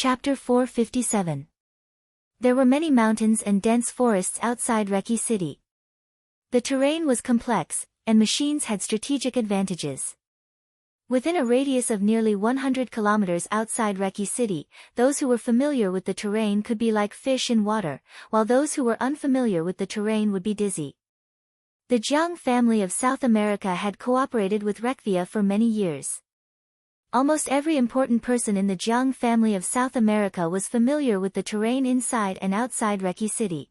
Chapter 457. There were many mountains and dense forests outside Reki City. The terrain was complex, and machines had strategic advantages. Within a radius of nearly 100 kilometers outside Reki City, those who were familiar with the terrain could be like fish in water, while those who were unfamiliar with the terrain would be dizzy. The Jiang family of South America had cooperated with Rekvia for many years. Almost every important person in the Jiang family of South America was familiar with the terrain inside and outside Reki City.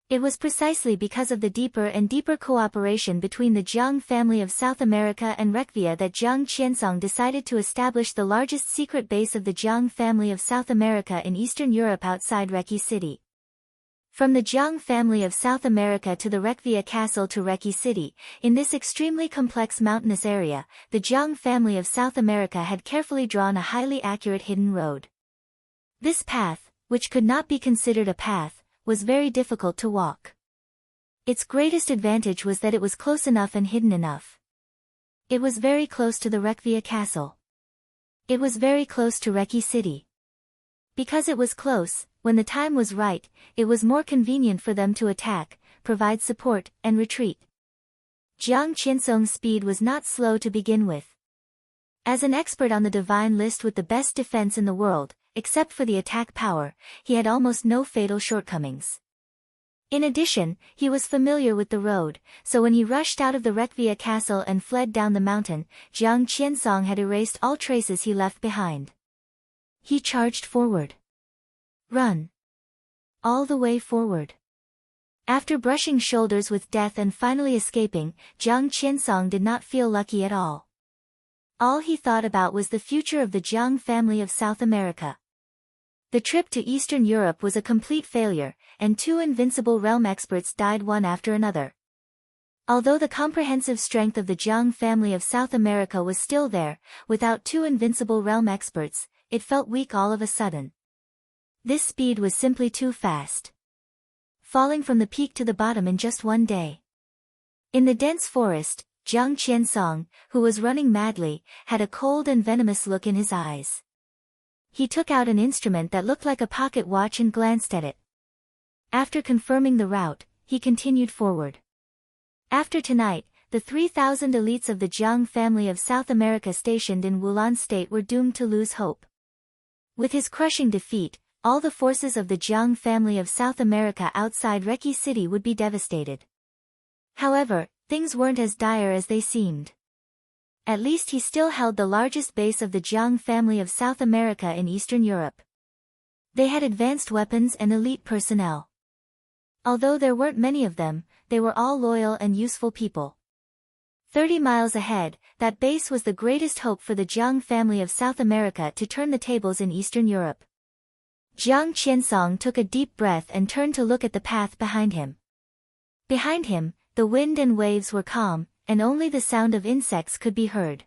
It was precisely because of the deeper and deeper cooperation between the Jiang family of South America and Rekvia that Jiang Qiansong decided to establish the largest secret base of the Jiang family of South America in Eastern Europe outside Reki City. From the Jiang family of South America to the Rekvia castle to Reki City, in this extremely complex mountainous area, the Jiang family of South America had carefully drawn a highly accurate hidden road. This path, which could not be considered a path, was very difficult to walk. Its greatest advantage was that it was close enough and hidden enough. It was very close to the Rekvia castle. It was very close to Reki City. Because it was close, when the time was right, it was more convenient for them to attack, provide support, and retreat. Jiang Qiansong's speed was not slow to begin with. As an expert on the divine list with the best defense in the world, except for the attack power, he had almost no fatal shortcomings. In addition, he was familiar with the road, so when he rushed out of the Rekvia castle and fled down the mountain, Jiang Qiansong had erased all traces he left behind. He charged forward. Run. All the way forward. After brushing shoulders with death and finally escaping, Jiang Qiansong did not feel lucky at all. All he thought about was the future of the Jiang family of South America. The trip to Eastern Europe was a complete failure, and 2 invincible realm experts died one after another. Although the comprehensive strength of the Jiang family of South America was still there, without 2 invincible realm experts, it felt weak all of a sudden. This speed was simply too fast. Falling from the peak to the bottom in just one day. In the dense forest, Jiang Qiansong, who was running madly, had a cold and venomous look in his eyes. He took out an instrument that looked like a pocket watch and glanced at it. After confirming the route, he continued forward. After tonight, the 3,000 elites of the Jiang family of South America stationed in Wulan State were doomed to lose hope. With his crushing defeat, all the forces of the Jiang family of South America outside Reki City would be devastated. However, things weren't as dire as they seemed. At least he still held the largest base of the Jiang family of South America in Eastern Europe. They had advanced weapons and elite personnel. Although there weren't many of them, they were all loyal and useful people. 30 miles ahead, that base was the greatest hope for the Jiang family of South America to turn the tables in Eastern Europe. Jiang Qiansong took a deep breath and turned to look at the path behind him. Behind him, the wind and waves were calm, and only the sound of insects could be heard.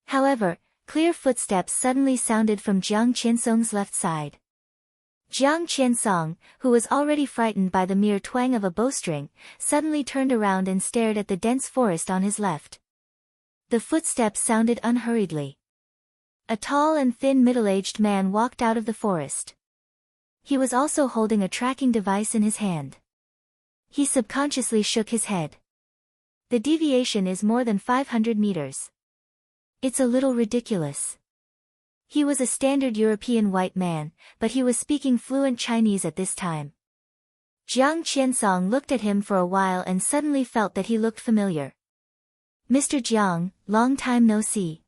However, clear footsteps suddenly sounded from Jiang Qiansong's left side. Jiang Qiansong, who was already frightened by the mere twang of a bowstring, suddenly turned around and stared at the dense forest on his left. The footsteps sounded unhurriedly. A tall and thin middle-aged man walked out of the forest. He was also holding a tracking device in his hand. He subconsciously shook his head. The deviation is more than 500 meters. It's a little ridiculous. He was a standard European white man, but he was speaking fluent Chinese at this time. Jiang Qiansong looked at him for a while and suddenly felt that he looked familiar. Mr. Jiang, long time no see.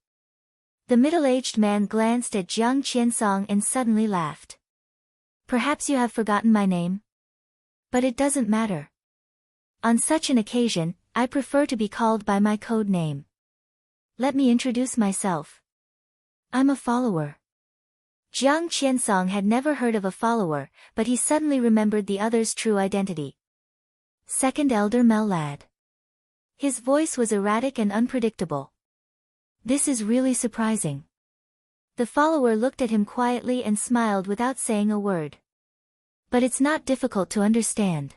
The middle-aged man glanced at Jiang Qiansong and suddenly laughed. Perhaps you have forgotten my name? But it doesn't matter. On such an occasion, I prefer to be called by my code name. Let me introduce myself. I'm a follower. Jiang Qiansong had never heard of a follower, but he suddenly remembered the other's true identity. Second Elder Mel Lad. His voice was erratic and unpredictable. This is really surprising. The follower looked at him quietly and smiled without saying a word. But it's not difficult to understand.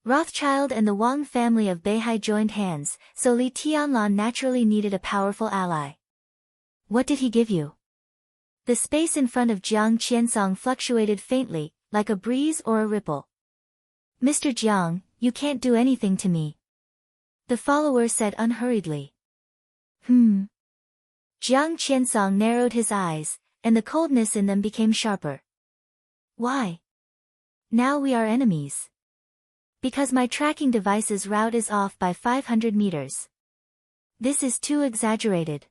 Rothschild and the Wang family of Beihai joined hands, so Li Tianlan naturally needed a powerful ally. What did he give you? The space in front of Jiang Qiansong fluctuated faintly, like a breeze or a ripple. "Mr. Jiang, you can't do anything to me," the follower said unhurriedly. Jiang Qiansong narrowed his eyes, and the coldness in them became sharper. "Why? Now we are enemies." "Because my tracking device's route is off by 500 meters. This is too exaggerated."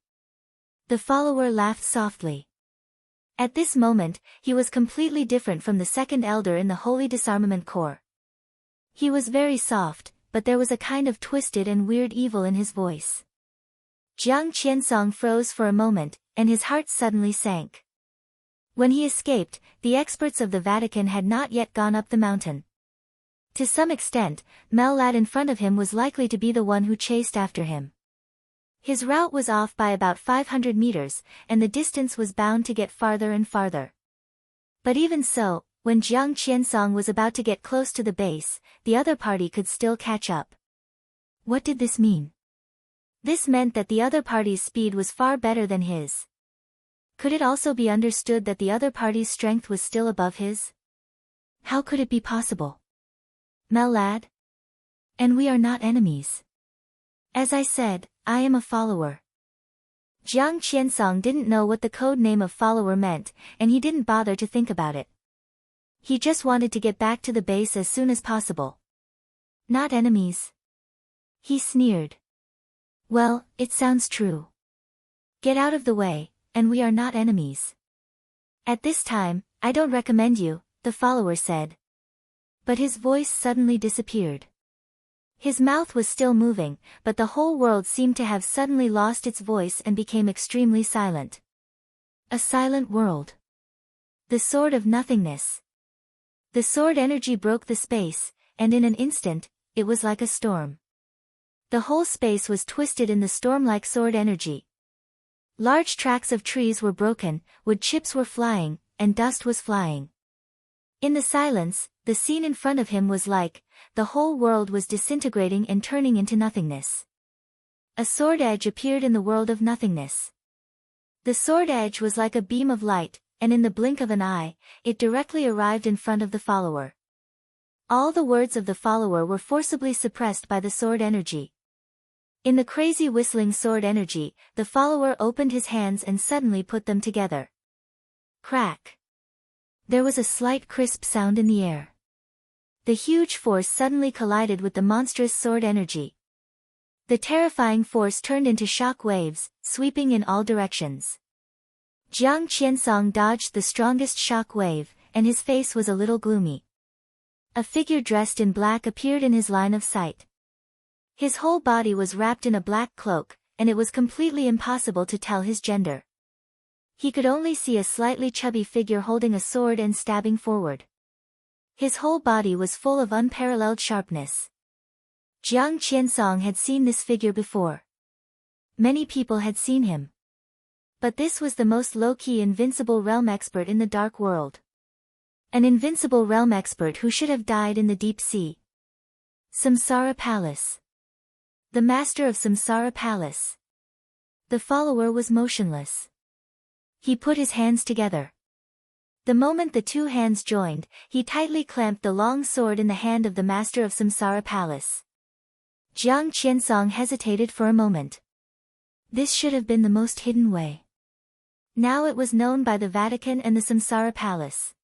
The follower laughed softly. At this moment, he was completely different from the second elder in the Holy Disarmament Corps. He was very soft, but there was a kind of twisted and weird evil in his voice. Jiang Qiansong froze for a moment, and his heart suddenly sank. When he escaped, the experts of the Vatican had not yet gone up the mountain. To some extent, Mel Lad in front of him was likely to be the one who chased after him. His route was off by about 500 meters, and the distance was bound to get farther and farther. But even so, when Jiang Qiansong was about to get close to the base, the other party could still catch up. What did this mean? This meant that the other party's speed was far better than his. Could it also be understood that the other party's strength was still above his? How could it be possible? "Mel Lad? And we are not enemies. As I said, I am a follower." Jiang Qiansong didn't know what the code name of follower meant, and he didn't bother to think about it. He just wanted to get back to the base as soon as possible. "Not enemies?" he sneered. "Well, it sounds true. Get out of the way, and we are not enemies." "At this time, I don't recommend you," the follower said. But his voice suddenly disappeared. His mouth was still moving, but the whole world seemed to have suddenly lost its voice and became extremely silent. A silent world. The sword of nothingness. The sword energy broke the space, and in an instant, it was like a storm. The whole space was twisted in the storm-like sword energy. Large tracts of trees were broken, wood chips were flying, and dust was flying. In the silence, the scene in front of him was like, the whole world was disintegrating and turning into nothingness. A sword edge appeared in the world of nothingness. The sword edge was like a beam of light, and in the blink of an eye, it directly arrived in front of the follower. All the words of the follower were forcibly suppressed by the sword energy. In the crazy whistling sword energy, the follower opened his hands and suddenly put them together. Crack! There was a slight crisp sound in the air. The huge force suddenly collided with the monstrous sword energy. The terrifying force turned into shock waves, sweeping in all directions. Jiang Qiansong dodged the strongest shock wave, and his face was a little gloomy. A figure dressed in black appeared in his line of sight. His whole body was wrapped in a black cloak, and it was completely impossible to tell his gender. He could only see a slightly chubby figure holding a sword and stabbing forward. His whole body was full of unparalleled sharpness. Jiang Qiansong had seen this figure before. Many people had seen him. But this was the most low-key invincible realm expert in the dark world. An invincible realm expert who should have died in the deep sea. Samsara Palace. The master of Samsara Palace. The follower was motionless. He put his hands together. The moment the two hands joined, he tightly clamped the long sword in the hand of the master of Samsara Palace. Jiang Qiansong hesitated for a moment. This should have been the most hidden way. Now it was known by the Vatican and the Samsara Palace.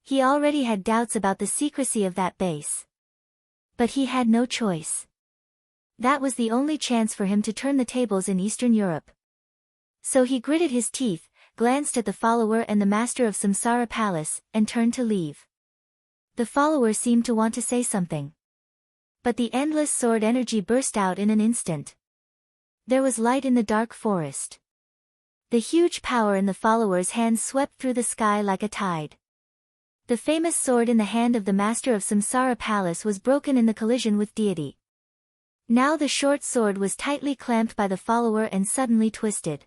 He already had doubts about the secrecy of that base. But he had no choice. That was the only chance for him to turn the tables in Eastern Europe. So he gritted his teeth, glanced at the follower and the master of Samsara Palace, and turned to leave. The follower seemed to want to say something. But the endless sword energy burst out in an instant. There was light in the dark forest. The huge power in the follower's hand swept through the sky like a tide. The famous sword in the hand of the master of Samsara Palace was broken in the collision with deity. Now the short sword was tightly clamped by the follower and suddenly twisted.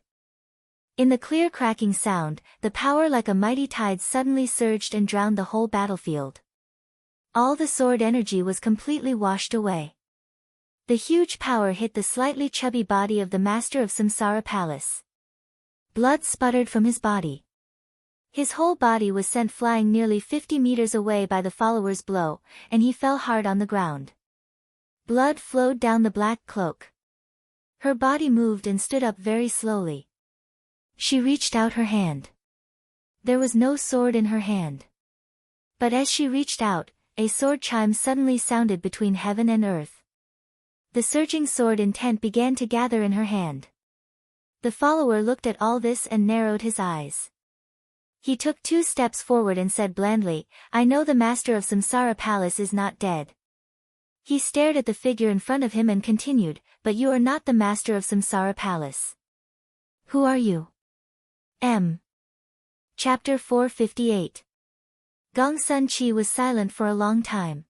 In the clear cracking sound, the power like a mighty tide suddenly surged and drowned the whole battlefield. All the sword energy was completely washed away. The huge power hit the slightly chubby body of the master of Samsara Palace. Blood sputtered from his body. His whole body was sent flying nearly 50 meters away by the follower's blow, and he fell hard on the ground. Blood flowed down the black cloak. Her body moved and stood up very slowly. She reached out her hand. There was no sword in her hand. But as she reached out, a sword chime suddenly sounded between heaven and earth. The surging sword intent began to gather in her hand. The follower looked at all this and narrowed his eyes. He took 2 steps forward and said blandly, "I know the master of Samsara Palace is not dead." He stared at the figure in front of him and continued, "But you are not the master of Samsara Palace. Who are you?" Chapter 458. Gongsun Chi was silent for a long time.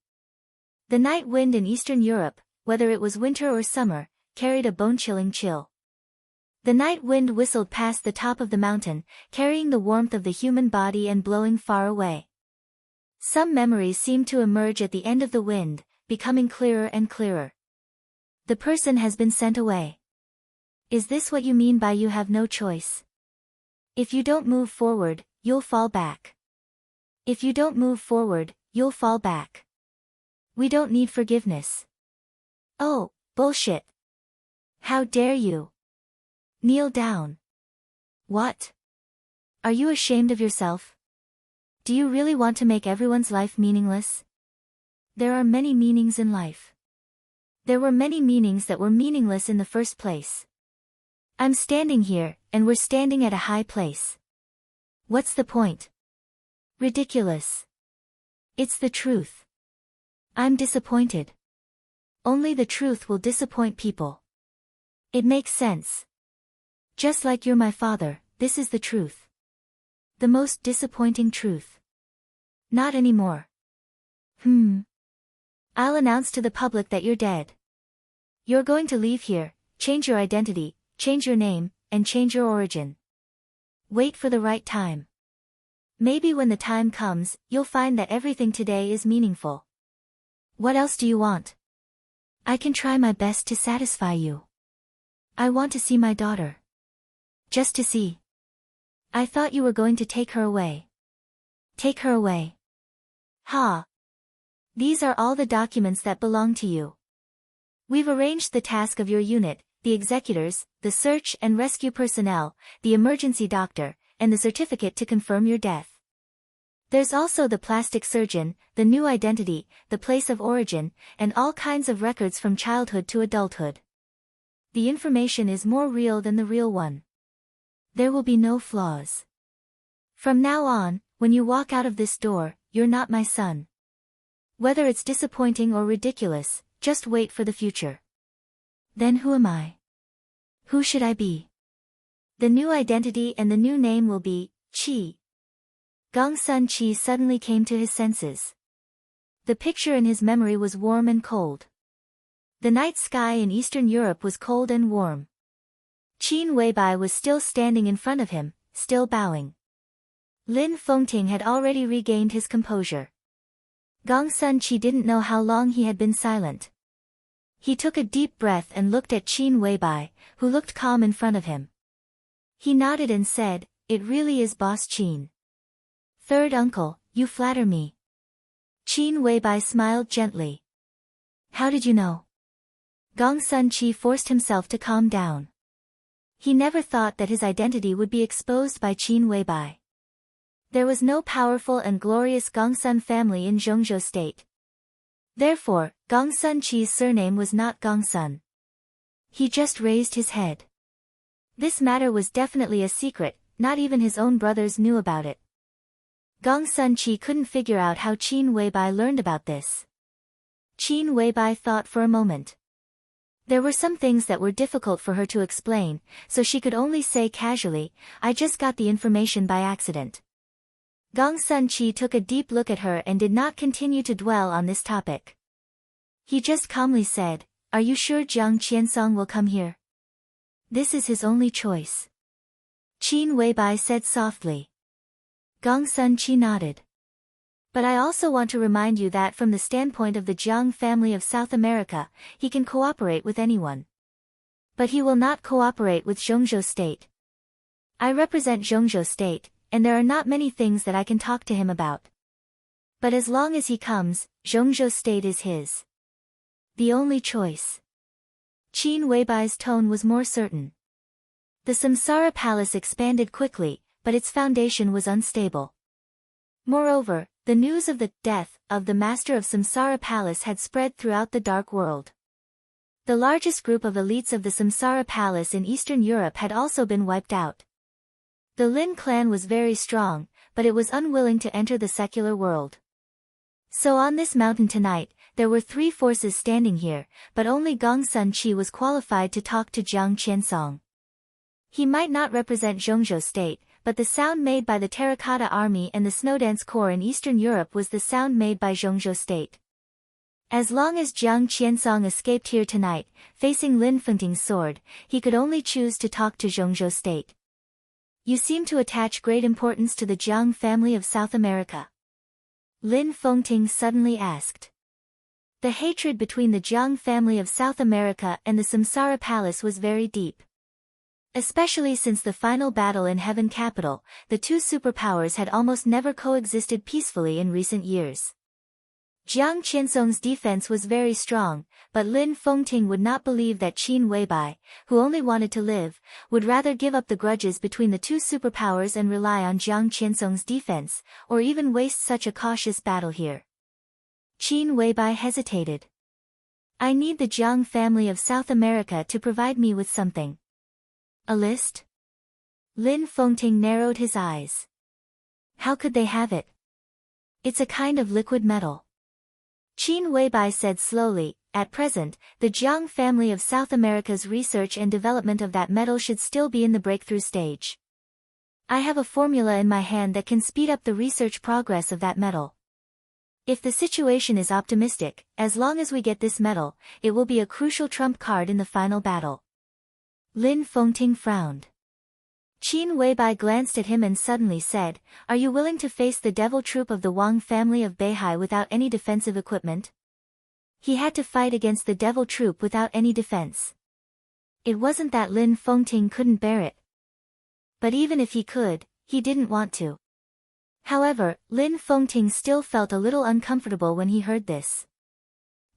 The night wind in Eastern Europe, whether it was winter or summer, carried a bone-chilling chill. The night wind whistled past the top of the mountain, carrying the warmth of the human body and blowing far away. Some memories seemed to emerge at the end of the wind, becoming clearer and clearer. The person has been sent away. Is this what you mean by you have no choice? If you don't move forward, you'll fall back. If you don't move forward, you'll fall back. We don't need forgiveness. Oh, bullshit. How dare you? Kneel down. What? Are you ashamed of yourself? Do you really want to make everyone's life meaningless? There are many meanings in life. There were many meanings that were meaningless in the first place. I'm standing here, and we're standing at a high place. What's the point? Ridiculous. It's the truth. I'm disappointed. Only the truth will disappoint people. It makes sense. Just like you're my father, this is the truth. The most disappointing truth. Not anymore. I'll announce to the public that you're dead. You're going to leave here, change your identity, change your name, and change your origin. Wait for the right time. Maybe when the time comes, you'll find that everything today is meaningful. What else do you want? I can try my best to satisfy you. I want to see my daughter. Just to see. I thought you were going to take her away. Take her away. Ha! These are all the documents that belong to you. We've arranged the task of your unit, the executors, the search and rescue personnel, the emergency doctor, and the certificate to confirm your death. There's also the plastic surgeon, the new identity, the place of origin, and all kinds of records from childhood to adulthood. The information is more real than the real one. There will be no flaws. From now on, when you walk out of this door, you're not my son. Whether it's disappointing or ridiculous, just wait for the future. Then who am I? Who should I be? The new identity and the new name will be Chi. Gongsun Chi suddenly came to his senses. The picture in his memory was warm and cold. The night sky in Eastern Europe was cold and warm. Qin Weibai was still standing in front of him, still bowing. Lin Fengting had already regained his composure. Gongsun Chi didn't know how long he had been silent. He took a deep breath and looked at Qin Weibai, who looked calm in front of him. He nodded and said, "It really is Boss Qin. Third uncle, you flatter me." Qin Weibai smiled gently. "How did you know?" Gongsun Chi forced himself to calm down. He never thought that his identity would be exposed by Qin Weibai. There was no powerful and glorious Gongsun family in Zhongzhou state. Therefore, Gongsun Chi's surname was not Gongsun. He just raised his head. This matter was definitely a secret, not even his own brothers knew about it. Gongsun Chi couldn't figure out how Qin Weibai learned about this. Qin Weibai thought for a moment. There were some things that were difficult for her to explain, so she could only say casually, "I just got the information by accident." Gongsun Chi took a deep look at her and did not continue to dwell on this topic. He just calmly said, "Are you sure Jiang Qiansong will come here? This is his only choice." Qin Weibai said softly. Gongsun Chi nodded. "But I also want to remind you that from the standpoint of the Jiang family of South America, he can cooperate with anyone. But he will not cooperate with Zhongzhou state. I represent Zhongzhou state, and there are not many things that I can talk to him about. But as long as he comes, Zhongzhou State is his. The only choice. Qin Weibai's tone was more certain. The Samsara Palace expanded quickly, but its foundation was unstable. Moreover, the news of the death of the master of Samsara Palace had spread throughout the dark world. The largest group of elites of the Samsara Palace in Eastern Europe had also been wiped out. The Lin clan was very strong, but it was unwilling to enter the secular world. So on this mountain tonight, there were 3 forces standing here, but only Gongsun Qi was qualified to talk to Jiang Qiansong. He might not represent Zhongzhou State, but the sound made by the Terracotta Army and the Snowdance Corps in Eastern Europe was the sound made by Zhongzhou State. As long as Jiang Qiansong escaped here tonight, facing Lin Fengting's sword, he could only choose to talk to Zhongzhou State. You seem to attach great importance to the Jiang family of South America. Lin Fengting suddenly asked. The hatred between the Jiang family of South America and the Samsara Palace was very deep. Especially since the final battle in Heaven Capital, the 2 superpowers had almost never coexisted peacefully in recent years. Jiang Qiansong's defense was very strong, but Lin Fengting would not believe that Qin Weibai, who only wanted to live, would rather give up the grudges between the 2 superpowers and rely on Jiang Qiansong's defense, or even waste such a cautious battle here. Qin Weibai hesitated. I need the Jiang family of South America to provide me with something. A list? Lin Fengting narrowed his eyes. How could they have it? It's a kind of liquid metal. Qin Weibai said slowly, at present, the Jiang family of South America's research and development of that metal should still be in the breakthrough stage. I have a formula in my hand that can speed up the research progress of that metal. If the situation is optimistic, as long as we get this metal, it will be a crucial trump card in the final battle. Lin Fengting frowned. Qin Weibai glanced at him and suddenly said, Are you willing to face the devil troop of the Wang family of Beihai without any defensive equipment? He had to fight against the devil troop without any defense. It wasn't that Lin Fengting couldn't bear it. But even if he could, he didn't want to. However, Lin Fengting still felt a little uncomfortable when he heard this.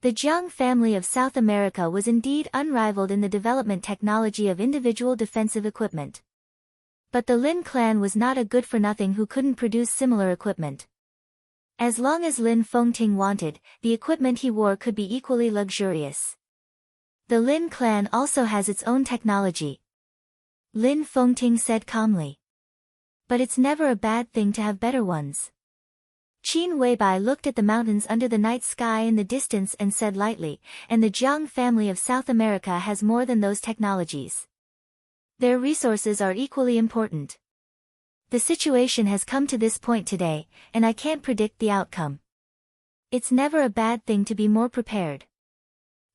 The Jiang family of South America was indeed unrivaled in the development technology of individual defensive equipment. But the Lin clan was not a good-for-nothing who couldn't produce similar equipment. As long as Lin Fengting wanted, the equipment he wore could be equally luxurious. The Lin clan also has its own technology. Lin Fengting said calmly. But it's never a bad thing to have better ones. Qin Weibai looked at the mountains under the night sky in the distance and said lightly, and the Jiang family of South America has more than those technologies. Their resources are equally important. The situation has come to this point today, and I can't predict the outcome. It's never a bad thing to be more prepared.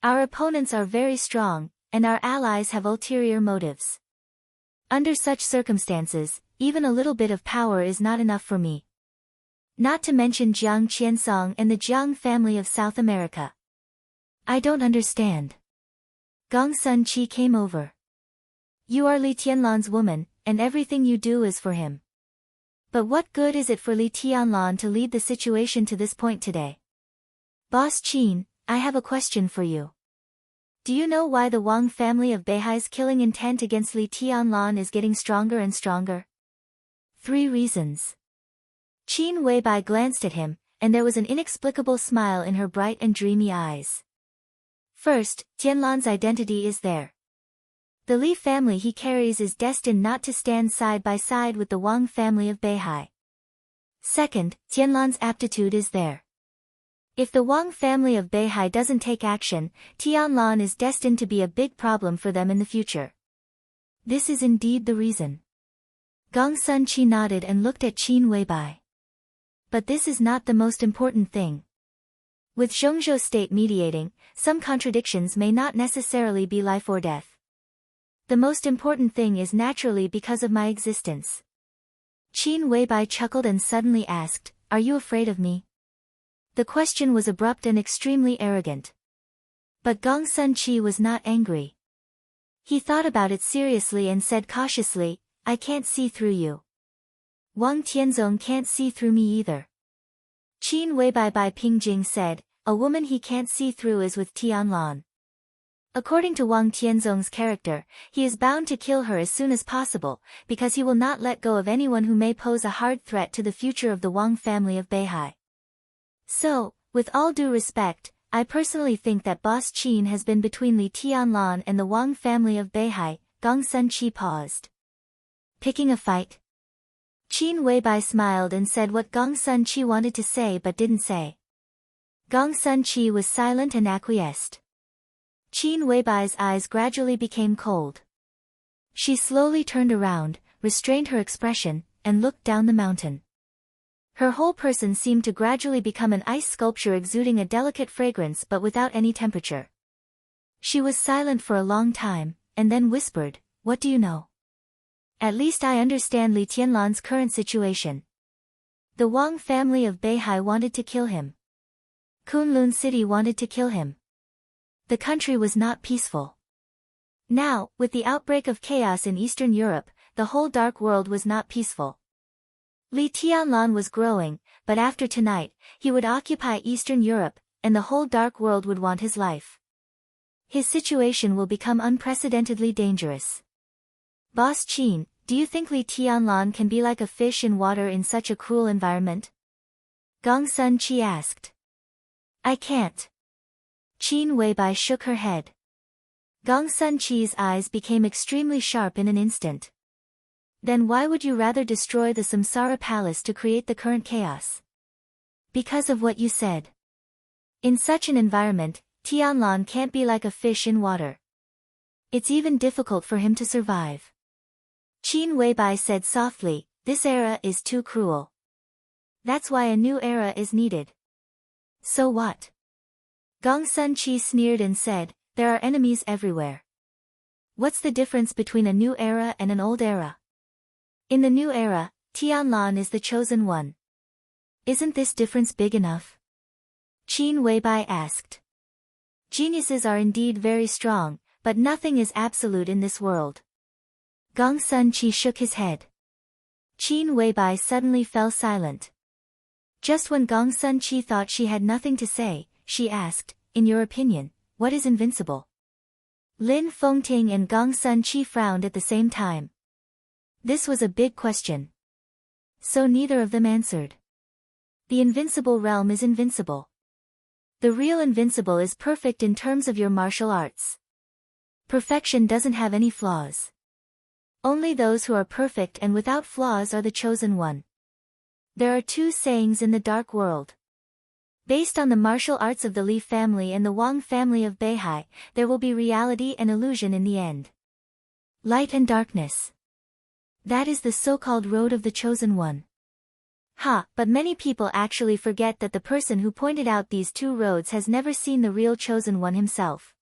Our opponents are very strong, and our allies have ulterior motives. Under such circumstances, even a little bit of power is not enough for me. Not to mention Jiang Qiansong and the Jiang family of South America. I don't understand. Gongsun Qi came over. You are Li Tianlan's woman, and everything you do is for him. But what good is it for Li Tianlan to lead the situation to this point today? Boss Qin, I have a question for you. Do you know why the Wang family of Beihai's killing intent against Li Tianlan is getting stronger and stronger? 3 reasons. Qin Weibai glanced at him, and there was an inexplicable smile in her bright and dreamy eyes. First, Tianlan's identity is there. The Li family he carries is destined not to stand side by side with the Wang family of Beihai. Second, Tianlan's aptitude is there. If the Wang family of Beihai doesn't take action, Tianlan is destined to be a big problem for them in the future. This is indeed the reason. Gongsun Qi nodded and looked at Qin Weibai. But this is not the most important thing. With Zhongzhou State mediating, some contradictions may not necessarily be life or death. The most important thing is naturally because of my existence. Qin Weibai chuckled and suddenly asked, Are you afraid of me? The question was abrupt and extremely arrogant. But Gongsun Qi was not angry. He thought about it seriously and said cautiously, I can't see through you. Wang Tianzong can't see through me either. Qin Weibai Bai Pingjing said, a woman he can't see through is with Tianlan. According to Wang Tianzong's character, he is bound to kill her as soon as possible, because he will not let go of anyone who may pose a hard threat to the future of the Wang family of Beihai. So, with all due respect, I personally think that Boss Qin has been between Li Tianlan and the Wang family of Beihai. Gong Sun Chi paused. Picking a fight? Qin Weibai smiled and said what Gong Sun Chi wanted to say but didn't say. Gong Sun Chi was silent and acquiesced. Qin Weibai's eyes gradually became cold. She slowly turned around, restrained her expression, and looked down the mountain. Her whole person seemed to gradually become an ice sculpture exuding a delicate fragrance but without any temperature. She was silent for a long time, and then whispered, "What do you know?" "At least I understand Li Tianlan's current situation. The Wang family of Beihai wanted to kill him. Kunlun City wanted to kill him. The country was not peaceful. Now, with the outbreak of chaos in Eastern Europe, the whole dark world was not peaceful. Li Tianlan was growing, but after tonight, he would occupy Eastern Europe, and the whole dark world would want his life. His situation will become unprecedentedly dangerous. Boss Qin, do you think Li Tianlan can be like a fish in water in such a cruel environment?" Gong Sun Chi asked. "I can't." Qin Weibai shook her head. Gong Sun Chi's eyes became extremely sharp in an instant. "Then why would you rather destroy the Samsara Palace to create the current chaos?" "Because of what you said. In such an environment, Tianlan can't be like a fish in water. It's even difficult for him to survive." Qin Weibai said softly, "This era is too cruel. That's why a new era is needed." "So what?" Gong Sun Chi sneered and said, "There are enemies everywhere. What's the difference between a new era and an old era? In the new era, Tianlan is the chosen one. Isn't this difference big enough?" Qin Weibai asked. "Geniuses are indeed very strong, but nothing is absolute in this world." Gong Sun Chi shook his head. Qin Weibai suddenly fell silent. Just when Gong Sun Chi thought she had nothing to say, she asked, "In your opinion, what is invincible?" Lin Fengting and Gong Sun Chi frowned at the same time. This was a big question. So neither of them answered. The invincible realm is invincible. The real invincible is perfect in terms of your martial arts. Perfection doesn't have any flaws. Only those who are perfect and without flaws are the chosen one. There are two sayings in the dark world. Based on the martial arts of the Li family and the Wang family of Beihai, there will be reality and illusion in the end. Light and darkness. That is the so-called road of the chosen one. But many people actually forget that the person who pointed out these two roads has never seen the real chosen one himself.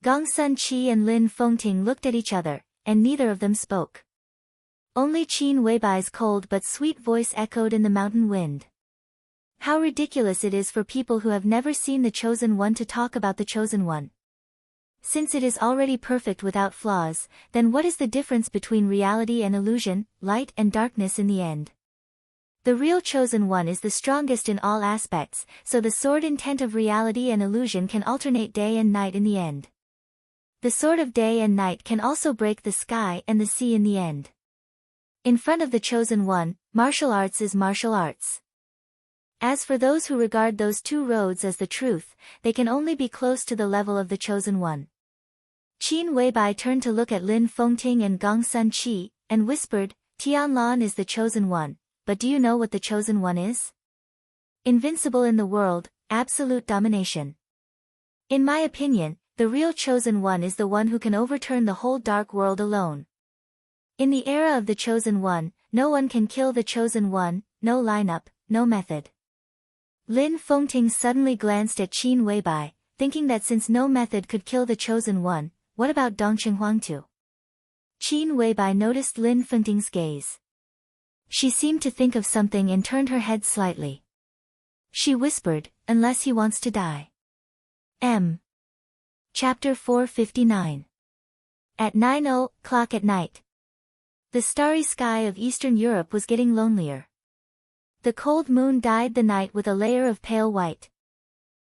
Gong Sun Chi and Lin Fengting looked at each other, and neither of them spoke. Only Qin Weibai's cold but sweet voice echoed in the mountain wind. How ridiculous it is for people who have never seen the chosen one to talk about the chosen one. Since it is already perfect without flaws, then what is the difference between reality and illusion, light and darkness in the end? The real chosen one is the strongest in all aspects, so the sword intent of reality and illusion can alternate day and night in the end. The sword of day and night can also break the sky and the sea in the end. In front of the chosen one, martial arts is martial arts. As for those who regard those two roads as the truth, they can only be close to the level of the chosen one. Qin Weibai turned to look at Lin Fengting and Gong Sun Chi, and whispered, "Tianlan is the chosen one, but do you know what the chosen one is? Invincible in the world, absolute domination. In my opinion, the real chosen one is the one who can overturn the whole dark world alone. In the era of the chosen one, no one can kill the chosen one, no lineup, no method." Lin Fengting suddenly glanced at Qin Weibai, thinking that since no method could kill the chosen one, what about Dongqing Huangtu? Qin Weibai noticed Lin Fengting's gaze. She seemed to think of something and turned her head slightly. She whispered, "Unless he wants to die." Chapter 459. At 9:00 at night. The starry sky of Eastern Europe was getting lonelier. The cold moon dyed the night with a layer of pale white.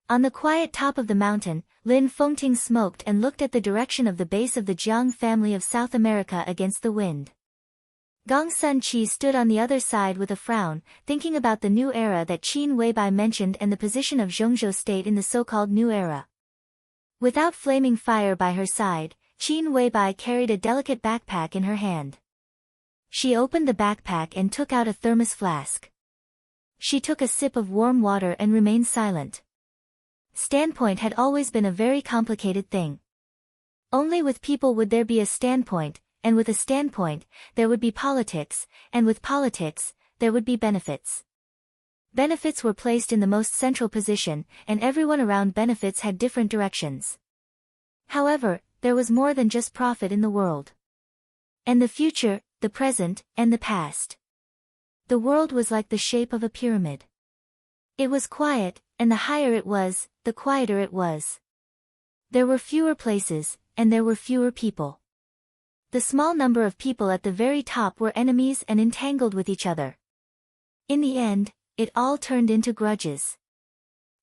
On the quiet top of the mountain, Lin Fengting smoked and looked at the direction of the base of the Jiang family of South America against the wind. Gong Sun Qi stood on the other side with a frown, thinking about the new era that Qin Weibai mentioned and the position of Zhongzhou state in the so-called new era. Without flaming fire by her side, Qin Weibai carried a delicate backpack in her hand. She opened the backpack and took out a thermos flask. She took a sip of warm water and remained silent. Standpoint had always been a very complicated thing. Only with people would there be a standpoint, and with a standpoint, there would be politics, and with politics, there would be benefits. Benefits were placed in the most central position, and everyone around benefits had different directions. However, there was more than just profit in the world. And the future, the present, and the past. The world was like the shape of a pyramid. It was quiet, and the higher it was, the quieter it was. There were fewer places, and there were fewer people. The small number of people at the very top were enemies and entangled with each other. In the end, it all turned into grudges.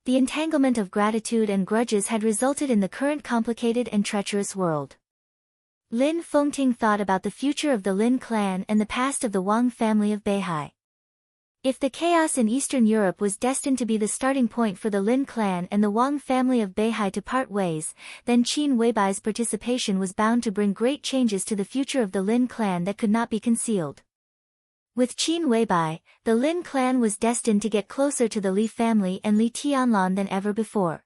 The entanglement of gratitude and grudges had resulted in the current complicated and treacherous world. Lin Fengting thought about the future of the Lin clan and the past of the Wang family of Beihai. If the chaos in Eastern Europe was destined to be the starting point for the Lin clan and the Wang family of Beihai to part ways, then Qin Weibai's participation was bound to bring great changes to the future of the Lin clan that could not be concealed. With Qin Weibai, the Lin clan was destined to get closer to the Li family and Li Tianlan than ever before.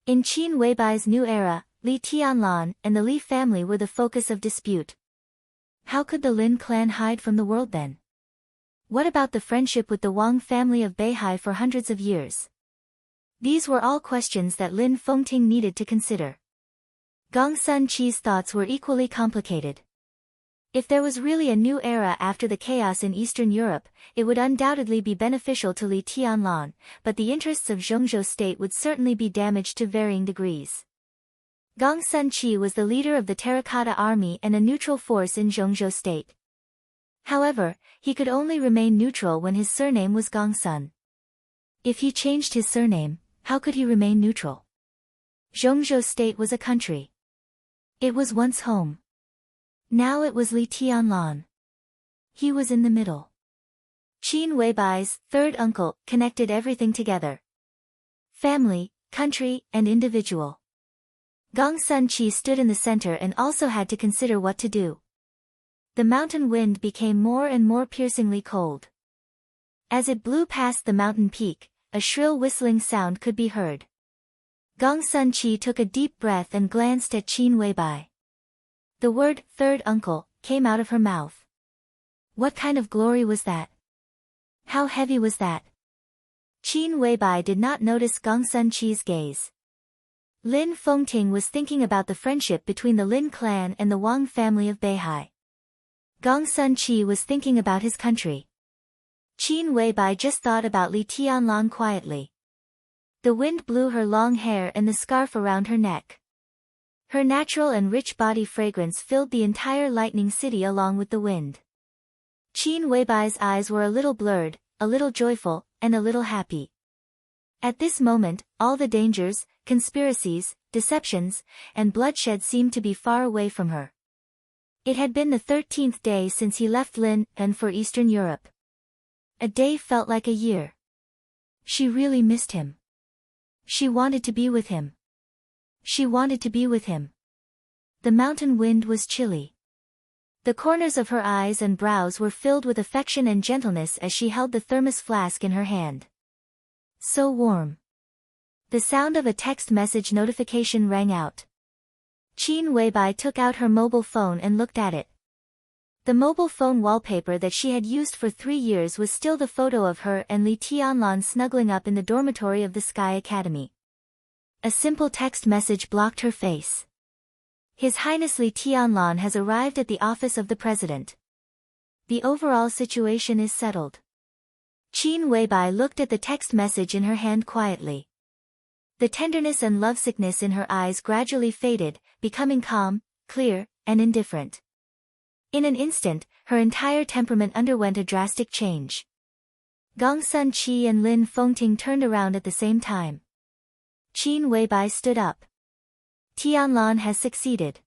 In Qin Weibai's new era, Li Tianlan and the Li family were the focus of dispute. How could the Lin clan hide from the world then? What about the friendship with the Wang family of Beihai for hundreds of years? These were all questions that Lin Fengting needed to consider. Gong Sun Qi's thoughts were equally complicated. If there was really a new era after the chaos in Eastern Europe, it would undoubtedly be beneficial to Li Tianlan, but the interests of Zhongzhou state would certainly be damaged to varying degrees. Gong Sun Qi was the leader of the Terracotta Army and a neutral force in Zhongzhou state. However, he could only remain neutral when his surname was Gong Sun. If he changed his surname, how could he remain neutral? Zhongzhou state was a country. It was once home. Now it was Li Tianlan. He was in the middle. Qin Weibai's third uncle connected everything together. Family, country, and individual. Gong Sun Qi stood in the center and also had to consider what to do. The mountain wind became more and more piercingly cold. As it blew past the mountain peak, a shrill whistling sound could be heard. Gong Sun Qi took a deep breath and glanced at Qin Weibai. The word, third uncle, came out of her mouth. What kind of glory was that? How heavy was that? Qin Weibai did not notice Gong Sun Qi's gaze. Lin Fengting was thinking about the friendship between the Lin clan and the Wang family of Beihai. Gong Sun Qi was thinking about his country. Qin Weibai just thought about Li Tianlan quietly. The wind blew her long hair and the scarf around her neck. Her natural and rich body fragrance filled the entire lightning city along with the wind. Qin Weibai's eyes were a little blurred, a little joyful, and a little happy. At this moment, all the dangers, conspiracies, deceptions, and bloodshed seemed to be far away from her. It had been the 13th day since he left Lin and for Eastern Europe. A day felt like a year. She really missed him. She wanted to be with him. She wanted to be with him. The mountain wind was chilly. The corners of her eyes and brows were filled with affection and gentleness as she held the thermos flask in her hand. So warm. The sound of a text message notification rang out. Qin Weibai took out her mobile phone and looked at it. The mobile phone wallpaper that she had used for 3 years was still the photo of her and Li Tianlan snuggling up in the dormitory of the Sky Academy. A simple text message blocked her face. His Highness Li Tianlan has arrived at the office of the president. The overall situation is settled. Qin Weibai looked at the text message in her hand quietly. The tenderness and lovesickness in her eyes gradually faded, becoming calm, clear, and indifferent. In an instant, her entire temperament underwent a drastic change. Gong Sun Qi and Lin Fengting turned around at the same time. Qin Weibai stood up. Tianlan has succeeded.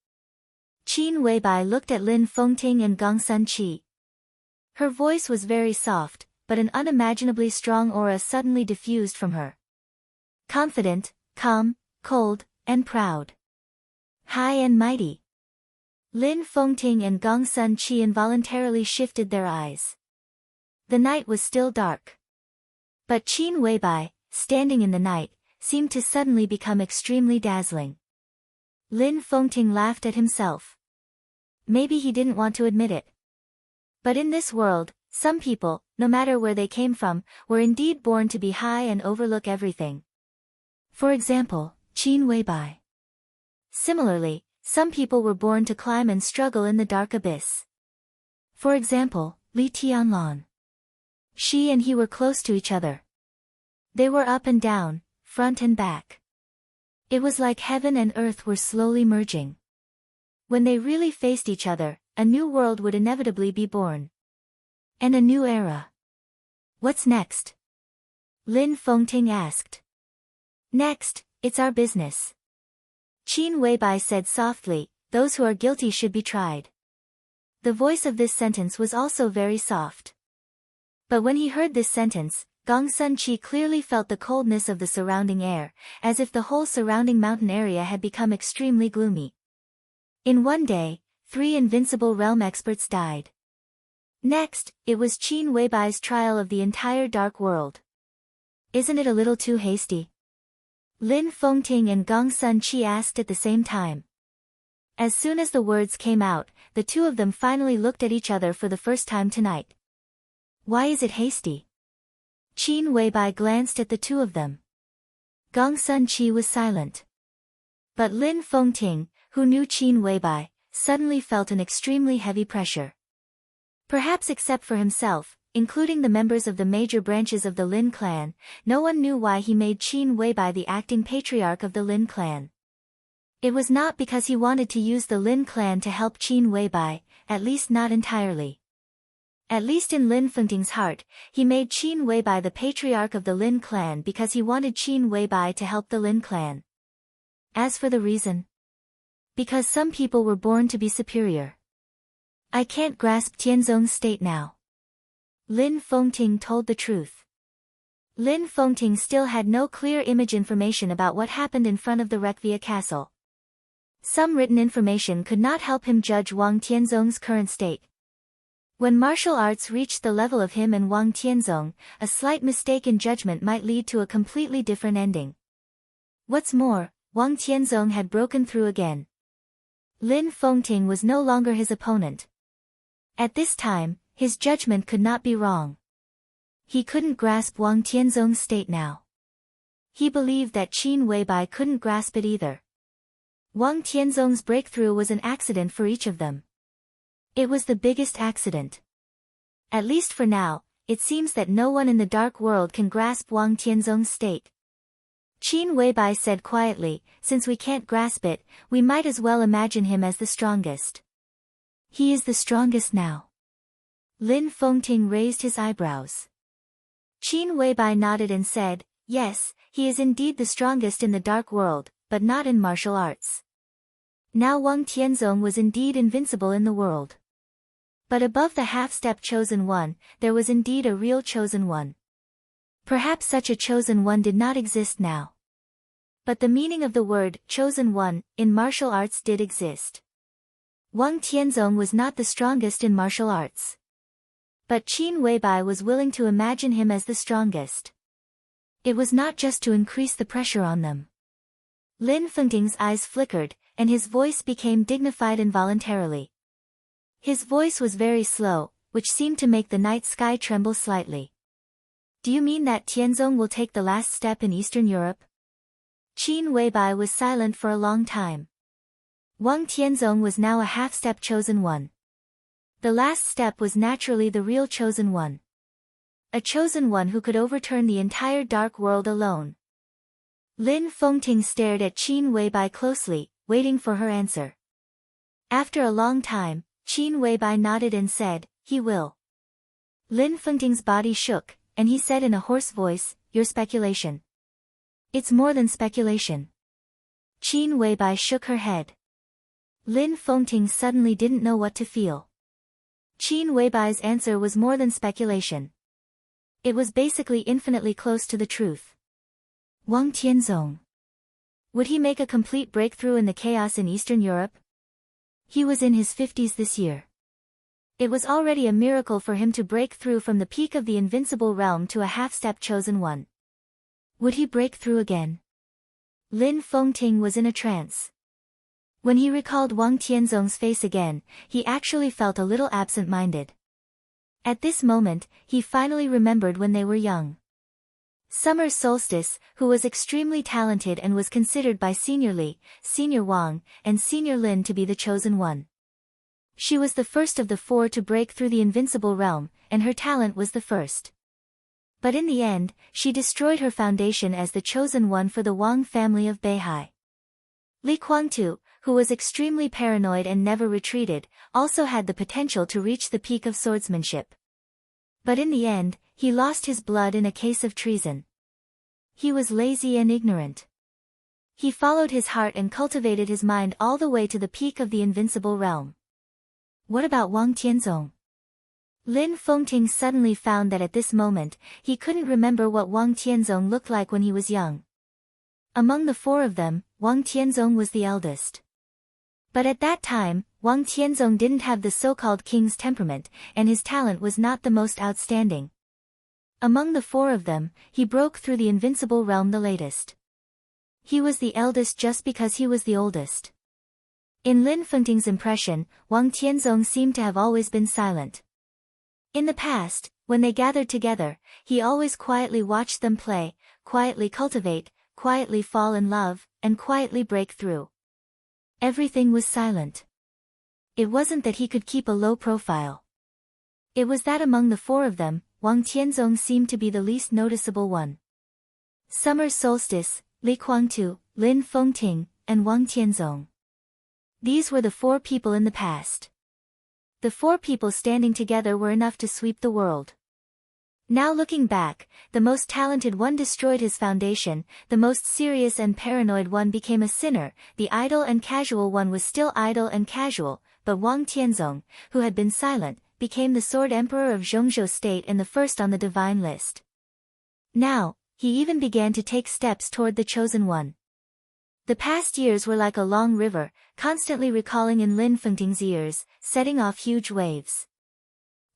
Qin Weibai looked at Lin Fengting and Gong Sun Qi. Her voice was very soft, but an unimaginably strong aura suddenly diffused from her. Confident, calm, cold, and proud. High and mighty. Lin Fengting and Gong Sun Qi involuntarily shifted their eyes. The night was still dark. But Qin Weibai, standing in the night, seemed to suddenly become extremely dazzling. Lin Fengting laughed at himself. Maybe he didn't want to admit it. But in this world, some people, no matter where they came from, were indeed born to be high and overlook everything. For example, Qin Weibai. Similarly, some people were born to climb and struggle in the dark abyss. For example, Li Tianlan. She and he were close to each other. They were up and down, front and back. It was like heaven and earth were slowly merging. When they really faced each other, a new world would inevitably be born. And a new era. What's next? Lin Fengting asked. Next, it's our business. Qin Weibai said softly, those who are guilty should be tried. The voice of this sentence was also very soft. But when he heard this sentence, Gong Sun Qi clearly felt the coldness of the surrounding air, as if the whole surrounding mountain area had become extremely gloomy. In one day, 3 invincible realm experts died. Next, it was Qin Weibai's trial of the entire dark world. Isn't it a little too hasty? Lin Fengting and Gong Sun Qi asked at the same time. As soon as the words came out, the two of them finally looked at each other for the first time tonight. Why is it hasty? Qin Weibai glanced at the two of them. Gong Sun Qi was silent. But Lin Fengting, who knew Qin Weibai, suddenly felt an extremely heavy pressure. Perhaps except for himself, including the members of the major branches of the Lin clan, no one knew why he made Qin Weibai the acting patriarch of the Lin clan. It was not because he wanted to use the Lin clan to help Qin Weibai, at least not entirely. At least in Lin Fengting's heart, he made Qin Weibai the patriarch of the Lin clan because he wanted Qin Weibai to help the Lin clan. As for the reason, because some people were born to be superior. I can't grasp Tianzong's state now. Lin Fengting told the truth. Lin Fengting still had no clear image information about what happened in front of the Rekvia castle. Some written information could not help him judge Wang Tianzong's current state. When martial arts reached the level of him and Wang Tianzong, a slight mistake in judgment might lead to a completely different ending. What's more, Wang Tianzong had broken through again. Lin Fengting was no longer his opponent. At this time, his judgment could not be wrong. He couldn't grasp Wang Tianzong's state now. He believed that Qin Weibai couldn't grasp it either. Wang Tianzong's breakthrough was an accident for each of them. It was the biggest accident. At least for now, it seems that no one in the dark world can grasp Wang Tianzong's state. Qin Weibai said quietly, since we can't grasp it, we might as well imagine him as the strongest. He is the strongest now. Lin Fengting raised his eyebrows. Qin Weibai nodded and said, yes, he is indeed the strongest in the dark world, but not in martial arts. Now Wang Tianzong was indeed invincible in the world. But above the half-step chosen one, there was indeed a real chosen one. Perhaps such a chosen one did not exist now. But the meaning of the word, chosen one, in martial arts did exist. Wang Tianzong was not the strongest in martial arts. But Qin Weibai was willing to imagine him as the strongest. It was not just to increase the pressure on them. Lin Fengting's eyes flickered, and his voice became dignified involuntarily. His voice was very slow, which seemed to make the night sky tremble slightly. Do you mean that Tianzong will take the last step in Eastern Europe? Qin Weibai was silent for a long time. Wang Tianzong was now a half-step chosen one. The last step was naturally the real chosen one. A chosen one who could overturn the entire dark world alone. Lin Fengting stared at Qin Weibai closely, waiting for her answer. After a long time, Qin Weibai nodded and said, "He will." Lin Fengting's body shook, and he said in a hoarse voice, "Your speculation." "It's more than speculation." Qin Weibai shook her head. Lin Fengting suddenly didn't know what to feel. Qin Weibai's answer was more than speculation. It was basically infinitely close to the truth. Wang Tianzong. Would he make a complete breakthrough in the chaos in Eastern Europe? He was in his 50s this year. It was already a miracle for him to break through from the peak of the invincible realm to a half-step chosen one. Would he break through again? Lin Fengting was in a trance. When he recalled Wang Tianzong's face again, he actually felt a little absent-minded. At this moment, he finally remembered when they were young. Summer Solstice, who was extremely talented and was considered by Senior Li, Senior Wang, and Senior Lin to be the chosen one. She was the first of the four to break through the invincible realm, and her talent was the first. But in the end, she destroyed her foundation as the chosen one for the Wang family of Beihai. Li Guangtu, who was extremely paranoid and never retreated, also had the potential to reach the peak of swordsmanship. But in the end, he lost his blood in a case of treason. He was lazy and ignorant. He followed his heart and cultivated his mind all the way to the peak of the invincible realm. What about Wang Tianzong? Lin Fengting suddenly found that at this moment, he couldn't remember what Wang Tianzong looked like when he was young. Among the four of them, Wang Tianzong was the eldest. But at that time, Wang Tianzong didn't have the so-called king's temperament, and his talent was not the most outstanding. Among the four of them, he broke through the invincible realm the latest. He was the eldest just because he was the oldest. In Lin Fengting's impression, Wang Tianzong seemed to have always been silent. In the past, when they gathered together, he always quietly watched them play, quietly cultivate, quietly fall in love, and quietly break through. Everything was silent. It wasn't that he could keep a low profile. It was that among the four of them, Wang Tianzong seemed to be the least noticeable one. Summer Solstice, Li Guangtu, Lin Fengting, and Wang Tianzong. These were the four people in the past. The four people standing together were enough to sweep the world. Now looking back, the most talented one destroyed his foundation, the most serious and paranoid one became a sinner, the idle and casual one was still idle and casual, but Wang Tianzong, who had been silent, became the sword emperor of Zhongzhou state and the first on the divine list. Now, he even began to take steps toward the chosen one. The past years were like a long river, constantly recalling in Lin Fengting's ears, setting off huge waves.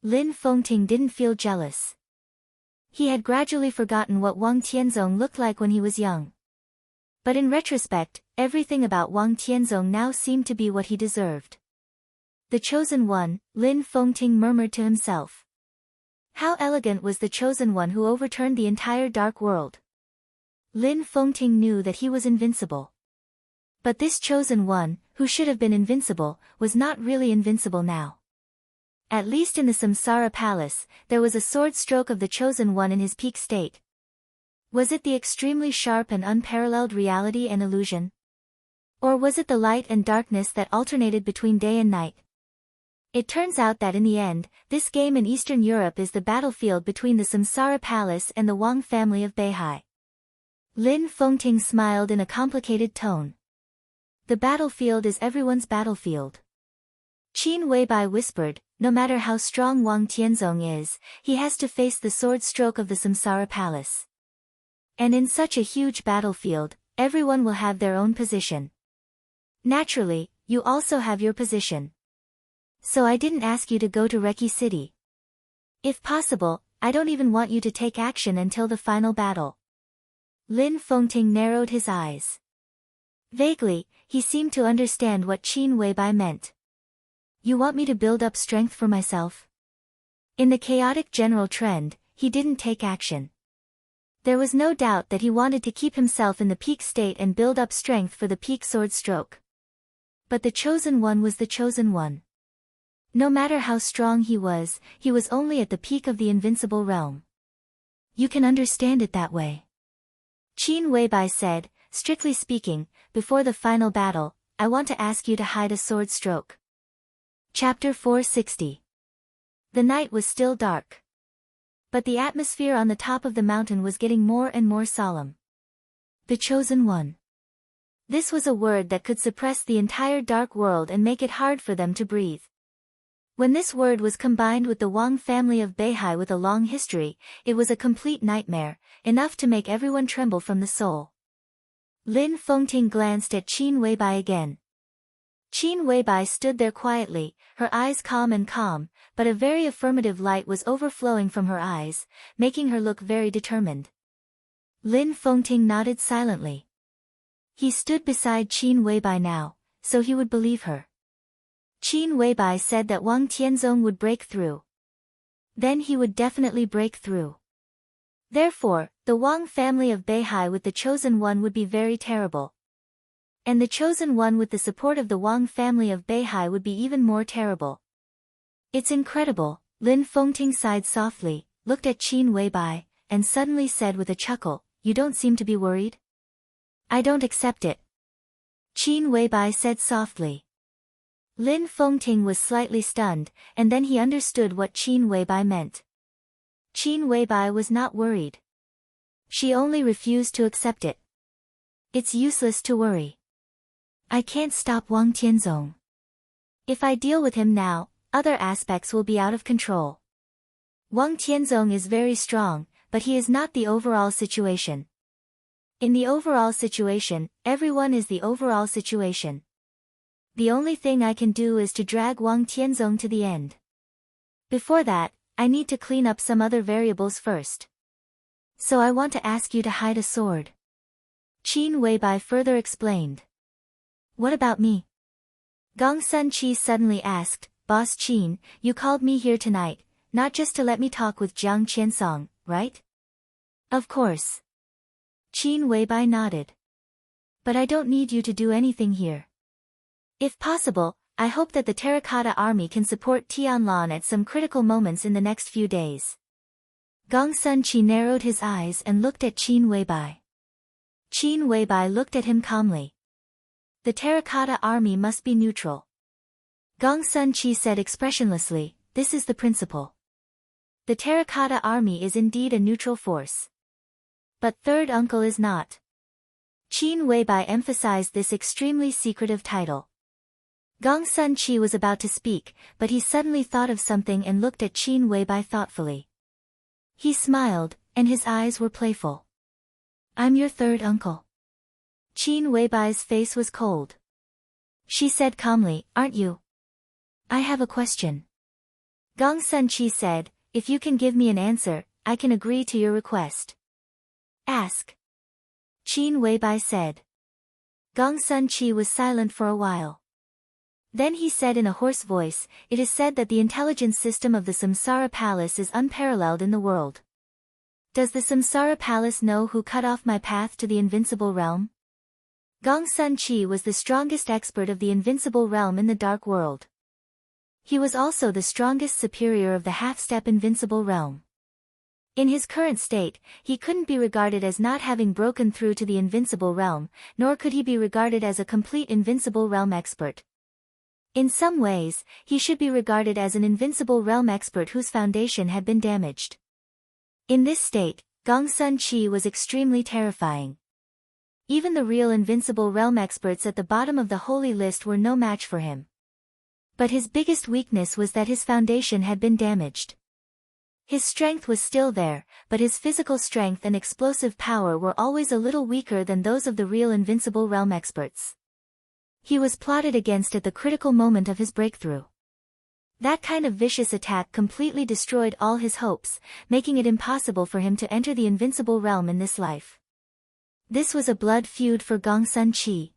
Lin Fengting didn't feel jealous. He had gradually forgotten what Wang Tianzong looked like when he was young. But in retrospect, everything about Wang Tianzong now seemed to be what he deserved. The chosen one, Lin Fengting murmured to himself. How elegant was the chosen one who overturned the entire dark world. Lin Fengting knew that he was invincible. But this chosen one, who should have been invincible, was not really invincible now. At least in the Samsara Palace, there was a sword stroke of the chosen one in his peak state. Was it the extremely sharp and unparalleled reality and illusion? Or was it the light and darkness that alternated between day and night? It turns out that in the end, this game in Eastern Europe is the battlefield between the Samsara Palace and the Wang family of Beihai. Lin Fengting smiled in a complicated tone. The battlefield is everyone's battlefield. Qin Weibai whispered, no matter how strong Wang Tianzong is, he has to face the sword stroke of the Samsara Palace. And in such a huge battlefield, everyone will have their own position. Naturally, you also have your position. So I didn't ask you to go to Reki City. If possible, I don't even want you to take action until the final battle. Lin Fengting narrowed his eyes. Vaguely, he seemed to understand what Qin Weibai meant. You want me to build up strength for myself? In the chaotic general trend, he didn't take action. There was no doubt that he wanted to keep himself in the peak state and build up strength for the peak sword stroke. But the chosen one was the chosen one. No matter how strong he was only at the peak of the invincible realm. You can understand it that way. Qin Weibai said, strictly speaking, before the final battle, I want to ask you to hide a sword stroke. Chapter 460. The night was still dark. But the atmosphere on the top of the mountain was getting more and more solemn. The Chosen One. This was a word that could suppress the entire dark world and make it hard for them to breathe. When this word was combined with the Wang family of Beihai with a long history, it was a complete nightmare, enough to make everyone tremble from the soul. Lin Fengting glanced at Qin Weibai again. Qin Weibai stood there quietly, her eyes calm, but a very affirmative light was overflowing from her eyes, making her look very determined. Lin Fengting nodded silently. He stood beside Qin Weibai now, so he would believe her. Qin Weibai said that Wang Tianzong would break through. Then he would definitely break through. Therefore, the Wang family of Beihai with the Chosen One would be very terrible. And the Chosen One with the support of the Wang family of Beihai would be even more terrible. It's incredible, Lin Fengting sighed softly, looked at Qin Weibai, and suddenly said with a chuckle, "You don't seem to be worried?" "I don't accept it," Qin Weibai said softly. Lin Fengting was slightly stunned, and then he understood what Qin Weibai meant. Qin Weibai was not worried. She only refused to accept it. It's useless to worry. I can't stop Wang Tianzong. If I deal with him now, other aspects will be out of control. Wang Tianzong is very strong, but he is not the overall situation. In the overall situation, everyone is the overall situation. The only thing I can do is to drag Wang Tianzong to the end. Before that, I need to clean up some other variables first. So I want to ask you to hide a sword. Qin Weibai further explained. What about me? Gong Sun Chi suddenly asked, Boss Qin, you called me here tonight, not just to let me talk with Jiang Qiansong, right? Of course. Qin Weibai nodded. But I don't need you to do anything here. If possible, I hope that the Terracotta Army can support Tianlan at some critical moments in the next few days. Gong Sun Chi narrowed his eyes and looked at Qin Weibai. Qin Weibai looked at him calmly. The Terracotta Army must be neutral. Gong Sun Chi said expressionlessly, this is the principle. The Terracotta Army is indeed a neutral force. But third uncle is not. Qin Weibai emphasized this extremely secretive title. Gong Sun Chi was about to speak, but he suddenly thought of something and looked at Qin Weibai thoughtfully. He smiled, and his eyes were playful. I'm your third uncle. Qin Weibai's face was cold. She said calmly, aren't you? I have a question. Gong Sun Chi said, if you can give me an answer, I can agree to your request. Ask. Qin Weibai said. Gong Sun Chi was silent for a while. Then he said in a hoarse voice, it is said that the intelligence system of the Samsara Palace is unparalleled in the world. Does the Samsara Palace know who cut off my path to the invincible realm? Gong Sun Chi was the strongest expert of the invincible realm in the dark world. He was also the strongest superior of the half-step invincible realm. In his current state, he couldn't be regarded as not having broken through to the invincible realm, nor could he be regarded as a complete invincible realm expert. In some ways, he should be regarded as an invincible realm expert whose foundation had been damaged. In this state, Gong Sun Chi was extremely terrifying. Even the real invincible realm experts at the bottom of the holy list were no match for him. But his biggest weakness was that his foundation had been damaged. His strength was still there, but his physical strength and explosive power were always a little weaker than those of the real invincible realm experts. He was plotted against at the critical moment of his breakthrough. That kind of vicious attack completely destroyed all his hopes, making it impossible for him to enter the invincible realm in this life. This was a blood feud for Gong Sun Chi.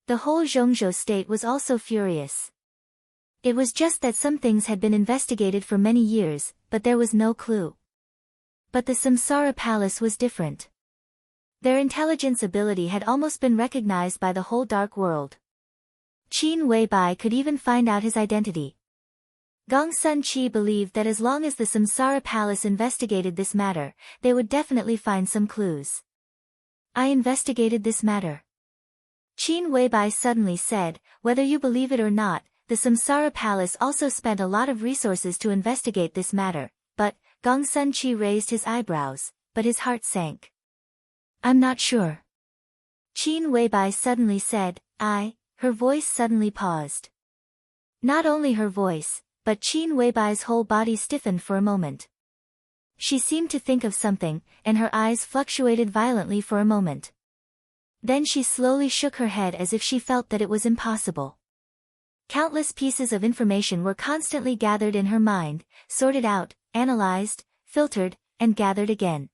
The whole Zhongzhou state was also furious. It was just that some things had been investigated for many years, but there was no clue. But the Samsara Palace was different. Their intelligence ability had almost been recognized by the whole dark world. Qin Weibai could even find out his identity. Gong Sun Chi believed that as long as the Samsara Palace investigated this matter, they would definitely find some clues. I investigated this matter. Qin Weibai suddenly said, whether you believe it or not, the Samsara Palace also spent a lot of resources to investigate this matter, but, Gongsun Chi raised his eyebrows, but his heart sank. I'm not sure. Qin Weibai suddenly said, her voice suddenly paused. Not only her voice, but Qin Weibai's whole body stiffened for a moment. She seemed to think of something, and her eyes fluctuated violently for a moment. Then she slowly shook her head as if she felt that it was impossible. Countless pieces of information were constantly gathered in her mind, sorted out, analyzed, filtered, and gathered again.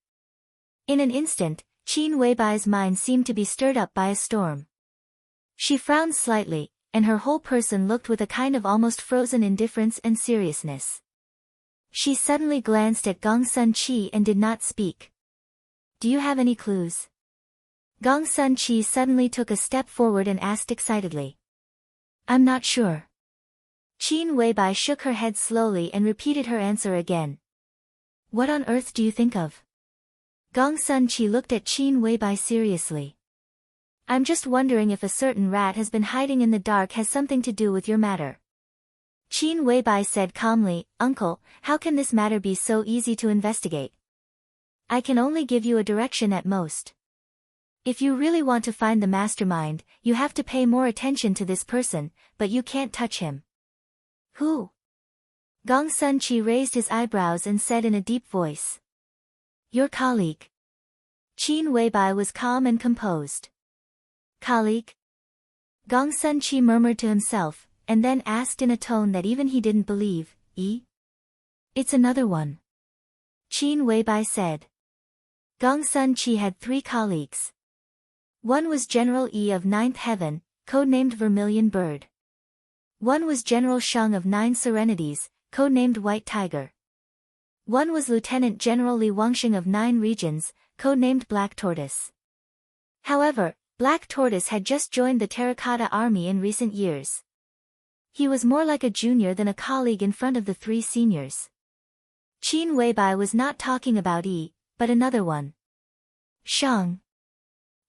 In an instant, Qin Weibai's mind seemed to be stirred up by a storm. She frowned slightly, and her whole person looked with a kind of almost frozen indifference and seriousness. She suddenly glanced at Gongsun Chi and did not speak. Do you have any clues? Gongsun Chi suddenly took a step forward and asked excitedly. I'm not sure. Qin Weibai shook her head slowly and repeated her answer again. What on earth do you think of? Gongsun Chi looked at Qin Weibai seriously. I'm just wondering if a certain rat has been hiding in the dark has something to do with your matter. Qin Weibai said calmly, Uncle, how can this matter be so easy to investigate? I can only give you a direction at most. If you really want to find the mastermind, you have to pay more attention to this person, but you can't touch him. Who? Gongsun Chi raised his eyebrows and said in a deep voice. Your colleague. Qin Weibai was calm and composed. Colleague? Gongsun Chi murmured to himself, and then asked in a tone that even he didn't believe, It's another one. Qin Weibai said. Gongsun Chi had 3 colleagues. One was General Yi of 9th Heaven, codenamed Vermilion Bird. One was General Sheng of 9 Serenities, codenamed White Tiger. One was Lieutenant General Li Wangxing of 9 Regions, codenamed Black Tortoise. However, Black Tortoise had just joined the Terracotta Army in recent years. He was more like a junior than a colleague in front of the 3 seniors. Qin Weibai was not talking about Yi, but another one. Sheng?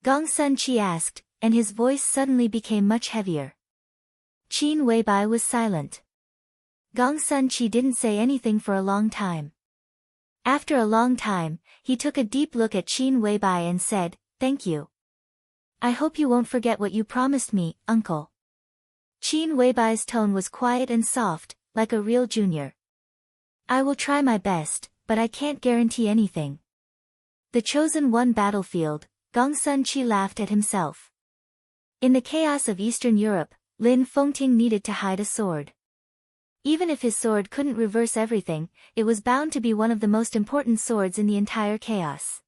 Gongsun Chi asked, and his voice suddenly became much heavier. Qin Weibai was silent. Gongsun Chi didn't say anything for a long time. After a long time, he took a deep look at Qin Weibai and said, Thank you. I hope you won't forget what you promised me, Uncle. Qin Weibai's tone was quiet and soft, like a real junior. I will try my best, but I can't guarantee anything. The Chosen One battlefield, Gongsun Chi laughed at himself. In the chaos of Eastern Europe, Lin Fengting needed to hide a sword. Even if his sword couldn't reverse everything, it was bound to be one of the most important swords in the entire chaos.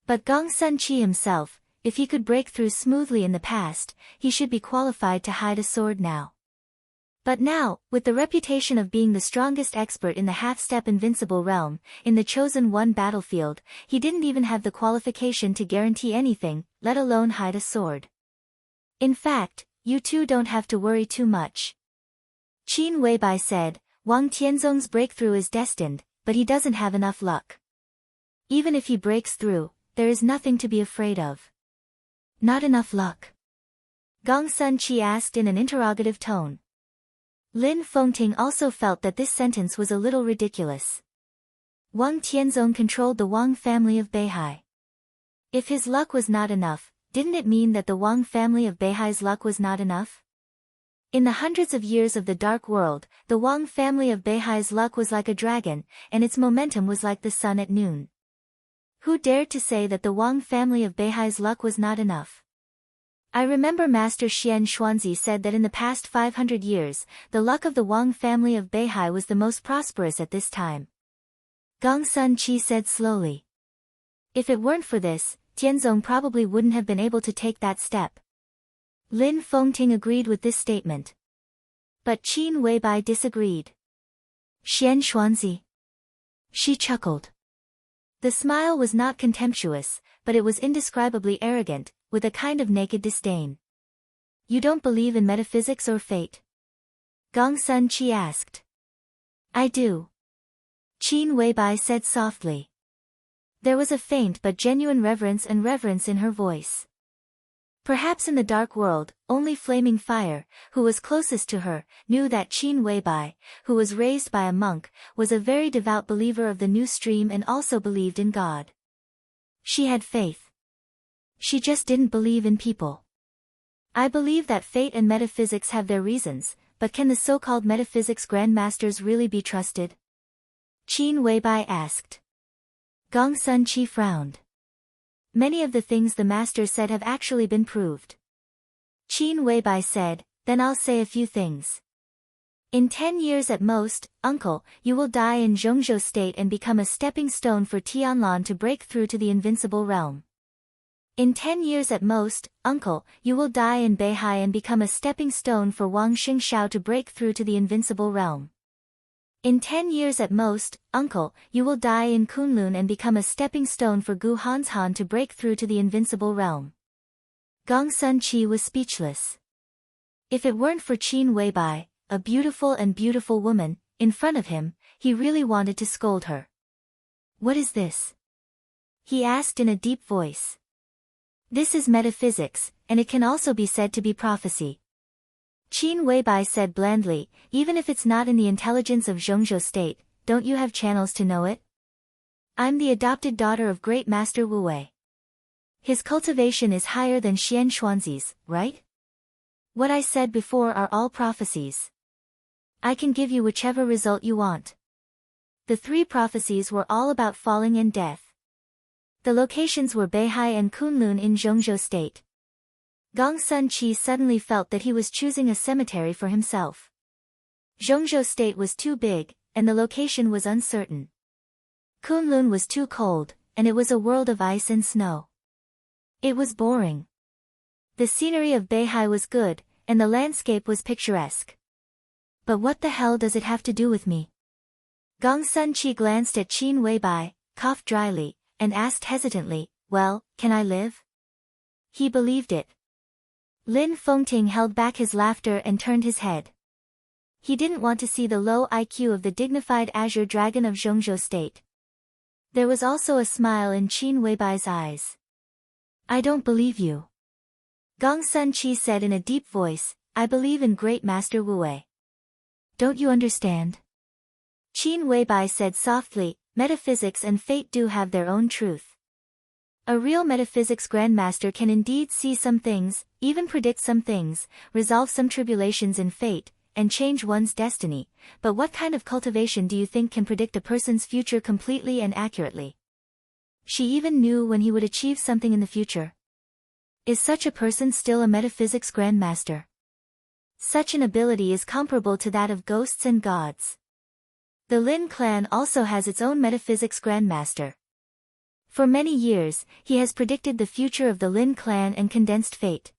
But Gongsun Chi himself, if he could break through smoothly in the past, he should be qualified to hide a sword now. But now, with the reputation of being the strongest expert in the half-step invincible realm, in the Chosen One battlefield, he didn't even have the qualification to guarantee anything, let alone hide a sword. In fact, you two don't have to worry too much. Qin Weibai said, Wang Tianzong's breakthrough is destined, but he doesn't have enough luck. Even if he breaks through, there is nothing to be afraid of. Not enough luck? Gongsun Chi asked in an interrogative tone. Lin Fengting also felt that this sentence was a little ridiculous. Wang Tianzong controlled the Wang family of Beihai. If his luck was not enough, didn't it mean that the Wang family of Beihai's luck was not enough? In the hundreds of years of the Dark World, the Wang family of Beihai's luck was like a dragon, and its momentum was like the sun at noon. Who dared to say that the Wang family of Beihai's luck was not enough? I remember Master Xian Xuanzi said that in the past 500 years, the luck of the Wang family of Beihai was the most prosperous at this time. Gongsun Chi said slowly. If it weren't for this, Tianzong probably wouldn't have been able to take that step. Lin Fengting agreed with this statement. But Qin Weibai disagreed. Xian Xuanzi. She chuckled. The smile was not contemptuous, but it was indescribably arrogant, with a kind of naked disdain. You don't believe in metaphysics or fate? Gongsun Chi asked. I do. Qin Weibai said softly. There was a faint but genuine reverence in her voice. Perhaps in the dark world, only Flaming Fire, who was closest to her, knew that Qin Weibai, who was raised by a monk, was a very devout believer of the new stream and also believed in God. She had faith. She just didn't believe in people. I believe that fate and metaphysics have their reasons, but can the so-called metaphysics grandmasters really be trusted? Qin Weibai asked. Gong Sun Chi frowned. Many of the things the master said have actually been proved. Qin Weibai said, then I'll say a few things. In 10 years at most, uncle, you will die in Zhongzhou state and become a stepping stone for Tianlan to break through to the invincible realm. In 10 years at most, uncle, you will die in Beihai and become a stepping stone for Wang Xingxiao to break through to the invincible realm. In 10 years at most, uncle, you will die in Kunlun and become a stepping stone for Gu Hanshan to break through to the invincible realm. Gong Sun Chi was speechless. If it weren't for Qin Weibai, a beautiful woman, in front of him, he really wanted to scold her. What is this? He asked in a deep voice. This is metaphysics, and it can also be said to be prophecy. Qin Weibai said blandly, even if it's not in the intelligence of Zhongzhou state, don't you have channels to know it? I'm the adopted daughter of great master Wu Wei. His cultivation is higher than Xian Xuanzi's, right? What I said before are all prophecies. I can give you whichever result you want. The 3 prophecies were all about falling and death. The locations were Beihai and Kunlun in Zhongzhou state. Gong Sun Chi suddenly felt that he was choosing a cemetery for himself. Zhongzhou state was too big, and the location was uncertain. Kunlun was too cold, and it was a world of ice and snow. It was boring. The scenery of Beihai was good, and the landscape was picturesque. But what the hell does it have to do with me? Gong Sun Chi glanced at Qin Weibai, coughed dryly, and asked hesitantly, well, can I live? He believed it. Lin Fengting held back his laughter and turned his head. He didn't want to see the low IQ of the dignified azure dragon of Zhongzhou state. There was also a smile in Qin Weibai's eyes. I don't believe you. Gong Sun Chi said in a deep voice, I believe in great master Wu Wei. Don't you understand? Qin Weibai said softly, metaphysics and fate do have their own truth. A real metaphysics grandmaster can indeed see some things, even predict some things, resolve some tribulations in fate, and change one's destiny, but what kind of cultivation do you think can predict a person's future completely and accurately? She even knew when he would achieve something in the future. Is such a person still a metaphysics grandmaster? Such an ability is comparable to that of ghosts and gods. The Lin clan also has its own metaphysics grandmaster. For many years, he has predicted the future of the Lin clan and condensed fate.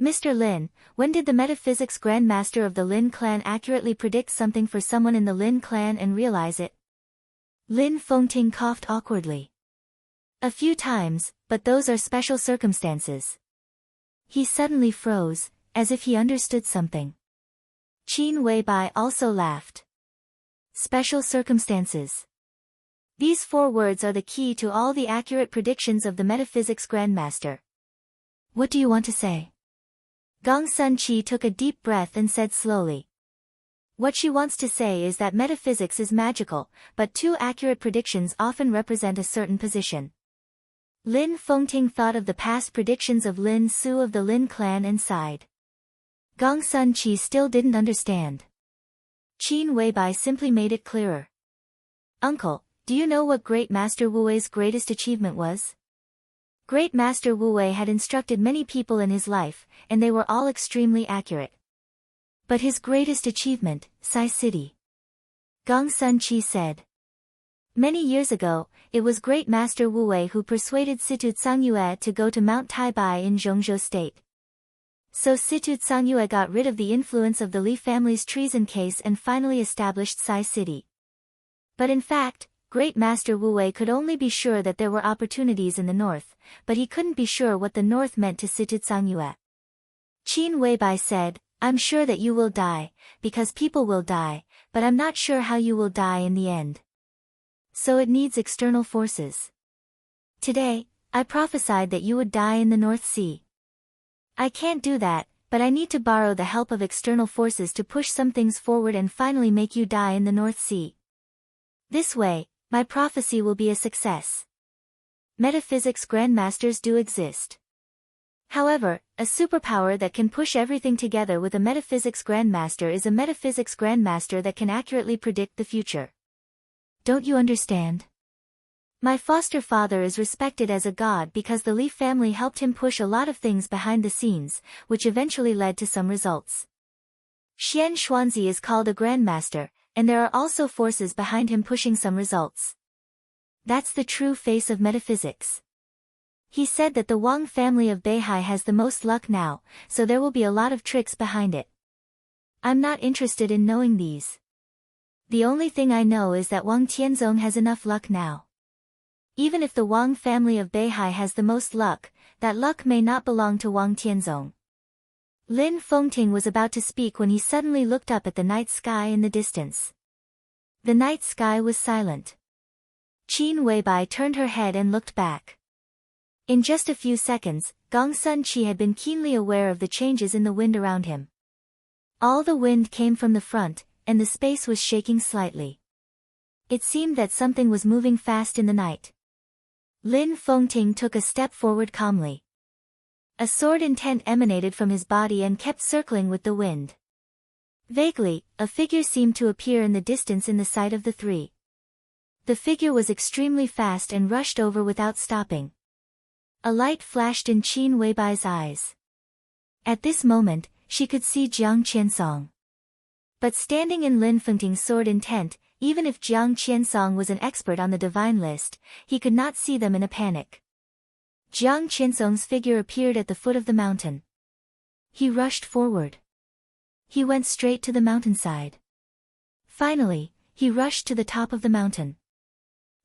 Mr. Lin, when did the metaphysics grandmaster of the Lin clan accurately predict something for someone in the Lin clan and realize it? Lin Fengting coughed awkwardly. A few times, but those are special circumstances. He suddenly froze, as if he understood something. Qin Weibai also laughed. Special circumstances. These 4 words are the key to all the accurate predictions of the metaphysics grandmaster. What do you want to say? Gong Sun Chi took a deep breath and said slowly. What she wants to say is that metaphysics is magical, but 2 accurate predictions often represent a certain position. Lin Fengting thought of the past predictions of Lin Su of the Lin clan and sighed. Gong Sun Chi still didn't understand. Qin Weibai simply made it clearer. Uncle, do you know what Great Master Wu Wei's greatest achievement was? Great Master Wu Wei had instructed many people in his life, and they were all extremely accurate. But his greatest achievement, Sai City. Gong Sun Chi said. Many years ago, it was Great Master Wu Wei who persuaded Situ Cangyue to go to Mount Taibai in Zhongzhou state. So Situ Cangyue got rid of the influence of the Li family's treason case and finally established Sai City. But in fact, Great Master Wu Wei could only be sure that there were opportunities in the north, but he couldn't be sure what the north meant to Situ Cangyue. Qin Weibai said, I'm sure that you will die, because people will die, but I'm not sure how you will die in the end. So it needs external forces. Today, I prophesied that you would die in the North Sea. I can't do that, but I need to borrow the help of external forces to push some things forward and finally make you die in the North Sea. This way, my prophecy will be a success. Metaphysics grandmasters do exist. However, a superpower that can push everything together with a metaphysics grandmaster is a metaphysics grandmaster that can accurately predict the future. Don't you understand? My foster father is respected as a god because the Li family helped him push a lot of things behind the scenes, which eventually led to some results. Xian Xuanzi is called a grandmaster, and there are also forces behind him pushing some results. That's the true face of metaphysics. He said that the Wang family of Beihai has the most luck now, so there will be a lot of tricks behind it. I'm not interested in knowing these. The only thing I know is that Wang Tianzong has enough luck now. Even if the Wang family of Beihai has the most luck, that luck may not belong to Wang Tianzong. Lin Fengting was about to speak when he suddenly looked up at the night sky in the distance. The night sky was silent. Qin Weibai turned her head and looked back. In just a few seconds, Gong Sun Qi had been keenly aware of the changes in the wind around him. All the wind came from the front, and the space was shaking slightly. It seemed that something was moving fast in the night. Lin Fengting took a step forward calmly. A sword intent emanated from his body and kept circling with the wind. Vaguely, a figure seemed to appear in the distance in the sight of the three. The figure was extremely fast and rushed over without stopping. A light flashed in Qin Weibai's eyes. At this moment, she could see Jiang Qiansong. But standing in Lin Fengting's sword intent, even if Jiang Qiansong was an expert on the divine list, he could not see them in a panic. Jiang Qiansong's figure appeared at the foot of the mountain. He rushed forward. He went straight to the mountainside. Finally, he rushed to the top of the mountain.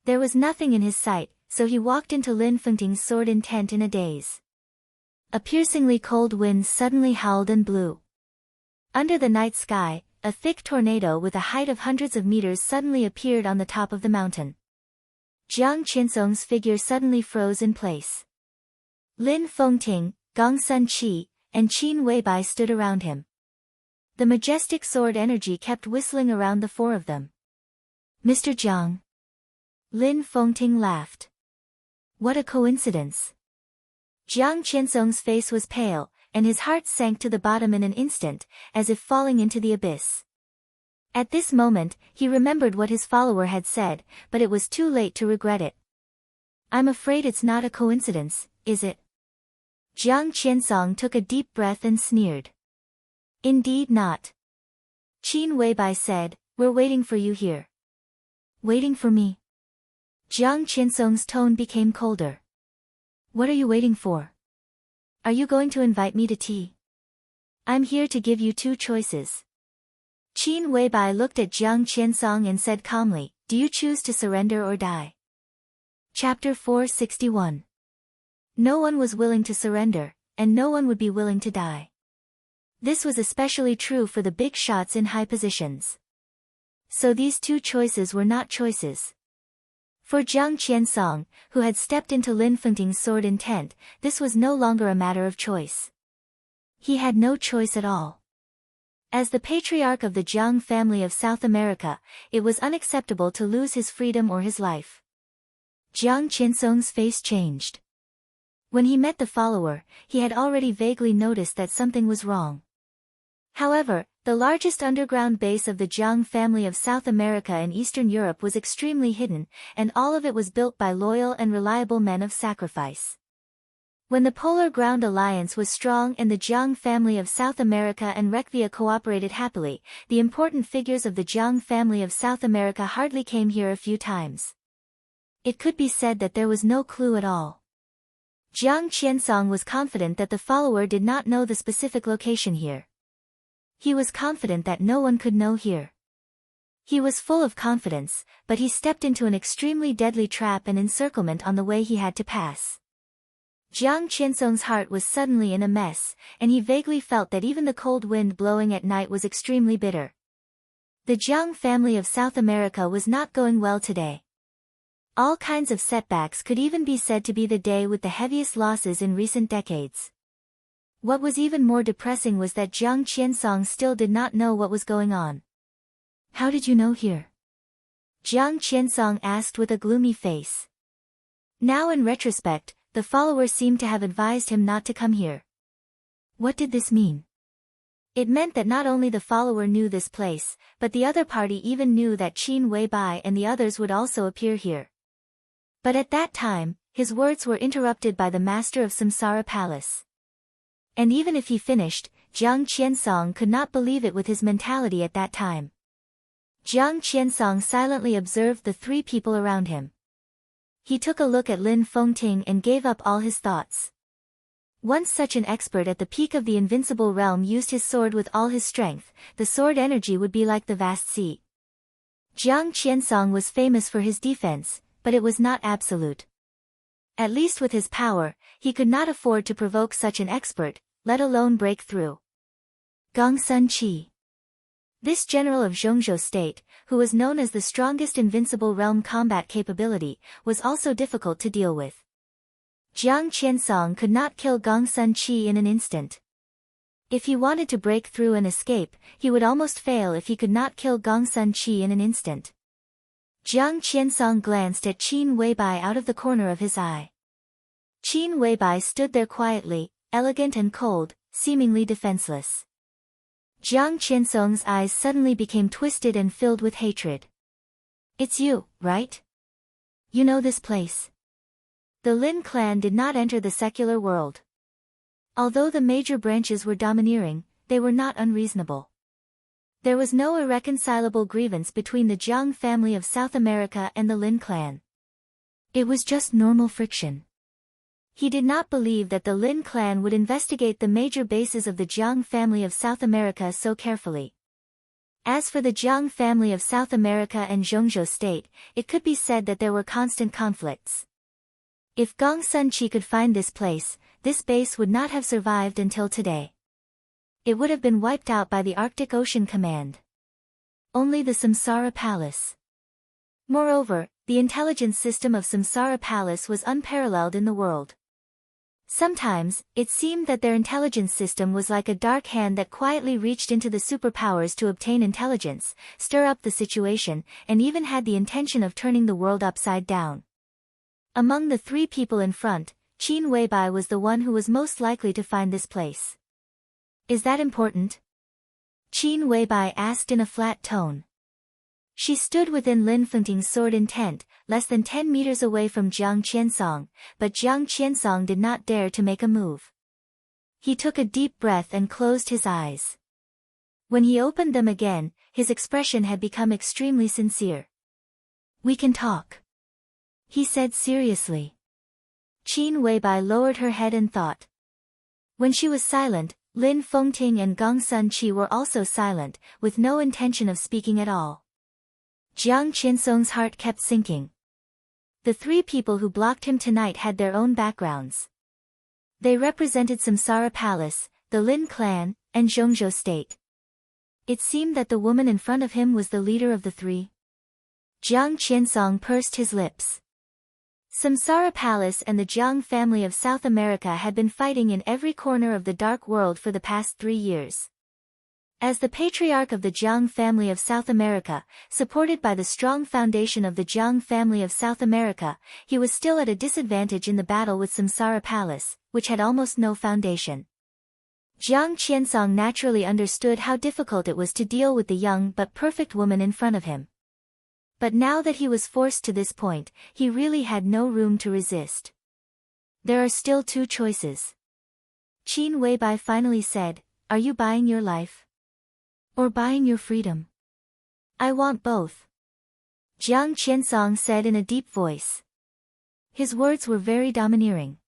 There was nothing in his sight, so he walked into Lin Fengting's sword intent in a daze. A piercingly cold wind suddenly howled and blew. Under the night sky, a thick tornado with a height of hundreds of meters suddenly appeared on the top of the mountain. Jiang Qiansong's figure suddenly froze in place. Lin Fengting, Gong Sun Qi, and Qin Weibai stood around him. The majestic sword energy kept whistling around the four of them. Mr. Jiang. Lin Fengting laughed. What a coincidence. Jiang Qiansong's face was pale, and his heart sank to the bottom in an instant, as if falling into the abyss. At this moment, he remembered what his follower had said, but it was too late to regret it. I'm afraid it's not a coincidence, is it? Jiang Qiansong took a deep breath and sneered. Indeed not. Qin Weibai said, we're waiting for you here. Waiting for me? Jiang Qiansong's tone became colder. What are you waiting for? Are you going to invite me to tea? I'm here to give you two choices. Qin Weibai looked at Jiang Qiansong and said calmly, do you choose to surrender or die? Chapter 461. No one was willing to surrender, and no one would be willing to die. This was especially true for the big shots in high positions. So these two choices were not choices. For Jiang Qiansong, who had stepped into Lin Fengting's sword intent, this was no longer a matter of choice. He had no choice at all. As the patriarch of the Jiang family of South America, it was unacceptable to lose his freedom or his life. Jiang Qiansong's face changed. When he met the follower, he had already vaguely noticed that something was wrong. However, the largest underground base of the Jiang family of South America and Eastern Europe was extremely hidden, and all of it was built by loyal and reliable men of sacrifice. When the Polar Ground Alliance was strong and the Jiang family of South America and Rekvia cooperated happily, the important figures of the Jiang family of South America hardly came here a few times. It could be said that there was no clue at all. Jiang Qiansong was confident that the follower did not know the specific location here. He was confident that no one could know here. He was full of confidence, but he stepped into an extremely deadly trap and encirclement on the way he had to pass. Jiang Qiansong's heart was suddenly in a mess, and he vaguely felt that even the cold wind blowing at night was extremely bitter. The Jiang family of South America was not going well today. All kinds of setbacks could even be said to be the day with the heaviest losses in recent decades. What was even more depressing was that Jiang Qiansong still did not know what was going on. How did you know here? Jiang Qiansong asked with a gloomy face. Now in retrospect, the follower seemed to have advised him not to come here. What did this mean? It meant that not only the follower knew this place, but the other party even knew that Qin Weibai and the others would also appear here. But at that time, his words were interrupted by the master of Samsara Palace. And even if he finished, Jiang Qiansong could not believe it with his mentality at that time. Jiang Qiansong silently observed the three people around him. He took a look at Lin Fengting and gave up all his thoughts. Once such an expert at the peak of the invincible realm used his sword with all his strength, the sword energy would be like the vast sea. Jiang Qiansong was famous for his defense, but it was not absolute. At least with his power, he could not afford to provoke such an expert, let alone break through. Gongsun Qi. This general of Zhongzhou state, who was known as the strongest invincible realm combat capability, was also difficult to deal with. Jiang Qiansong could not kill Gongsun Qi in an instant. If he wanted to break through and escape, he would almost fail if he could not kill Gongsun Qi in an instant. Jiang Qiansong glanced at Qin Weibai out of the corner of his eye. Qin Weibai stood there quietly, elegant and cold, seemingly defenseless. Jiang Qiansong's eyes suddenly became twisted and filled with hatred. It's you, right? You know this place. The Lin clan did not enter the secular world. Although the major branches were domineering, they were not unreasonable. There was no irreconcilable grievance between the Jiang family of South America and the Lin clan. It was just normal friction. He did not believe that the Lin clan would investigate the major bases of the Jiang family of South America so carefully. As for the Jiang family of South America and Zhongzhou state, it could be said that there were constant conflicts. If Gongsun Qi could find this place, this base would not have survived until today. It would have been wiped out by the Arctic Ocean Command. Only the Samsara Palace. Moreover, the intelligence system of Samsara Palace was unparalleled in the world. Sometimes, it seemed that their intelligence system was like a dark hand that quietly reached into the superpowers to obtain intelligence, stir up the situation, and even had the intention of turning the world upside down. Among the three people in front, Qin Weibai was the one who was most likely to find this place. Is that important? Qin Weibai asked in a flat tone. She stood within Lin Fengting's sword intent, less than 10 meters away from Jiang Qiansong, but Jiang Qiansong did not dare to make a move. He took a deep breath and closed his eyes. When he opened them again, his expression had become extremely sincere. We can talk, he said seriously. Qin Weibai lowered her head and thought. When she was silent, Lin Fengting and Gongsun Qi were also silent, with no intention of speaking at all. Jiang Qiansong's heart kept sinking. The three people who blocked him tonight had their own backgrounds. They represented Samsara Palace, the Lin clan, and Zhongzhou state. It seemed that the woman in front of him was the leader of the three. Jiang Qiansong pursed his lips. Samsara Palace and the Jiang family of South America had been fighting in every corner of the Dark World for the past 3 years. As the patriarch of the Jiang family of South America, supported by the strong foundation of the Jiang family of South America, he was still at a disadvantage in the battle with Samsara Palace, which had almost no foundation. Jiang Qiansong naturally understood how difficult it was to deal with the young but perfect woman in front of him. But now that he was forced to this point, he really had no room to resist. There are still 2 choices. Qin Weibai finally said, "Are you buying your life? Or buying your freedom?" "I want both," Jiang Qiansong said in a deep voice. His words were very domineering.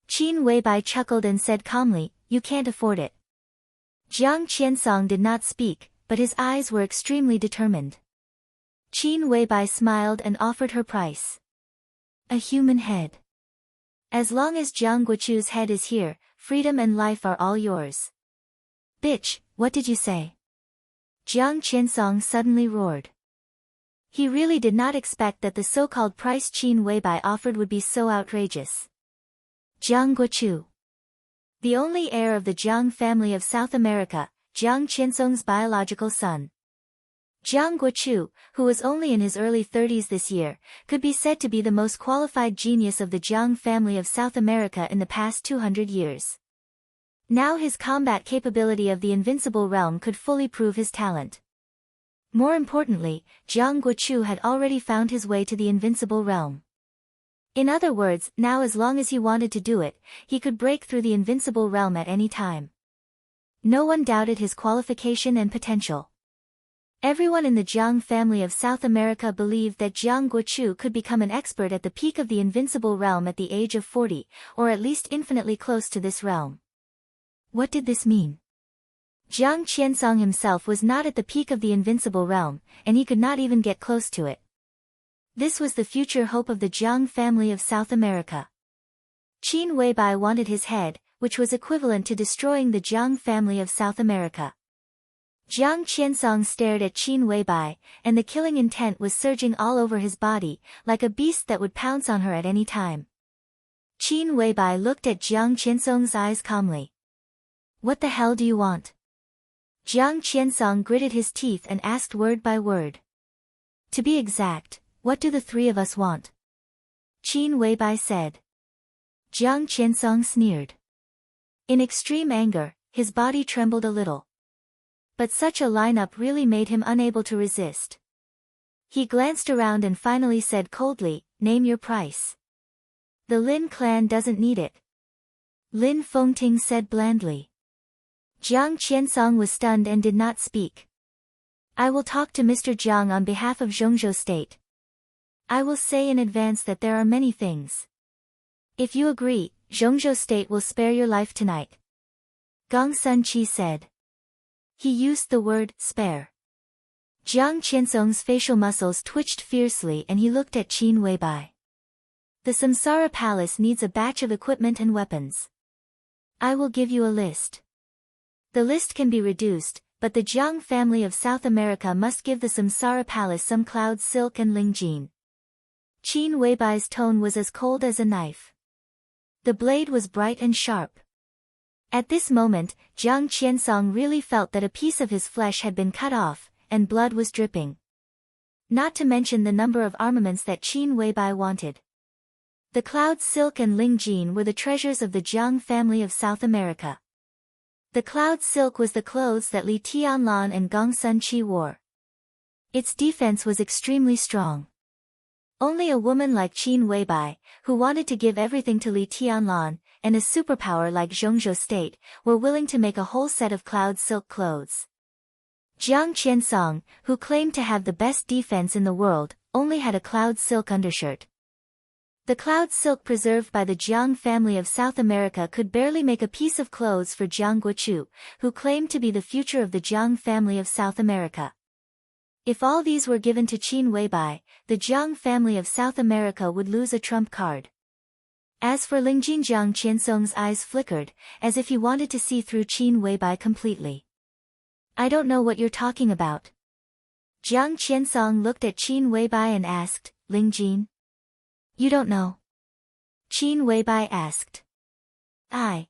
Qin Weibai chuckled and said calmly, "You can't afford it." Jiang Qiansong did not speak, but his eyes were extremely determined. Qin Weibai smiled and offered her price. "A human head. As long as Jiang Guochu's head is here, freedom and life are all yours." "Bitch, what did you say?" Jiang Qiansong suddenly roared. He really did not expect that the so-called price Qin Weibai offered would be so outrageous. Jiang Guochu. the only heir of the Jiang family of South America, Jiang Qiansong's biological son. Jiang Guochu, who was only in his early 30s this year, could be said to be the most qualified genius of the Jiang family of South America in the past 200 years. Now his combat capability of the invincible realm could fully prove his talent. More importantly, Jiang Guochu had already found his way to the invincible realm. In other words, now as long as he wanted to do it, he could break through the invincible realm at any time. No one doubted his qualification and potential. Everyone in the Jiang family of South America believed that Jiang Guochu could become an expert at the peak of the invincible realm at the age of 40, or at least infinitely close to this realm. What did this mean? Jiang Qiansong himself was not at the peak of the invincible realm, and he could not even get close to it. This was the future hope of the Jiang family of South America. Qin Weibai wanted his head, which was equivalent to destroying the Jiang family of South America. Jiang Qiansong stared at Qin Weibai, and the killing intent was surging all over his body, like a beast that would pounce on her at any time. Qin Weibai looked at Jiang Qiansong's eyes calmly. "What the hell do you want?" Jiang Qiansong gritted his teeth and asked word by word. "To be exact, what do the three of us want?" Qin Weibai said. Jiang Qiansong sneered. In extreme anger, his body trembled a little. But such a lineup really made him unable to resist. He glanced around and finally said coldly, "Name your price." "The Lin clan doesn't need it," Lin Fengting said blandly. Jiang Qiansong was stunned and did not speak. "I will talk to Mr. Jiang on behalf of Zhongzhou State. I will say in advance that there are many things. If you agree, Zhongzhou State will spare your life tonight," Gong Sun Qi said. He used the word spare. Jiang Qiansong's facial muscles twitched fiercely and he looked at Qin Weibai. "The Samsara Palace needs a batch of equipment and weapons. I will give you a list. The list can be reduced, but the Jiang family of South America must give the Samsara Palace some cloud silk and lingjin." Qin Weibai's tone was as cold as a knife. The blade was bright and sharp. At this moment, Jiang Qiansong really felt that a piece of his flesh had been cut off, and blood was dripping. Not to mention the number of armaments that Qin Weibai wanted. The cloud silk and lingjin were the treasures of the Jiang family of South America. The cloud silk was the clothes that Li Tianlan and Gong Sun Qi wore. Its defense was extremely strong. Only a woman like Qin Weibai, who wanted to give everything to Li Tianlan, and a superpower like Zhongzhou State, were willing to make a whole set of cloud silk clothes. Jiang Qiansong, who claimed to have the best defense in the world, only had a cloud silk undershirt. The cloud silk preserved by the Jiang family of South America could barely make a piece of clothes for Jiang Guochu, who claimed to be the future of the Jiang family of South America. If all these were given to Qin Weibai, the Jiang family of South America would lose a trump card. As for Lingjin, Jiang Qiansong's eyes flickered, as if he wanted to see through Qin Weibai completely. "I don't know what you're talking about." Jiang Qiansong looked at Qin Weibai and asked, "Lingjin? You don't know?" Qin Weibai asked. "I."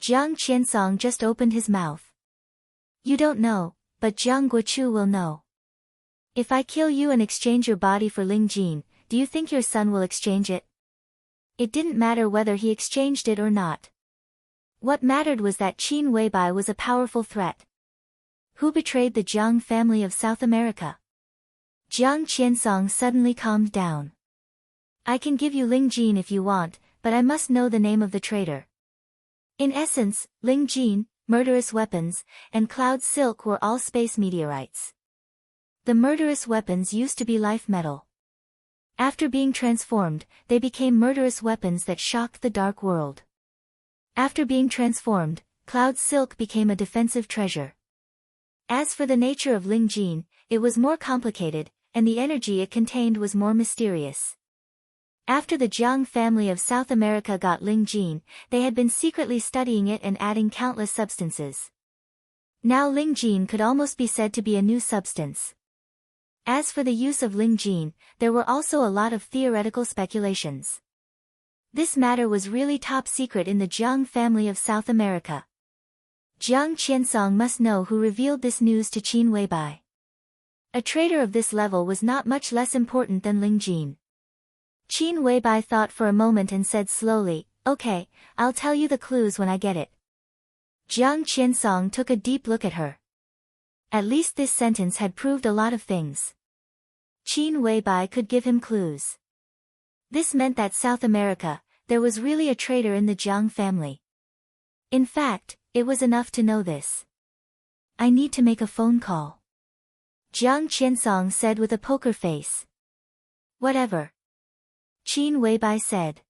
Jiang Qiansong just opened his mouth. "You don't know, but Jiang Guochu will know. If I kill you and exchange your body for lingjin, do you think your son will exchange it?" It didn't matter whether he exchanged it or not. What mattered was that Qin Weibai was a powerful threat. Who betrayed the Jiang family of South America? Jiang Qiansong suddenly calmed down. "I can give you lingjin if you want, but I must know the name of the traitor." In essence, lingjin, murderous weapons, and cloud silk were all space meteorites. The murderous weapons used to be life metal. After being transformed, they became murderous weapons that shocked the dark world. After being transformed, cloud silk became a defensive treasure. As for the nature of lingjin, it was more complicated, and the energy it contained was more mysterious. After the Jiang family of South America got lingjin, they had been secretly studying it and adding countless substances. Now lingjin could almost be said to be a new substance. As for the use of lingjin, there were also a lot of theoretical speculations. This matter was really top secret in the Jiang family of South America. Jiang Qiansong must know who revealed this news to Qin Weibai. A traitor of this level was not much less important than Ling Jin. Qin Weibai thought for a moment and said slowly, "Okay, I'll tell you the clues when I get it." Jiang Qiansong took a deep look at her. At least this sentence had proved a lot of things. Qin Weibai could give him clues. This meant that South America, there was really a traitor in the Jiang family. In fact, it was enough to know this. "I need to make a phone call," Jiang Qiansong said with a poker face. "Whatever," Qin Weibai said.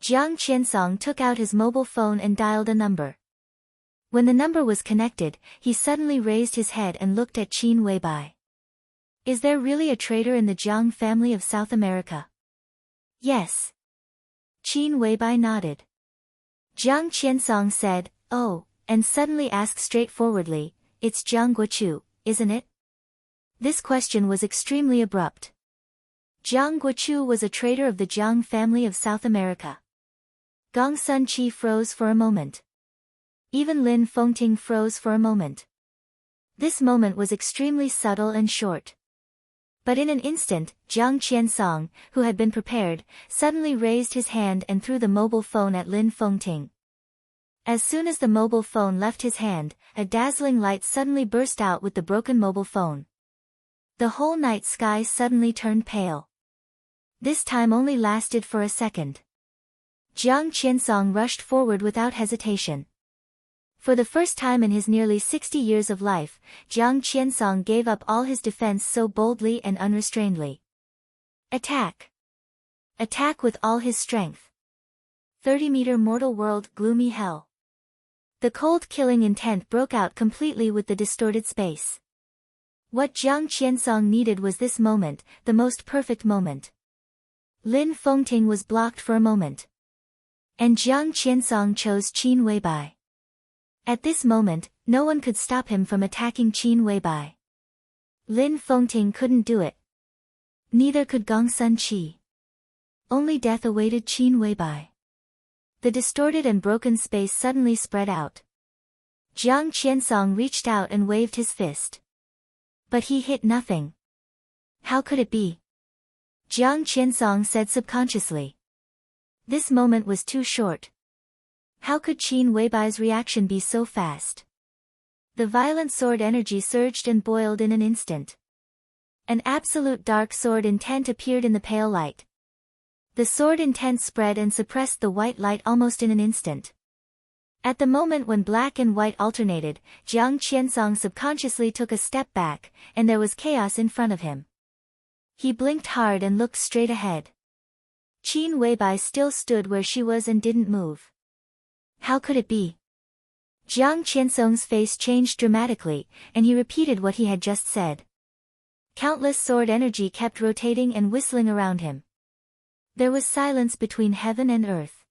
Jiang Qiansong took out his mobile phone and dialed a number. When the number was connected, he suddenly raised his head and looked at Qin Weibai. "Is there really a traitor in the Jiang family of South America?" "Yes." Qin Weibai nodded. Jiang Qiansong said, "Oh," and suddenly asked straightforwardly, "It's Jiang Guochu, isn't it?" This question was extremely abrupt. Jiang Guochu was a traitor of the Jiang family of South America. Gong Sun Chi froze for a moment. Even Lin Fengting froze for a moment. This moment was extremely subtle and short. But in an instant, Jiang Qiansong, who had been prepared, suddenly raised his hand and threw the mobile phone at Lin Fengting. As soon as the mobile phone left his hand, a dazzling light suddenly burst out with the broken mobile phone. The whole night sky suddenly turned pale. This time only lasted for a second. Jiang Qiansong rushed forward without hesitation. For the first time in his nearly 60 years of life, Jiang Qiansong gave up all his defense so boldly and unrestrainedly. Attack! Attack with all his strength. 30-meter mortal world, gloomy hell. The cold killing intent broke out completely with the distorted space. What Jiang Qiansong needed was this moment, the most perfect moment. Lin Fengting was blocked for a moment. And Jiang Qiansong chose Qin Weibai. At this moment, no one could stop him from attacking Qin Weibai. Lin Fengting couldn't do it. Neither could Gong Sun Chi. Only death awaited Qin Weibai. The distorted and broken space suddenly spread out. Jiang Qiansong reached out and waved his fist. But he hit nothing. How could it be? Jiang Qiansong said subconsciously. This moment was too short. How could Qin Weibai's reaction be so fast? The violent sword energy surged and boiled in an instant. An absolute dark sword intent appeared in the pale light. The sword intent spread and suppressed the white light almost in an instant. At the moment when black and white alternated, Jiang Qiansong subconsciously took a step back, and there was chaos in front of him. He blinked hard and looked straight ahead. Qin Weibai still stood where she was and didn't move. How could it be? Jiang Qiansong's face changed dramatically, and he repeated what he had just said. Countless sword energy kept rotating and whistling around him. There was silence between heaven and earth.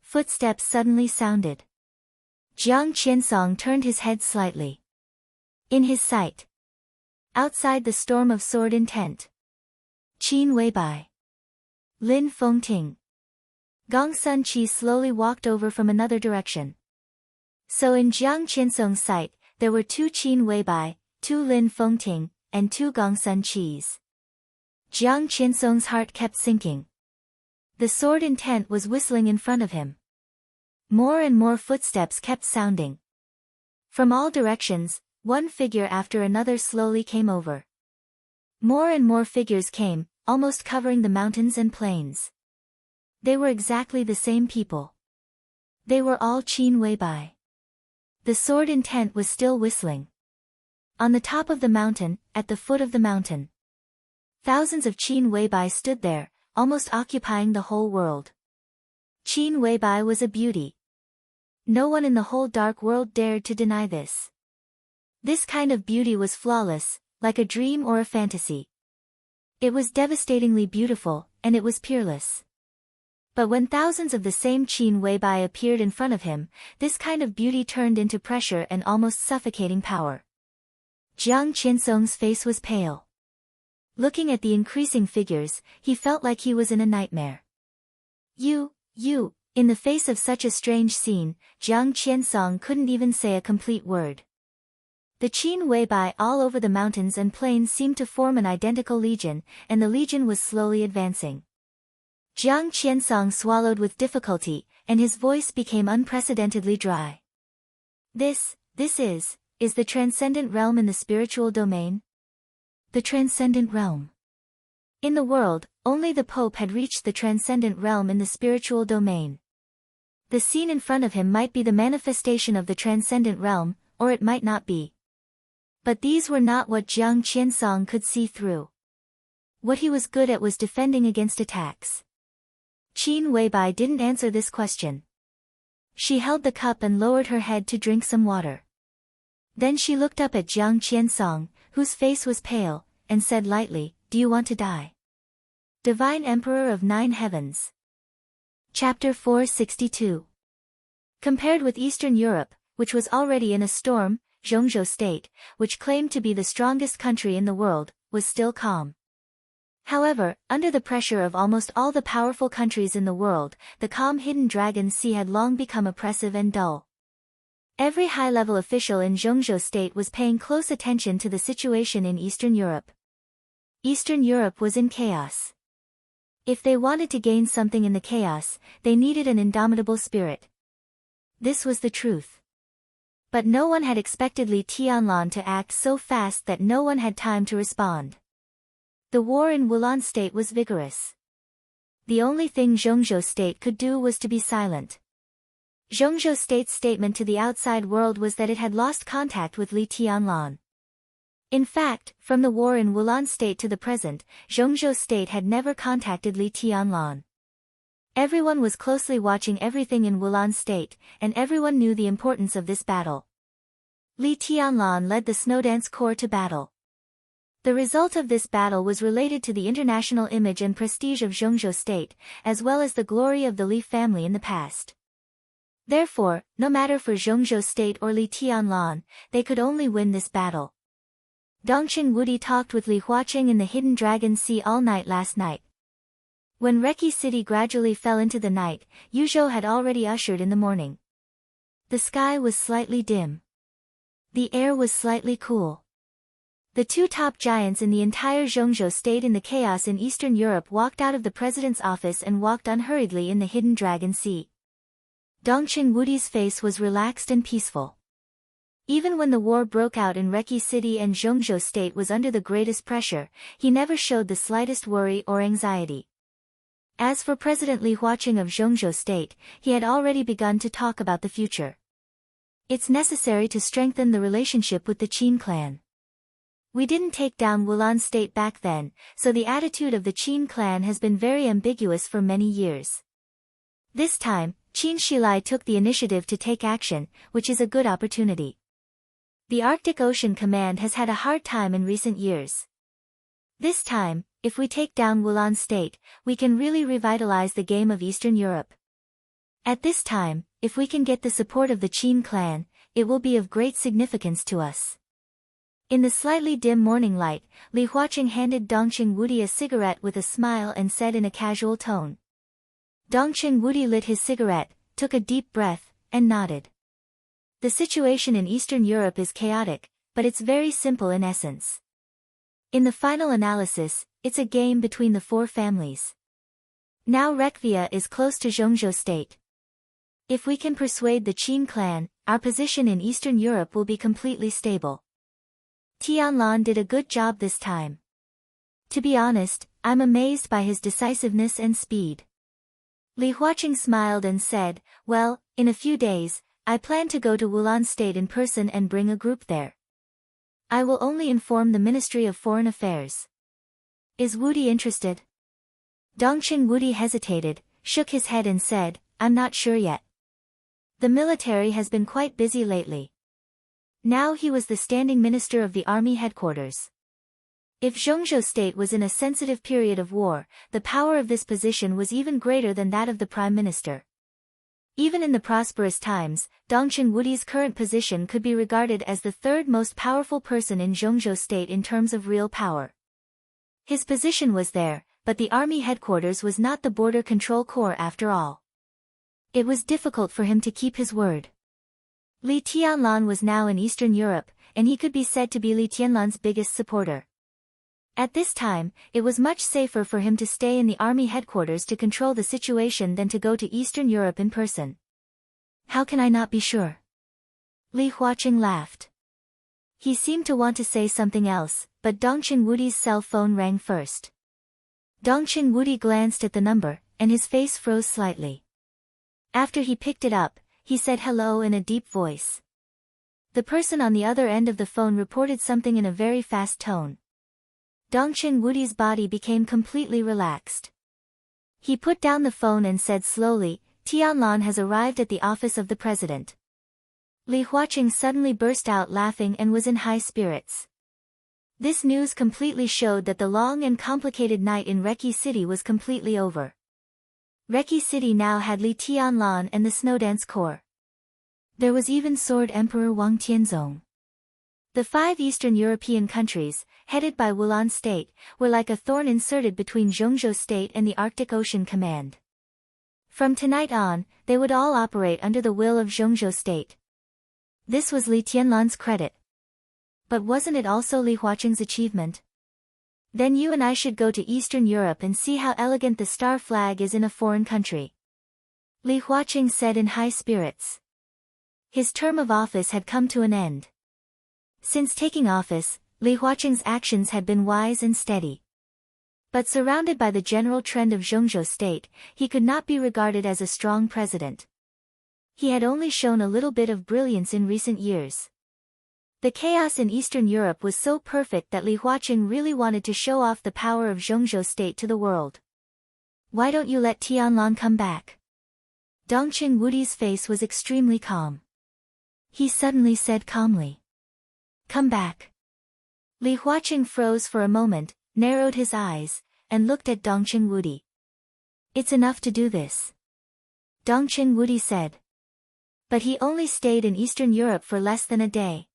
Footsteps suddenly sounded. Jiang Qiansong turned his head slightly. In his sight. Outside the storm of sword intent. Qin Weibai. Lin Fengting. Gong Sun Chi slowly walked over from another direction. So in Jiang Qiansong's sight, there were 2 Qin Weibai, 2 Lin Fengting, and 2 Gong Sun Chis. Jiang Qiansong's heart kept sinking. The sword intent was whistling in front of him. More and more footsteps kept sounding. From all directions, one figure after another slowly came over. More and more figures came, almost covering the mountains and plains. They were exactly the same people. They were all Qin Weibai. The sword intent was still whistling. On the top of the mountain, at the foot of the mountain. Thousands of Qin Weibai stood there, almost occupying the whole world. Qin Weibai was a beauty. No one in the whole dark world dared to deny this. This kind of beauty was flawless, like a dream or a fantasy. It was devastatingly beautiful, and it was peerless. But when thousands of the same Qin Weibai appeared in front of him, this kind of beauty turned into pressure and almost suffocating power. Jiang Qiansong's face was pale. Looking at the increasing figures, he felt like he was in a nightmare. In the face of such a strange scene, Jiang Qiansong couldn't even say a complete word. The Qin Weibai all over the mountains and plains seemed to form an identical legion, and the legion was slowly advancing. Jiang Qiansong swallowed with difficulty, and his voice became unprecedentedly dry. This is the transcendent realm in the spiritual domain? The transcendent realm. In the world, only the Pope had reached the transcendent realm in the spiritual domain. The scene in front of him might be the manifestation of the transcendent realm, or it might not be. But these were not what Jiang Qiansong could see through. What he was good at was defending against attacks. Qin Weibai didn't answer this question. She held the cup and lowered her head to drink some water. Then she looked up at Jiang Qiansong, whose face was pale, and said lightly, "Do you want to die?" Divine Emperor of Nine Heavens. Chapter 462. Compared with Eastern Europe, which was already in a storm, Zhongzhou state, which claimed to be the strongest country in the world, was still calm. However, under the pressure of almost all the powerful countries in the world, the calm hidden Dragon Sea had long become oppressive and dull. Every high-level official in Zhongzhou state was paying close attention to the situation in Eastern Europe. Eastern Europe was in chaos. If they wanted to gain something in the chaos, they needed an indomitable spirit. This was the truth. But no one had expected Li Tianlan to act so fast that no one had time to respond. The war in Wulan state was vigorous. The only thing Zhongzhou state could do was to be silent. Zhongzhou state's statement to the outside world was that it had lost contact with Li Tianlan. In fact, from the war in Wulan state to the present, Zhongzhou state had never contacted Li Tianlan. Everyone was closely watching everything in Wulan state, and everyone knew the importance of this battle. Li Tianlan led the Snowdance Corps to battle. The result of this battle was related to the international image and prestige of Zhongzhou state, as well as the glory of the Li family in the past. Therefore, no matter for Zhongzhou state or Li Tianlan, they could only win this battle. Dongqing Wudi talked with Li Huaqing in the Hidden Dragon Sea all night last night. When Reki City gradually fell into the night, Yuzhou had already ushered in the morning. The sky was slightly dim. The air was slightly cool. The two top giants in the entire Zhongzhou state in the chaos in Eastern Europe walked out of the president's office and walked unhurriedly in the Hidden Dragon Sea. Dongqing Wudi's face was relaxed and peaceful. Even when the war broke out in Reki City and Zhongzhou state was under the greatest pressure, he never showed the slightest worry or anxiety. As for President Li Huaqing of Zhongzhou state, he had already begun to talk about the future. It's necessary to strengthen the relationship with the Qin clan. We didn't take down Wulan state back then, so the attitude of the Qin clan has been very ambiguous for many years. This time, Qin Shilai took the initiative to take action, which is a good opportunity. The Arctic Ocean Command has had a hard time in recent years. This time, if we take down Wulan state, we can really revitalize the game of Eastern Europe. At this time, if we can get the support of the Qin clan, it will be of great significance to us. In the slightly dim morning light, Li Huaqing handed Dongqing Wudi a cigarette with a smile and said in a casual tone. Dongqing Wudi lit his cigarette, took a deep breath, and nodded. The situation in Eastern Europe is chaotic, but it's very simple in essence. In the final analysis, it's a game between the four families. Now Rekvia is close to Zhongzhou state. If we can persuade the Qin clan, our position in Eastern Europe will be completely stable. Tianlan did a good job this time. To be honest, I'm amazed by his decisiveness and speed. Li Huaqing smiled and said, "Well, in a few days, I plan to go to Wulan state in person and bring a group there. I will only inform the Ministry of Foreign Affairs." Is Wudi interested? Dongqing Wudi hesitated, shook his head and said, "I'm not sure yet. The military has been quite busy lately." Now he was the standing minister of the army headquarters. If Zhongzhou state was in a sensitive period of war, the power of this position was even greater than that of the prime minister. Even in the prosperous times, Dongqing Wudi's current position could be regarded as the third most powerful person in Zhongzhou state in terms of real power. His position was there, but the army headquarters was not the border control corps after all. It was difficult for him to keep his word. Li Tianlan was now in Eastern Europe, and he could be said to be Li Tianlan's biggest supporter. At this time, it was much safer for him to stay in the army headquarters to control the situation than to go to Eastern Europe in person. How can I not be sure? Li Huaqing laughed. He seemed to want to say something else, but Dongqing Wudi's cell phone rang first. Dongqing Wudi glanced at the number, and his face froze slightly. After he picked it up, he said hello in a deep voice. The person on the other end of the phone reported something in a very fast tone. Dongqing Wudi's body became completely relaxed. He put down the phone and said slowly, Tianlan has arrived at the office of the president. Li Huaqing suddenly burst out laughing and was in high spirits. This news completely showed that the long and complicated night in Reki City was completely over. Reki City now had Li Tianlan and the Snowdance Corps. There was even Sword Emperor Wang Tianzong. The 5 Eastern European countries, headed by Wulan State, were like a thorn inserted between Zhongzhou State and the Arctic Ocean Command. From tonight on, they would all operate under the will of Zhongzhou State. This was Li Tianlan's credit. But wasn't it also Li Huaqing's achievement? Then you and I should go to Eastern Europe and see how elegant the star flag is in a foreign country. Li Huaqing said in high spirits. His term of office had come to an end. Since taking office, Li Huaqing's actions had been wise and steady. But surrounded by the general trend of Zhongzhou State, he could not be regarded as a strong president. He had only shown a little bit of brilliance in recent years. The chaos in Eastern Europe was so perfect that Li Huaqing really wanted to show off the power of Zhongzhou State to the world. Why don't you let Tianlan come back? Dongqing Wudi's face was extremely calm. He suddenly said calmly. Come back. Li Huaqing froze for a moment, narrowed his eyes, and looked at Dongqing Wudi. It's enough to do this. Dongqing Wudi said. But he only stayed in Eastern Europe for less than a day.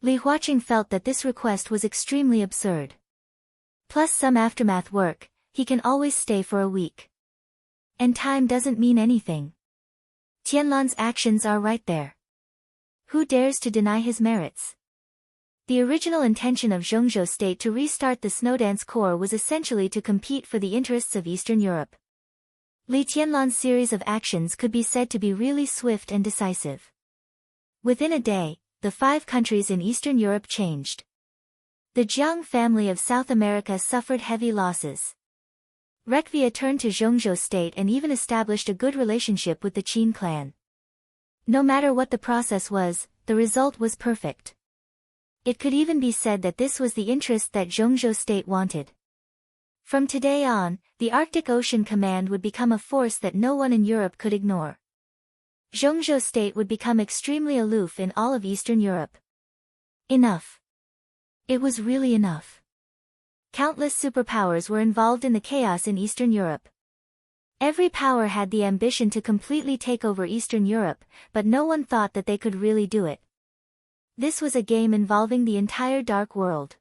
Li Huaqing felt that this request was extremely absurd. Plus some aftermath work, he can always stay for a week. And time doesn't mean anything. Tianlan's actions are right there. Who dares to deny his merits? The original intention of Zhongzhou State to restart the Snowdance Corps was essentially to compete for the interests of Eastern Europe. Li Tianlan's series of actions could be said to be really swift and decisive. Within a day, the 5 countries in Eastern Europe changed. The Jiang family of South America suffered heavy losses. Rekvia turned to Zhongzhou State and even established a good relationship with the Qin clan. No matter what the process was, the result was perfect. It could even be said that this was the interest that Zhongzhou State wanted. From today on, the Arctic Ocean Command would become a force that no one in Europe could ignore. Zhongzhou State would become extremely aloof in all of Eastern Europe. Enough. It was really enough. Countless superpowers were involved in the chaos in Eastern Europe. Every power had the ambition to completely take over Eastern Europe, but no one thought that they could really do it. This was a game involving the entire dark world.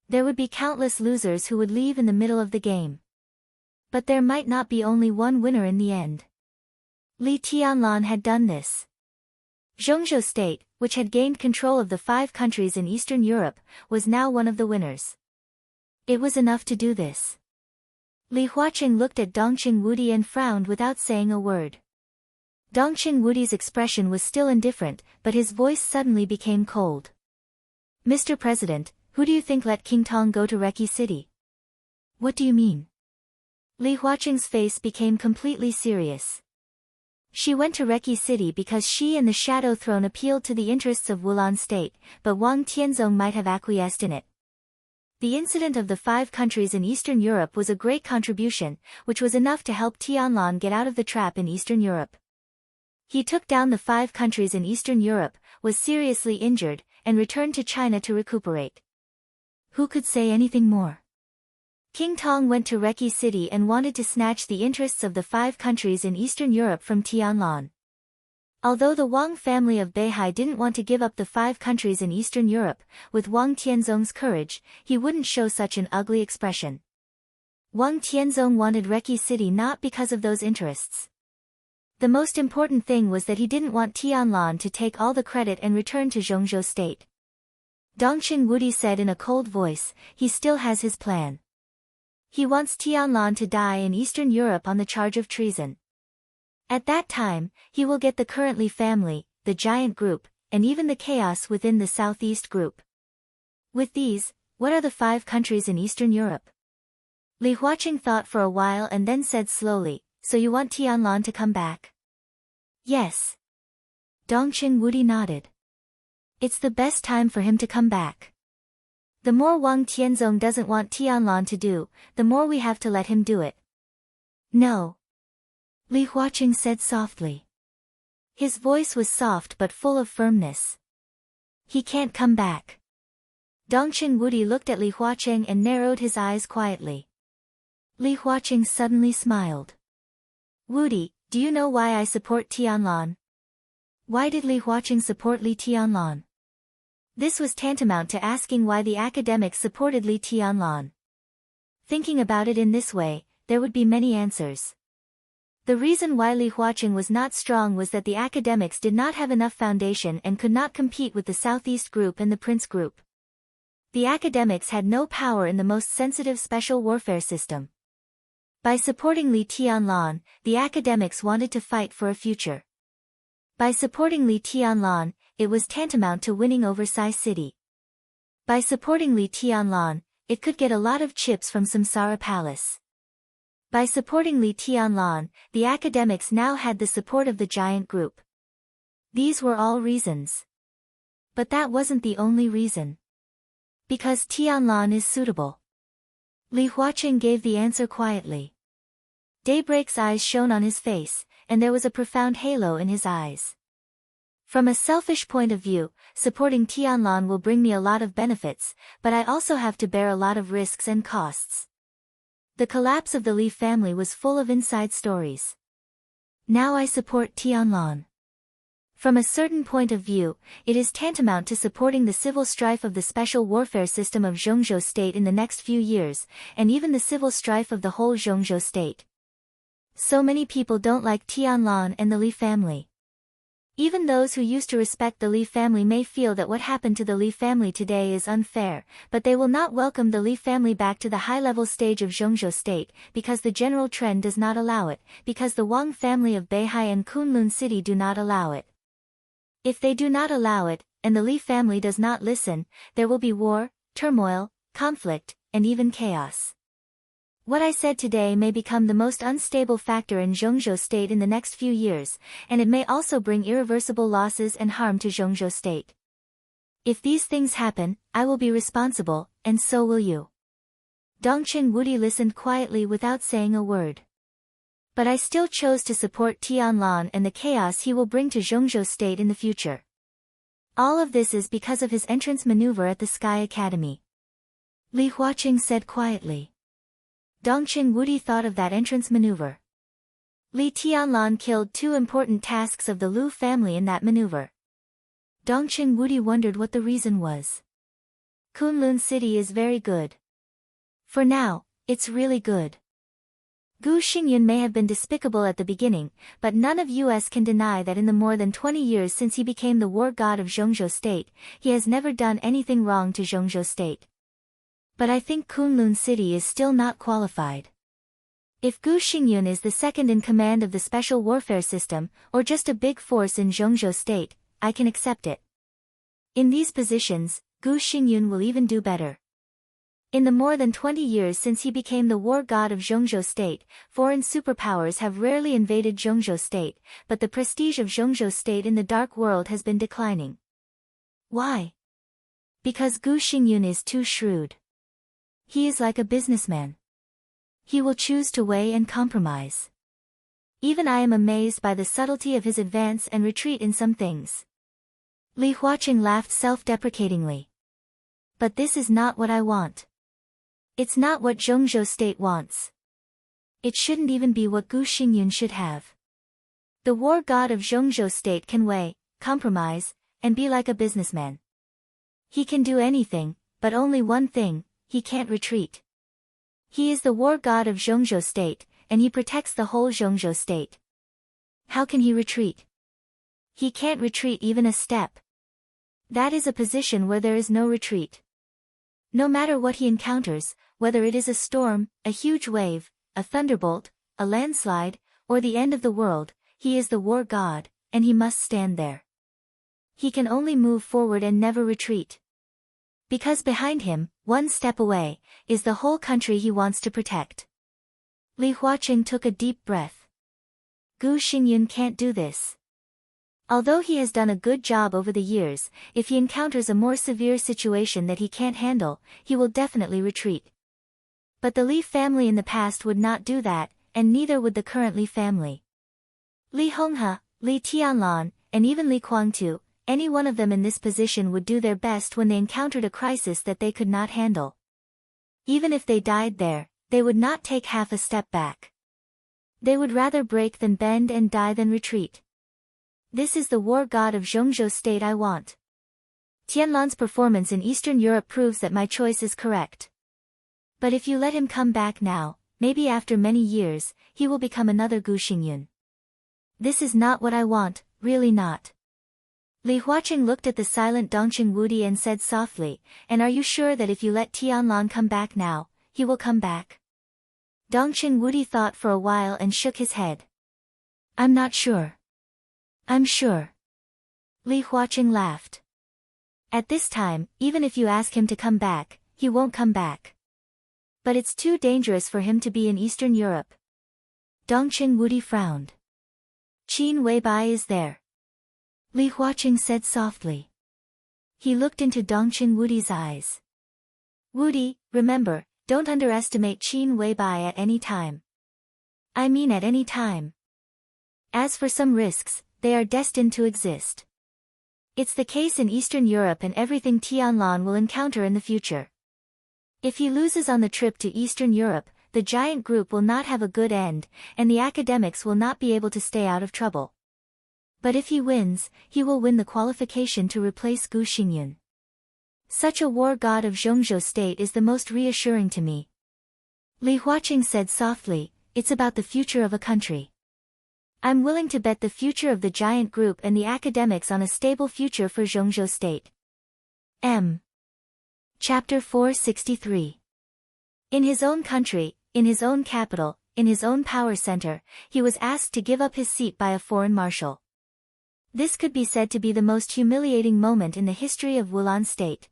There would be countless losers who would leave in the middle of the game. But there might not be only one winner in the end. Li Tianlan had done this. Zhongzhou State, which had gained control of the 5 countries in Eastern Europe, was now one of the winners. It was enough to do this. Li Huaqing looked at Dongqing Wudi and frowned without saying a word. Dongqing Wudi's expression was still indifferent, but his voice suddenly became cold. Mr. President, who do you think let King Tong go to Reki City? What do you mean? Li Huaqing's face became completely serious. She went to Reki City because she and the Shadow Throne appealed to the interests of Wulan State, but Wang Tianzong might have acquiesced in it. The incident of the 5 countries in Eastern Europe was a great contribution, which was enough to help Tianlan get out of the trap in Eastern Europe. He took down the 5 countries in Eastern Europe, was seriously injured, and returned to China to recuperate. Who could say anything more? King Tong went to Reki City and wanted to snatch the interests of the 5 countries in Eastern Europe from Tianlan. Although the Wang family of Beihai didn't want to give up the 5 countries in Eastern Europe, with Wang Tianzong's courage, he wouldn't show such an ugly expression. Wang Tianzong wanted Reki City not because of those interests. The most important thing was that he didn't want Tianlan to take all the credit and return to Zhongzhou state. Dongqing Wudi said in a cold voice, he still has his plan. He wants Tianlan to die in Eastern Europe on the charge of treason. At that time, he will get the currently family, the giant group, and even the chaos within the Southeast group. With these, what are the 5 countries in Eastern Europe? Li Huaqing thought for a while and then said slowly, so you want Tianlan to come back? Yes. Dongqing Wudi nodded. It's the best time for him to come back. The more Wang Tianzong doesn't want Tianlan to do, the more we have to let him do it. No. Li Huaqing said softly. His voice was soft but full of firmness. He can't come back. Dongqing Wudi looked at Li Huaqing and narrowed his eyes quietly. Li Huaqing suddenly smiled. Wudi, do you know why I support Tianlan? Why did Li Huaqing support Li Tianlan? This was tantamount to asking why the academics supported Li Tianlan. Thinking about it in this way, there would be many answers. The reason why Li Huaqing was not strong was that the academics did not have enough foundation and could not compete with the Southeast Group and the Prince Group. The academics had no power in the most sensitive special warfare system. By supporting Li Tianlan, the academics wanted to fight for a future. By supporting Li Tianlan, it was tantamount to winning over Sai City. By supporting Li Tianlan, it could get a lot of chips from Samsara Palace. By supporting Li Tianlan, the academics now had the support of the giant group. These were all reasons. But that wasn't the only reason. Because Tianlan is suitable. Li Huaqing gave the answer quietly. Daybreak's eyes shone on his face, and there was a profound halo in his eyes. From a selfish point of view, supporting Tianlan will bring me a lot of benefits, but I also have to bear a lot of risks and costs. The collapse of the Li family was full of inside stories. Now I support Tianlan. From a certain point of view, it is tantamount to supporting the civil strife of the special warfare system of Zhongzhou state in the next few years, and even the civil strife of the whole Zhongzhou state. So many people don't like Tianlan and the Li family. Even those who used to respect the Li family may feel that what happened to the Li family today is unfair, but they will not welcome the Li family back to the high-level stage of Zhongzhou state, because the general trend does not allow it, because the Wang family of Beihai and Kunlun city do not allow it. If they do not allow it, and the Li family does not listen, there will be war, turmoil, conflict, and even chaos. What I said today may become the most unstable factor in Zhongzhou state in the next few years, and it may also bring irreversible losses and harm to Zhongzhou state. If these things happen, I will be responsible, and so will you. Dongqing Wudi listened quietly without saying a word. But I still chose to support Tianlan and the chaos he will bring to Zhongzhou state in the future. All of this is because of his entrance maneuver at the Sky Academy. Li Huaqing said quietly. Dongqing Wudi thought of that entrance maneuver. Li Tianlan killed 2 important tasks of the Lu family in that maneuver. Dongqing Wudi wondered what the reason was. Kunlun city is very good. For now, it's really good. Gu Xingyun may have been despicable at the beginning, but none of us can deny that in the more than 20 years since he became the war god of Zhongzhou state, he has never done anything wrong to Zhongzhou state. But I think Kunlun city is still not qualified. If Gu Xingyun is the second in command of the special warfare system, or just a big force in Zhongzhou state, I can accept it. In these positions, Gu Xingyun will even do better. In the more than 20 years since he became the war god of Zhongzhou state, foreign superpowers have rarely invaded Zhongzhou state, but the prestige of Zhongzhou state in the dark world has been declining. Why? Because Gu Xingyun is too shrewd. He is like a businessman. He will choose to weigh and compromise. Even I am amazed by the subtlety of his advance and retreat in some things. Li Huaqing laughed self-deprecatingly. But this is not what I want. It's not what Zhongzhou state wants. It shouldn't even be what Gu Xingyun should have. The war god of Zhongzhou state can weigh, compromise, and be like a businessman. He can do anything, but only one thing, he can't retreat. He is the war god of Zhongzhou state, and he protects the whole Zhongzhou state. How can he retreat? He can't retreat even a step. That is a position where there is no retreat. No matter what he encounters, whether it is a storm, a huge wave, a thunderbolt, a landslide, or the end of the world, he is the war god, and he must stand there. He can only move forward and never retreat. Because behind him, one step away, is the whole country he wants to protect. Li Huaqing took a deep breath. Gu Xingyun can't do this. Although he has done a good job over the years, if he encounters a more severe situation that he can't handle, he will definitely retreat. But the Li family in the past would not do that, and neither would the current Li family. Li Honghe, Li Tianlan, and even Li Guangtu, any one of them in this position would do their best when they encountered a crisis that they could not handle. Even if they died there, they would not take half a step back. They would rather break than bend and die than retreat. This is the war god of Zhongzhou state I want. Tianlan's performance in Eastern Europe proves that my choice is correct. But if you let him come back now, maybe after many years, he will become another Gu Xingyun. This is not what I want, really not. Li Huaqing looked at the silent Dongqing Wudi and said softly, and are you sure that if you let Tianlan come back now, he will come back? Dongqing Wudi thought for a while and shook his head. I'm not sure. I'm sure. Li Huaqing laughed. At this time, even if you ask him to come back, he won't come back. But it's too dangerous for him to be in Eastern Europe. Dongqing Wudi frowned. Qin Weibai is there. Li Huaqing said softly. He looked into Dongqing Wudi's eyes. Wudi, remember, don't underestimate Qin Weibai at any time. I mean at any time. As for some risks, they are destined to exist. It's the case in Eastern Europe and everything Tianlan will encounter in the future. If he loses on the trip to Eastern Europe, the giant group will not have a good end, and the academics will not be able to stay out of trouble. But if he wins, he will win the qualification to replace Gu Xingyun. Such a war god of Zhongzhou state is the most reassuring to me. Li Huaqing said softly, it's about the future of a country. I'm willing to bet the future of the giant group and the academics on a stable future for Zhongzhou state. Chapter 463. In his own country, in his own capital, in his own power center, he was asked to give up his seat by a foreign marshal. This could be said to be the most humiliating moment in the history of Wulan state.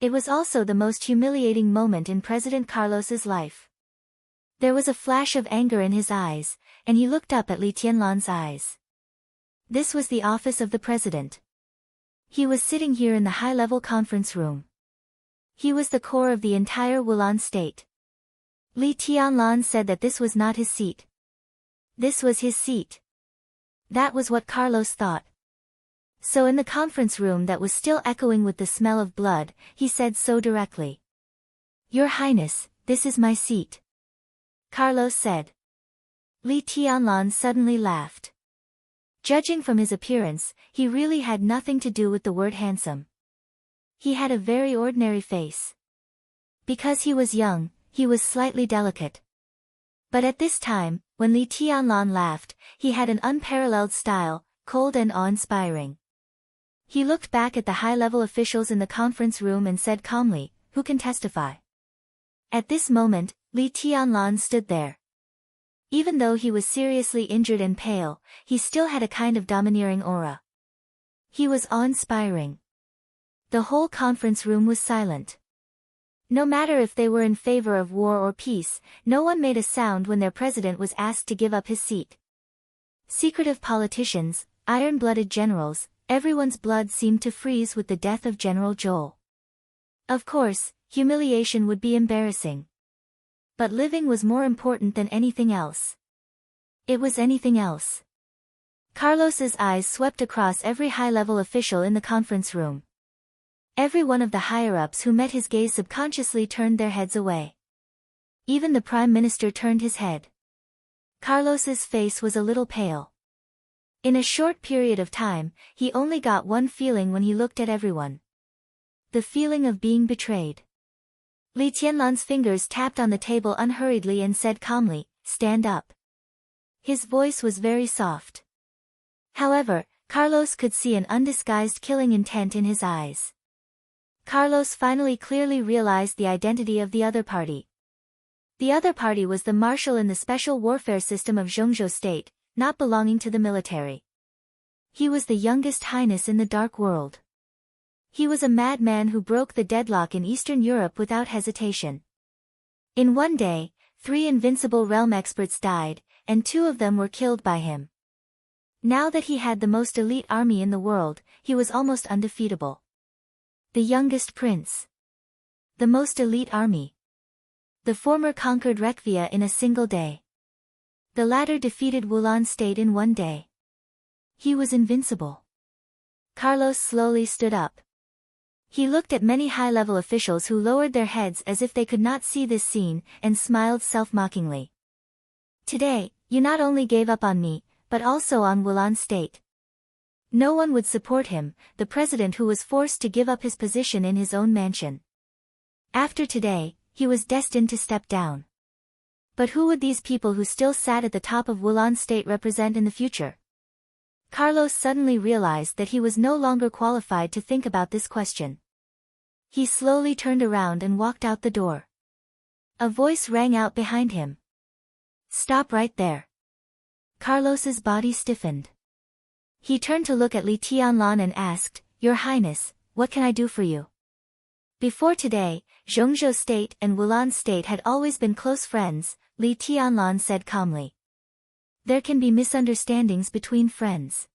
It was also the most humiliating moment in President Carlos's life. There was a flash of anger in his eyes, and he looked up at Li Tianlan's eyes. This was the office of the president. He was sitting here in the high-level conference room. He was the core of the entire Wulan state. Li Tianlan said that this was not his seat. This was his seat. That was what Carlos thought. So in the conference room that was still echoing with the smell of blood, he said so directly. Your Highness, this is my seat. Carlos said. Li Tianlan suddenly laughed. Judging from his appearance, he really had nothing to do with the word handsome. He had a very ordinary face. Because he was young, he was slightly delicate. But at this time, when Li Tianlan laughed, he had an unparalleled style, cold and awe-inspiring. He looked back at the high-level officials in the conference room and said calmly, who can testify? At this moment, Li Tianlan stood there. Even though he was seriously injured and pale, he still had a kind of domineering aura. He was awe-inspiring. The whole conference room was silent. No matter if they were in favor of war or peace, no one made a sound when their president was asked to give up his seat. Secretive politicians, iron-blooded generals, everyone's blood seemed to freeze with the death of General Joel. Of course, humiliation would be embarrassing. But living was more important than anything else. It was anything else. Carlos's eyes swept across every high-level official in the conference room. Every one of the higher-ups who met his gaze subconsciously turned their heads away. Even the Prime Minister turned his head. Carlos's face was a little pale. In a short period of time, he only got one feeling when he looked at everyone. The feeling of being betrayed. Li Tianlan's fingers tapped on the table unhurriedly and said calmly, "Stand up." His voice was very soft. However, Carlos could see an undisguised killing intent in his eyes. Carlos finally clearly realized the identity of the other party. The other party was the marshal in the special warfare system of Zhongzhou state, not belonging to the military. He was the youngest highness in the dark world. He was a madman who broke the deadlock in Eastern Europe without hesitation. In one day, 3 invincible realm experts died, and 2 of them were killed by him. Now that he had the most elite army in the world, he was almost undefeatable. The youngest prince. The most elite army. The former conquered Rekvia in a single day. The latter defeated Wulan state in one day. He was invincible. Carlos slowly stood up. He looked at many high-level officials who lowered their heads as if they could not see this scene, and smiled self-mockingly. Today, you not only gave up on me, but also on Wulan state. No one would support him, the president who was forced to give up his position in his own mansion. After today, he was destined to step down. But who would these people who still sat at the top of Wulan state represent in the future? Carlos suddenly realized that he was no longer qualified to think about this question. He slowly turned around and walked out the door. A voice rang out behind him. "Stop right there." Carlos's body stiffened. He turned to look at Li Tianlan and asked, "Your Highness, what can I do for you?" Before today, Zhongzhou state and Wulan state had always been close friends, Li Tianlan said calmly. There can be misunderstandings between friends.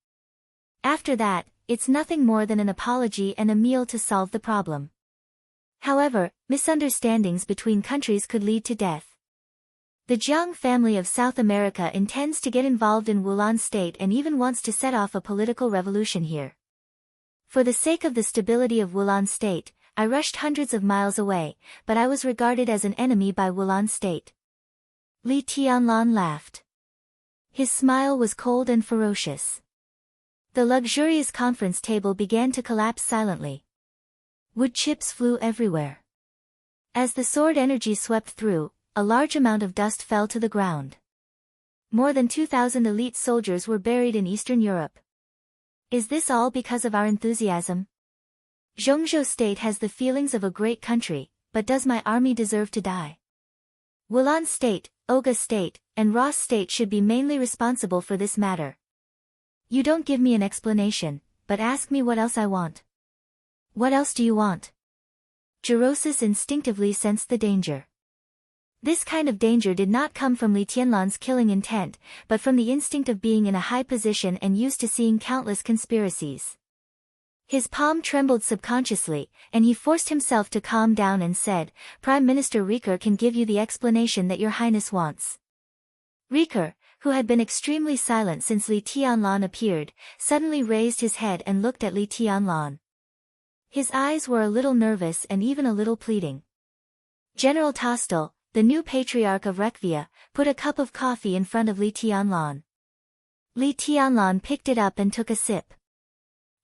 After that, it's nothing more than an apology and a meal to solve the problem. However, misunderstandings between countries could lead to death. The Jiang family of South America intends to get involved in Wulan state and even wants to set off a political revolution here. For the sake of the stability of Wulan state, I rushed hundreds of miles away, but I was regarded as an enemy by Wulan state. Li Tianlan laughed. His smile was cold and ferocious. The luxurious conference table began to collapse silently. Wood chips flew everywhere. As the sword energy swept through, a large amount of dust fell to the ground. More than 2,000 elite soldiers were buried in Eastern Europe. Is this all because of our enthusiasm? Zhongzhou state has the feelings of a great country, but does my army deserve to die? Wulan state, Oga state, and Ross state should be mainly responsible for this matter. You don't give me an explanation, but ask me what else I want. What else do you want? Jirosis instinctively sensed the danger. This kind of danger did not come from Li Tianlan's killing intent, but from the instinct of being in a high position and used to seeing countless conspiracies. His palm trembled subconsciously, and he forced himself to calm down and said, "Prime Minister Riker can give you the explanation that your Highness wants." Riker, who had been extremely silent since Li Tianlan appeared, suddenly raised his head and looked at Li Tianlan. His eyes were a little nervous and even a little pleading. General Tostel, the new patriarch of Rekvia, put a cup of coffee in front of Li Tianlan. Li Tianlan picked it up and took a sip.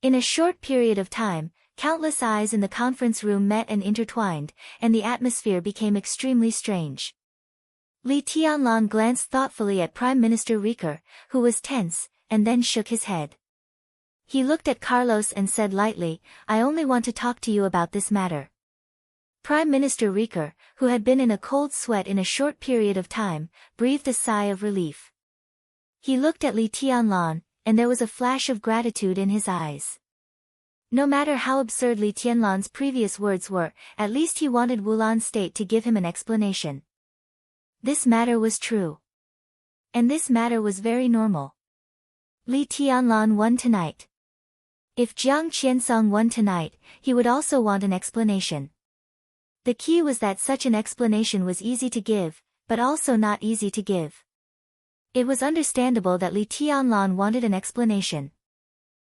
In a short period of time, countless eyes in the conference room met and intertwined, and the atmosphere became extremely strange. Li Tianlan glanced thoughtfully at Prime Minister Riker, who was tense, and then shook his head. He looked at Carlos and said lightly, "I only want to talk to you about this matter." Prime Minister Riker, who had been in a cold sweat in a short period of time, breathed a sigh of relief. He looked at Li Tianlan, and there was a flash of gratitude in his eyes. No matter how absurd Li Tianlan's previous words were, at least he wanted Wulan state to give him an explanation. This matter was true. And this matter was very normal. Li Tianlan won tonight. If Jiang Qiansong won tonight, he would also want an explanation. The key was that such an explanation was easy to give, but also not easy to give. It was understandable that Li Tianlan wanted an explanation.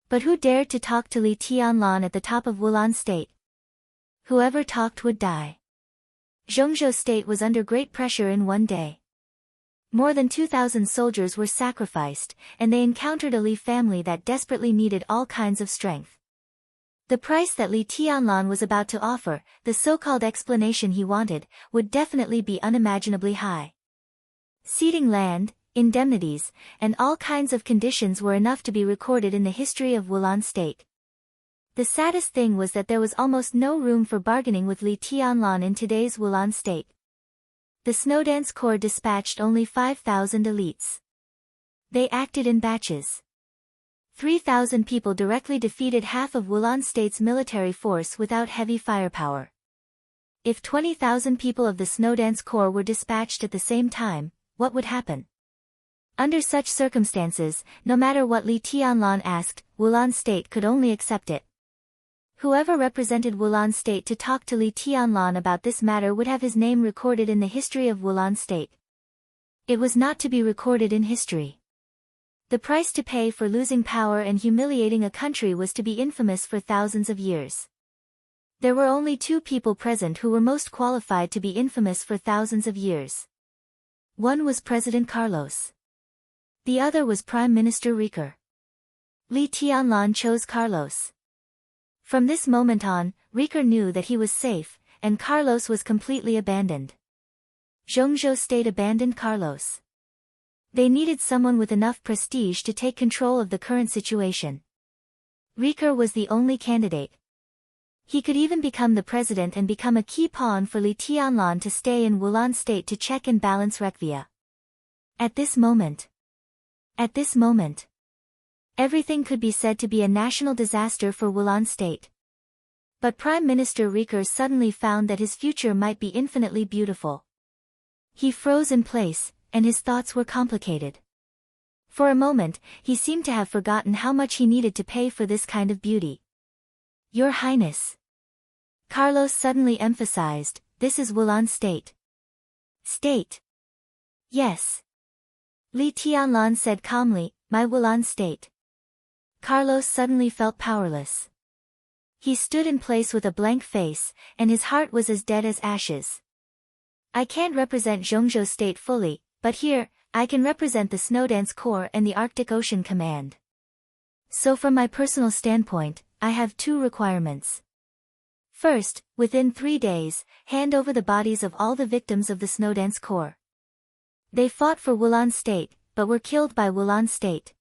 But who dared to talk to Li Tianlan at the top of Wulan state? Whoever talked would die. Zhongzhou state was under great pressure in one day. More than 2,000 soldiers were sacrificed, and they encountered a Li family that desperately needed all kinds of strength. The price that Li Tianlan was about to offer, the so-called explanation he wanted, would definitely be unimaginably high. Ceding land, indemnities, and all kinds of conditions were enough to be recorded in the history of Wulan state. The saddest thing was that there was almost no room for bargaining with Li Tianlan in today's Wulan state. The Snowdance Corps dispatched only 5,000 elites. They acted in batches. 3,000 people directly defeated half of Wulan state's military force without heavy firepower. If 20,000 people of the Snowdance Corps were dispatched at the same time, what would happen? Under such circumstances, no matter what Li Tianlan asked, Wulan state could only accept it. Whoever represented Wulan state to talk to Li Tianlan about this matter would have his name recorded in the history of Wulan state. It was not to be recorded in history. The price to pay for losing power and humiliating a country was to be infamous for thousands of years. There were only two people present who were most qualified to be infamous for thousands of years. One was President Carlos. The other was Prime Minister Riker. Li Tianlan chose Carlos. From this moment on, Riker knew that he was safe, and Carlos was completely abandoned. Zhongzhou state abandoned Carlos. They needed someone with enough prestige to take control of the current situation. Riker was the only candidate. He could even become the president and become a key pawn for Li Tianlan to stay in Wulan state to check and balance Rekvia. At this moment, everything could be said to be a national disaster for Wulan state. But Prime Minister Riker suddenly found that his future might be infinitely beautiful. He froze in place, and his thoughts were complicated. For a moment, he seemed to have forgotten how much he needed to pay for this kind of beauty. Your Highness. Carlos suddenly emphasized, this is Wulan state. State. Yes. Li Tianlan said calmly, my Wulan state. Carlos suddenly felt powerless. He stood in place with a blank face, and his heart was as dead as ashes. I can't represent Zhongzhou state fully, but here, I can represent the Snowdance Corps and the Arctic Ocean Command. So from my personal standpoint, I have two requirements. First, within 3 days, hand over the bodies of all the victims of the Snowdance Corps. They fought for Wulan state, but were killed by Wulan state.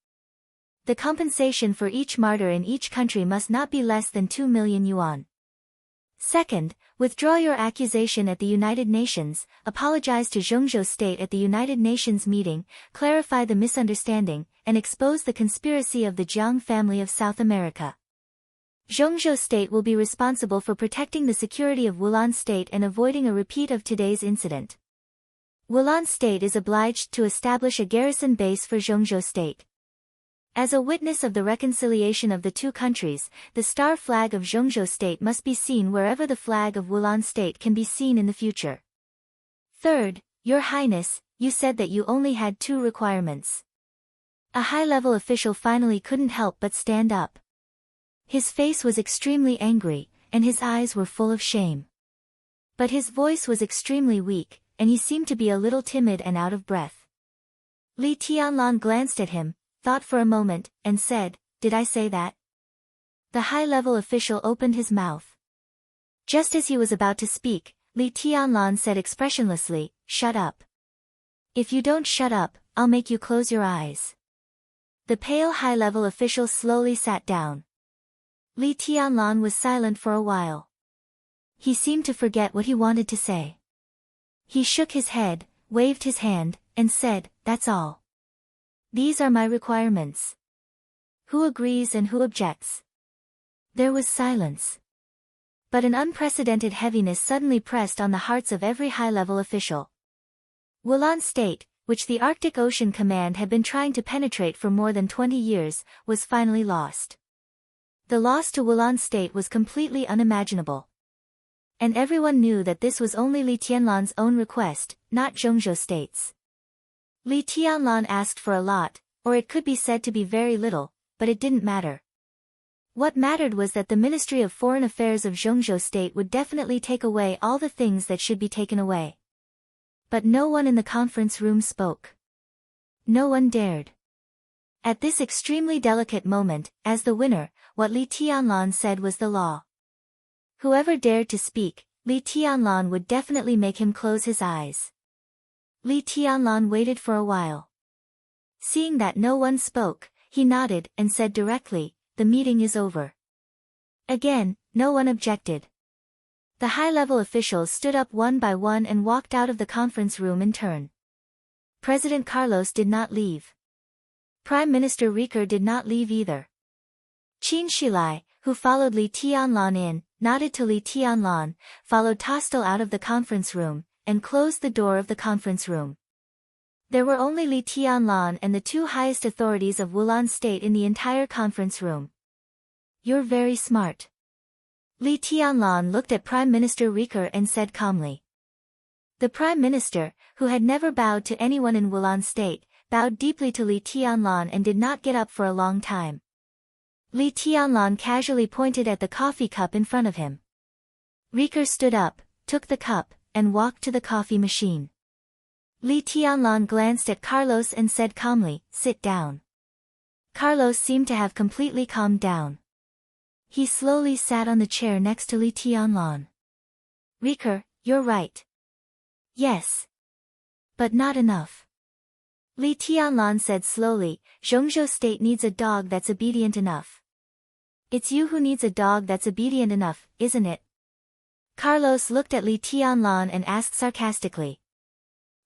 The compensation for each martyr in each country must not be less than 2 million yuan. Second, withdraw your accusation at the United Nations, apologize to Zhongzhou state at the United Nations meeting, clarify the misunderstanding, and expose the conspiracy of the Jiang family of South America. Zhongzhou state will be responsible for protecting the security of Wulan state and avoiding a repeat of today's incident. Wulan state is obliged to establish a garrison base for Zhongzhou state. As a witness of the reconciliation of the two countries, the star flag of Zhongzhou state must be seen wherever the flag of Wulan state can be seen in the future. Third, Your Highness, you said that you only had 2 requirements. A high-level official finally couldn't help but stand up. His face was extremely angry, and his eyes were full of shame. But his voice was extremely weak, and he seemed to be a little timid and out of breath. Li Tianlan glanced at him, thought for a moment, and said, Did I say that? The high-level official opened his mouth. Just as he was about to speak, Li Tianlan said expressionlessly, Shut up. If you don't shut up, I'll make you close your eyes. The pale high-level official slowly sat down. Li Tianlan was silent for a while. He seemed to forget what he wanted to say. He shook his head, waved his hand, and said, That's all. These are my requirements. Who agrees and who objects? There was silence. But an unprecedented heaviness suddenly pressed on the hearts of every high-level official. Wulan state, which the Arctic Ocean Command had been trying to penetrate for more than 20 years, was finally lost. The loss to Wulan state was completely unimaginable. And everyone knew that this was only Li Tianlan's own request, not Zhongzhou state's. Li Tianlan asked for a lot, or it could be said to be very little, but it didn't matter. What mattered was that the Ministry of Foreign Affairs of Zhongzhou state would definitely take away all the things that should be taken away. But no one in the conference room spoke. No one dared. At this extremely delicate moment, as the winner, what Li Tianlan said was the law. Whoever dared to speak, Li Tianlan would definitely make him close his eyes. Li Tianlan waited for a while. Seeing that no one spoke, he nodded and said directly, "The meeting is over." Again, no one objected. The high-level officials stood up one by one and walked out of the conference room in turn. President Carlos did not leave. Prime Minister Riker did not leave either. Qin Shilai, who followed Li Tianlan in, nodded to Li Tianlan, followed Tostel out of the conference room, and closed the door of the conference room. There were only Li Tianlan and the two highest authorities of Wulan State in the entire conference room. "You're very smart." Li Tianlan looked at Prime Minister Riker and said calmly. The Prime Minister, who had never bowed to anyone in Wulan State, bowed deeply to Li Tianlan and did not get up for a long time. Li Tianlan casually pointed at the coffee cup in front of him. Riker stood up, took the cup, and walked to the coffee machine. Li Tianlan glanced at Carlos and said calmly, "Sit down." Carlos seemed to have completely calmed down. He slowly sat on the chair next to Li Tianlan. "Riker, you're right." "Yes. But not enough." Li Tianlan said slowly, "Zhongzhou State needs a dog that's obedient enough." "It's you who needs a dog that's obedient enough, isn't it?" Carlos looked at Li Tianlan and asked sarcastically.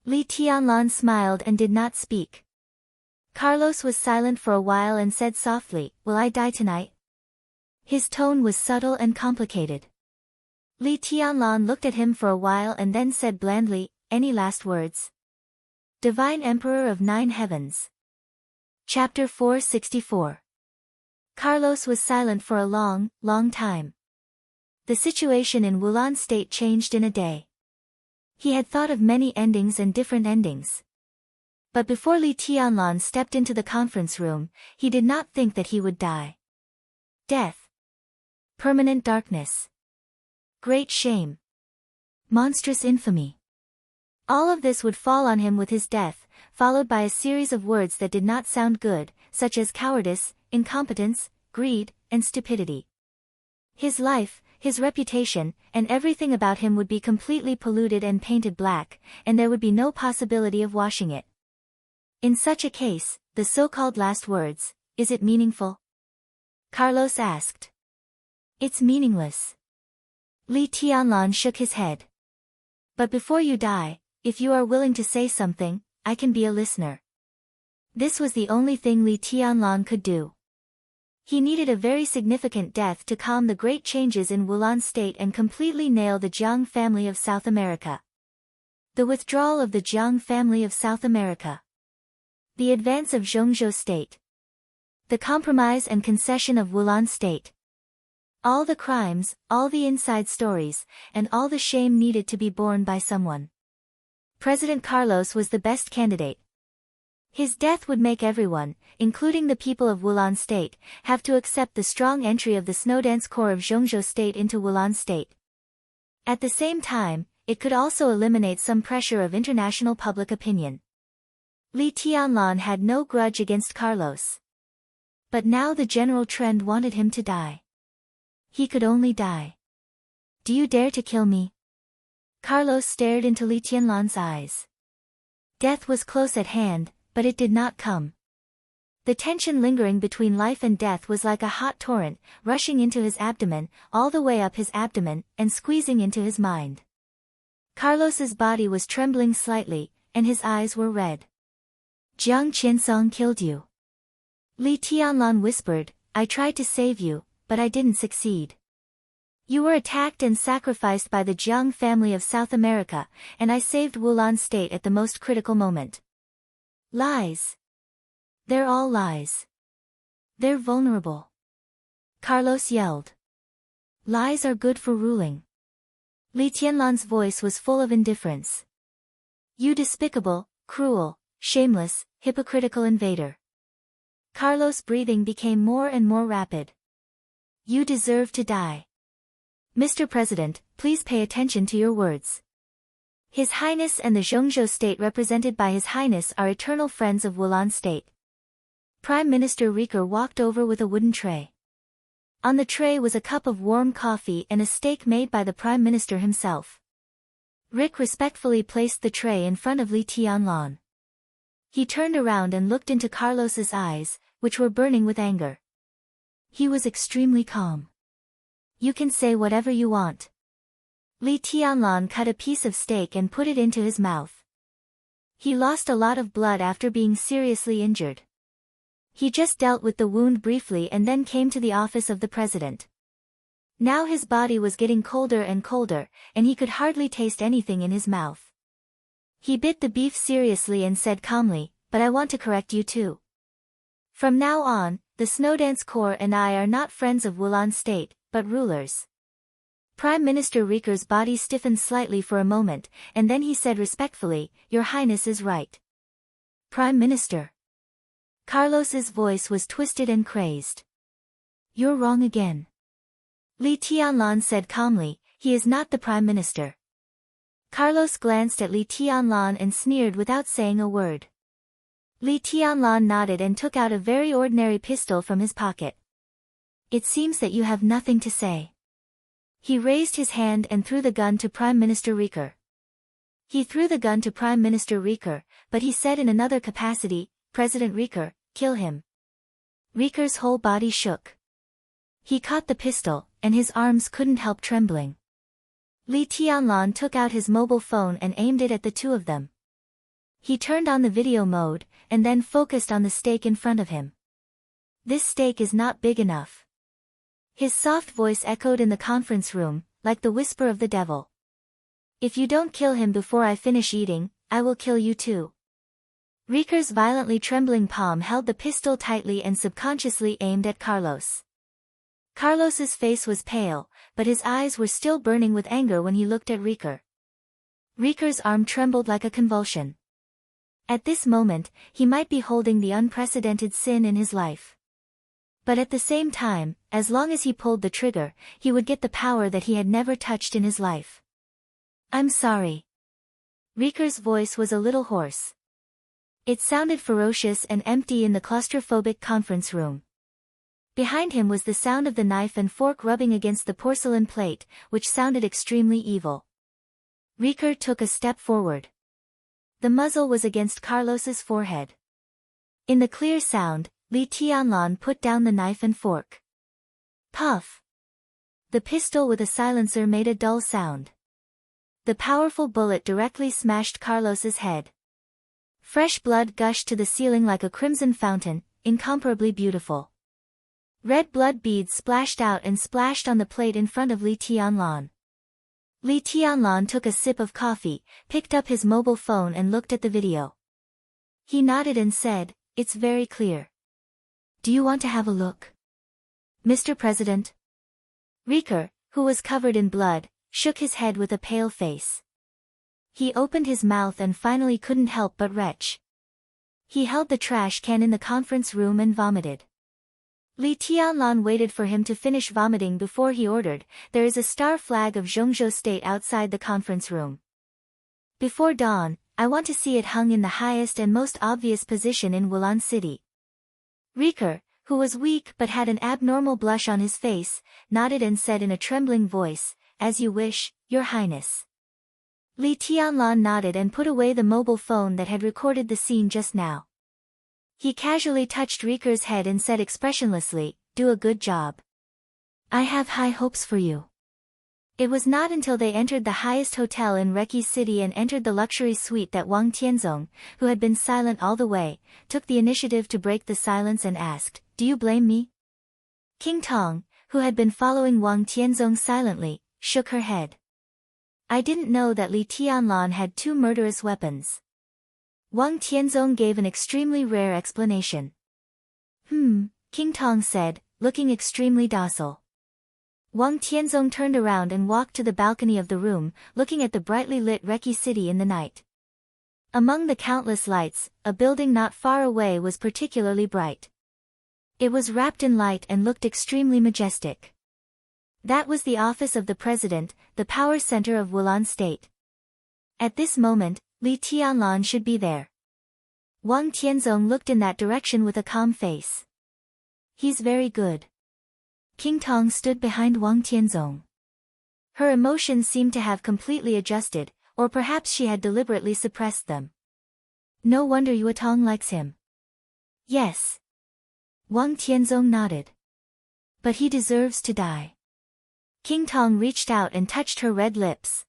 Li Tianlan smiled and did not speak. Carlos was silent for a while and said softly, "Will I die tonight?" His tone was subtle and complicated. Li Tianlan looked at him for a while and then said blandly, "Any last words?" Divine Emperor of Nine Heavens. Chapter 464. Carlos was silent for a long, long time. The situation in Wulan State changed in a day. He had thought of many endings and different endings. But before Li Tianlan stepped into the conference room, he did not think that he would die. Death. Permanent darkness. Great shame. Monstrous infamy. All of this would fall on him with his death, followed by a series of words that did not sound good, such as cowardice, incompetence, greed, and stupidity. His life, his reputation, and everything about him would be completely polluted and painted black, and there would be no possibility of washing it. In such a case, the so-called last words, is it meaningful? Carlos asked. It's meaningless. Li Tianlan shook his head. But before you die, if you are willing to say something, I can be a listener. This was the only thing Li Tianlan could do. He needed a very significant death to calm the great changes in Wulan State and completely nail the Jiang family of South America. The withdrawal of the Jiang family of South America. The advance of Zhongzhou State. The compromise and concession of Wulan State. All the crimes, all the inside stories, and all the shame needed to be borne by someone. President Carlos was the best candidate. His death would make everyone, including the people of Wulan State, have to accept the strong entry of the Snowdance Corps of Zhongzhou State into Wulan State. At the same time, it could also eliminate some pressure of international public opinion. Li Tianlan had no grudge against Carlos. But now the general trend wanted him to die. He could only die. Do you dare to kill me? Carlos stared into Li Tianlan's eyes. Death was close at hand, but it did not come. The tension lingering between life and death was like a hot torrent, rushing into his abdomen, all the way up his abdomen, and squeezing into his mind. Carlos's body was trembling slightly, and his eyes were red. Jiang Qinsong killed you. Li Tianlan whispered, I tried to save you, but I didn't succeed. You were attacked and sacrificed by the Jiang family of South America, and I saved Wulan State at the most critical moment. Lies. They're all lies. They're vulnerable. Carlos yelled. Lies are good for ruling. Li Tianlan's voice was full of indifference. You despicable, cruel, shameless, hypocritical invader. Carlos' breathing became more and more rapid. You deserve to die. Mr. President, please pay attention to your words. His Highness and the Zhongzhou State represented by His Highness are eternal friends of Wulan State. Prime Minister Riker walked over with a wooden tray. On the tray was a cup of warm coffee and a steak made by the Prime Minister himself. Rick respectfully placed the tray in front of Li Tianlan. He turned around and looked into Carlos's eyes, which were burning with anger. He was extremely calm. You can say whatever you want. Li Tianlan cut a piece of steak and put it into his mouth. He lost a lot of blood after being seriously injured. He just dealt with the wound briefly and then came to the office of the president. Now his body was getting colder and colder, and he could hardly taste anything in his mouth. He bit the beef seriously and said calmly, "But I want to correct you too. From now on, the Snowdance Corps and I are not friends of Wulan State, but rulers." Prime Minister Riker's body stiffened slightly for a moment, and then he said respectfully, "Your Highness is right." Prime Minister. Carlos's voice was twisted and crazed. "You're wrong again." Li Tianlan said calmly, "He is not the Prime Minister." Carlos glanced at Li Tianlan and sneered without saying a word. Li Tianlan nodded and took out a very ordinary pistol from his pocket. "It seems that you have nothing to say." He raised his hand and threw the gun to Prime Minister Riker. He threw the gun to Prime Minister Riker, but he said in another capacity, "President Riker, kill him." Riker's whole body shook. He caught the pistol, and his arms couldn't help trembling. Li Tianlan took out his mobile phone and aimed it at the two of them. He turned on the video mode, and then focused on the steak in front of him. "This steak is not big enough." His soft voice echoed in the conference room, like the whisper of the devil. "If you don't kill him before I finish eating, I will kill you too." Riker's violently trembling palm held the pistol tightly and subconsciously aimed at Carlos. Carlos's face was pale, but his eyes were still burning with anger when he looked at Riker. Riker's arm trembled like a convulsion. At this moment, he might be holding the unprecedented sin in his life. But at the same time, as long as he pulled the trigger, he would get the power that he had never touched in his life. "I'm sorry." Riker's voice was a little hoarse. It sounded ferocious and empty in the claustrophobic conference room. Behind him was the sound of the knife and fork rubbing against the porcelain plate, which sounded extremely evil. Riker took a step forward. The muzzle was against Carlos's forehead. In the clear sound, Li Tianlan put down the knife and fork. Puff! The pistol with a silencer made a dull sound. The powerful bullet directly smashed Carlos's head. Fresh blood gushed to the ceiling like a crimson fountain, incomparably beautiful. Red blood beads splashed out and splashed on the plate in front of Li Tianlan. Li Tianlan took a sip of coffee, picked up his mobile phone and looked at the video. He nodded and said, "It's very clear. Do you want to have a look?" "Mr. President?" Riker, who was covered in blood, shook his head with a pale face. He opened his mouth and finally couldn't help but retch. He held the trash can in the conference room and vomited. Li Tianlan waited for him to finish vomiting before he ordered, "There is a star flag of Zhongzhou State outside the conference room. Before dawn, I want to see it hung in the highest and most obvious position in Wulan City." Riker, who was weak but had an abnormal blush on his face, nodded and said in a trembling voice, "As you wish, Your Highness." Li Tianlan nodded and put away the mobile phone that had recorded the scene just now. He casually touched Riker's head and said expressionlessly, "Do a good job. I have high hopes for you." It was not until they entered the highest hotel in Reki City and entered the luxury suite that Wang Tianzong, who had been silent all the way, took the initiative to break the silence and asked, "Do you blame me?" King Tong, who had been following Wang Tianzong silently, shook her head. "I didn't know that Li Tianlan had two murderous weapons." Wang Tianzong gave an extremely rare explanation. King Tong said, looking extremely docile. Wang Tianzong turned around and walked to the balcony of the room, looking at the brightly lit Reki City in the night. Among the countless lights, a building not far away was particularly bright. It was wrapped in light and looked extremely majestic. That was the office of the president, the power center of Wulan State. At this moment, Li Tianlan should be there. Wang Tianzong looked in that direction with a calm face. He's very good. King Tong stood behind Wang Tianzong. Her emotions seemed to have completely adjusted, or perhaps she had deliberately suppressed them. No wonder Yue Tong likes him. Yes. Wang Tianzong nodded. But he deserves to die. King Tong reached out and touched her red lips.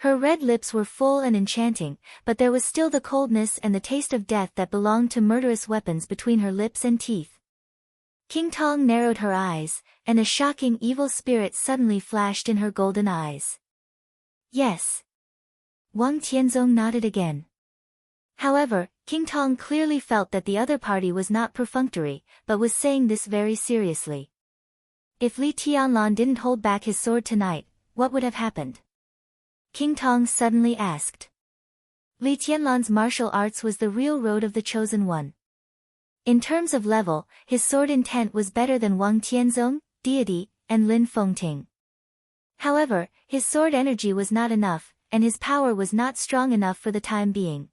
Her red lips were full and enchanting, but there was still the coldness and the taste of death that belonged to murderous weapons between her lips and teeth. King Tong narrowed her eyes, and a shocking evil spirit suddenly flashed in her golden eyes. Yes. Wang Tianzong nodded again. However, King Tong clearly felt that the other party was not perfunctory, but was saying this very seriously. If Li Tianlan didn't hold back his sword tonight, what would have happened? King Tong suddenly asked. Li Tianlan's martial arts was the real road of the chosen one. In terms of level, his sword intent was better than Wang Tianzong, Deity, and Lin Fengting. However, his sword energy was not enough, and his power was not strong enough for the time being.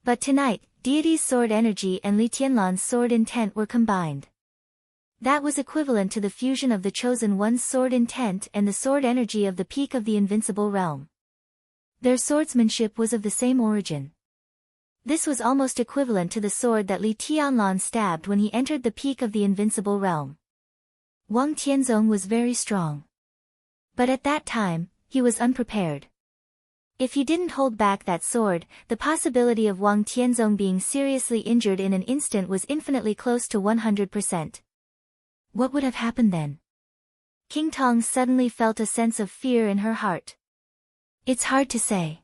But tonight, Deity's sword energy and Li Tianlan's sword intent were combined. That was equivalent to the fusion of the Chosen One's sword intent and the sword energy of the peak of the invincible realm. Their swordsmanship was of the same origin. This was almost equivalent to the sword that Li Tianlan stabbed when he entered the peak of the invincible realm. Wang Tianzong was very strong. But at that time, he was unprepared. If he didn't hold back that sword, the possibility of Wang Tianzong being seriously injured in an instant was infinitely close to 100%. What would have happened then? King Tong suddenly felt a sense of fear in her heart. It's hard to say.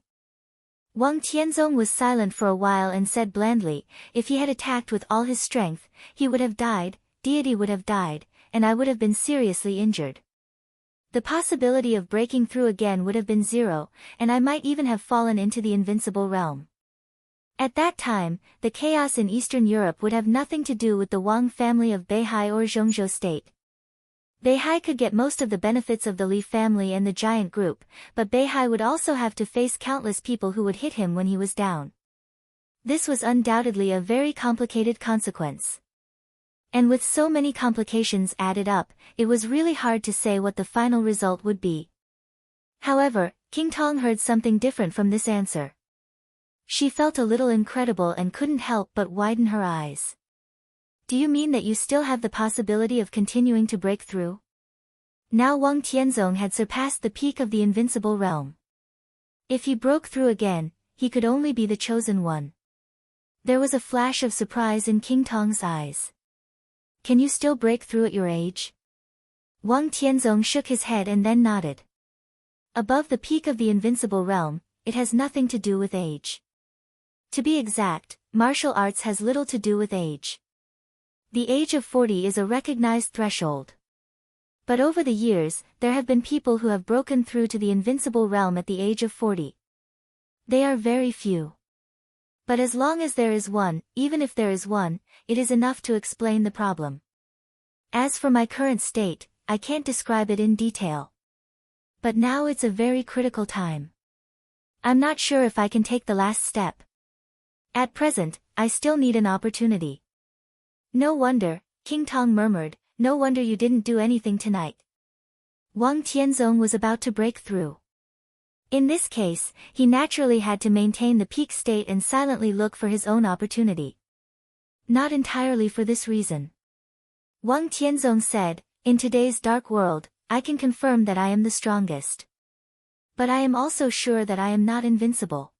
Wang Tianzong was silent for a while and said blandly, if he had attacked with all his strength, he would have died, Deity would have died, and I would have been seriously injured. The possibility of breaking through again would have been zero, and I might even have fallen into the invincible realm. At that time, the chaos in Eastern Europe would have nothing to do with the Wang family of Beihai or Zhongzhou state. Beihai could get most of the benefits of the Li family and the giant group, but Beihai would also have to face countless people who would hit him when he was down. This was undoubtedly a very complicated consequence. And with so many complications added up, it was really hard to say what the final result would be. However, King Tong heard something different from this answer. She felt a little incredible and couldn't help but widen her eyes. Do you mean that you still have the possibility of continuing to break through? Now Wang Tianzong had surpassed the peak of the invincible realm. If he broke through again, he could only be the chosen one. There was a flash of surprise in King Tong's eyes. Can you still break through at your age? Wang Tianzong shook his head and then nodded. Above the peak of the invincible realm, it has nothing to do with age. To be exact, martial arts has little to do with age. The age of 40 is a recognized threshold. But over the years, there have been people who have broken through to the invincible realm at the age of 40. They are very few. But as long as there is one, even if there is one, it is enough to explain the problem. As for my current state, I can't describe it in detail. But now it's a very critical time. I'm not sure if I can take the last step. At present, I still need an opportunity. No wonder, King Tong murmured, no wonder you didn't do anything tonight. Wang Tianzong was about to break through. In this case, he naturally had to maintain the peak state and silently look for his own opportunity. Not entirely for this reason. Wang Tianzong said, in today's dark world, I can confirm that I am the strongest. But I am also sure that I am not invincible.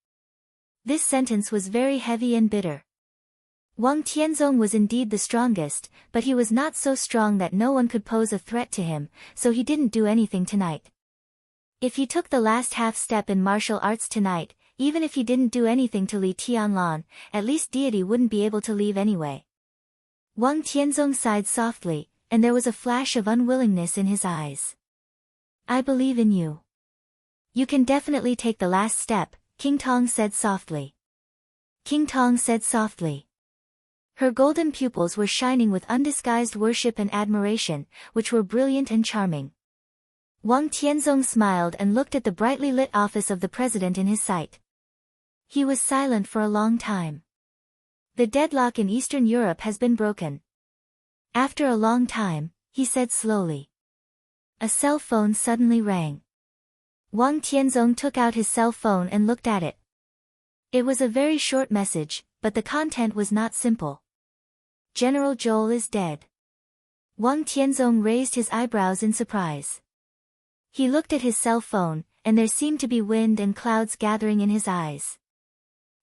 This sentence was very heavy and bitter. Wang Tianzong was indeed the strongest, but he was not so strong that no one could pose a threat to him, so he didn't do anything tonight. If he took the last half step in martial arts tonight, even if he didn't do anything to Li Tianlan, at least Deity wouldn't be able to leave anyway. Wang Tianzong sighed softly, and there was a flash of unwillingness in his eyes. I believe in you. You can definitely take the last step, King Tong said softly. King Tong said softly. Her golden pupils were shining with undisguised worship and admiration, which were brilliant and charming. Wang Tianzong smiled and looked at the brightly lit office of the president in his sight. He was silent for a long time. The deadlock in Eastern Europe has been broken. After a long time, he said slowly. A cell phone suddenly rang. Wang Tianzong took out his cell phone and looked at it. It was a very short message, but the content was not simple. General Joel is dead. Wang Tianzong raised his eyebrows in surprise. He looked at his cell phone, and there seemed to be wind and clouds gathering in his eyes.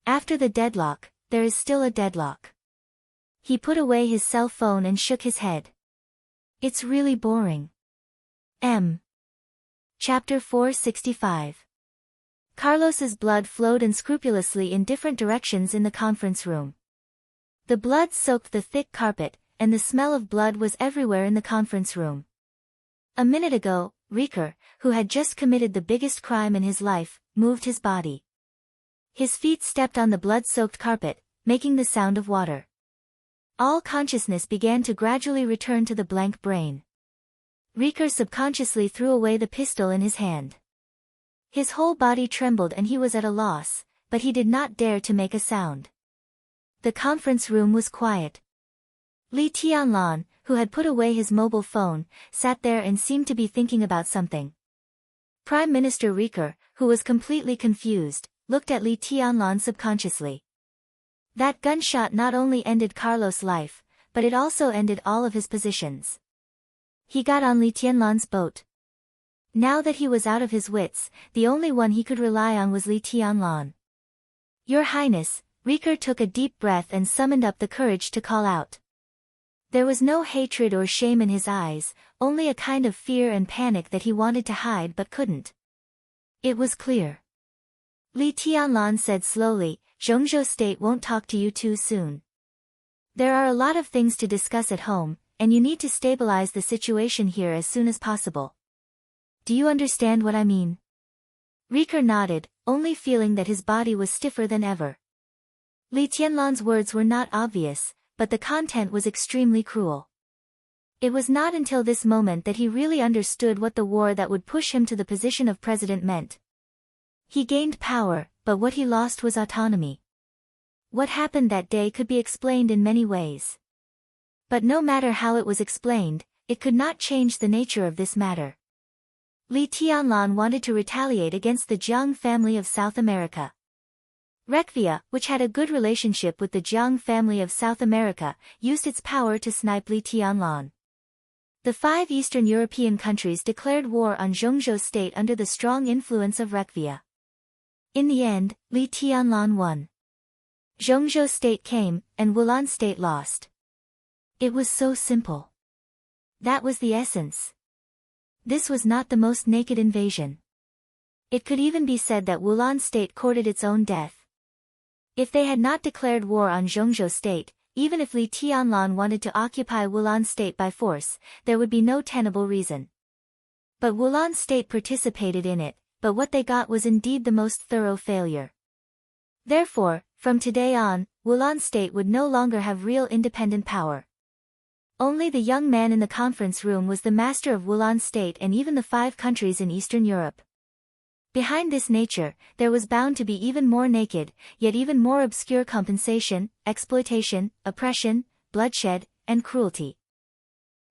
After the deadlock, there is still a deadlock. He put away his cell phone and shook his head. It's really boring. Chapter 465. Carlos's blood flowed unscrupulously in different directions in the conference room. The blood soaked the thick carpet, and the smell of blood was everywhere in the conference room. A minute ago, Riker, who had just committed the biggest crime in his life, moved his body. His feet stepped on the blood-soaked carpet, making the sound of water. All consciousness began to gradually return to the blank brain. Riker subconsciously threw away the pistol in his hand. His whole body trembled and he was at a loss, but he did not dare to make a sound. The conference room was quiet. Li Tianlan, who had put away his mobile phone, sat there and seemed to be thinking about something. Prime Minister Riker, who was completely confused, looked at Li Tianlan subconsciously. That gunshot not only ended Carlos' life, but it also ended all of his positions. He got on Li Tianlan's boat. Now that he was out of his wits, the only one he could rely on was Li Tianlan. Your Highness, Riker took a deep breath and summoned up the courage to call out. There was no hatred or shame in his eyes, only a kind of fear and panic that he wanted to hide but couldn't. It was clear. Li Tianlan said slowly, Zhengzhou State won't talk to you too soon. There are a lot of things to discuss at home, and you need to stabilize the situation here as soon as possible. Do you understand what I mean? Riker nodded, only feeling that his body was stiffer than ever. Li Tianlan's words were not obvious, but the content was extremely cruel. It was not until this moment that he really understood what the war that would push him to the position of president meant. He gained power, but what he lost was autonomy. What happened that day could be explained in many ways. But no matter how it was explained, it could not change the nature of this matter. Li Tianlan wanted to retaliate against the Jiang family of South America. Rekvia, which had a good relationship with the Jiang family of South America, used its power to snipe Li Tianlan. The 5 Eastern European countries declared war on Zhengzhou State under the strong influence of Rekvia. In the end, Li Tianlan won. Zhengzhou State came, and Wulan State lost. It was so simple. That was the essence. This was not the most naked invasion. It could even be said that Wulan State courted its own death. If they had not declared war on Zhengzhou State, even if Li Tianlan wanted to occupy Wulan State by force, there would be no tenable reason. But Wulan State participated in it, but what they got was indeed the most thorough failure. Therefore, from today on, Wulan State would no longer have real independent power. Only the young man in the conference room was the master of Wulan State and even the 5 countries in Eastern Europe. Behind this nature, there was bound to be even more naked, yet even more obscure compensation, exploitation, oppression, bloodshed, and cruelty.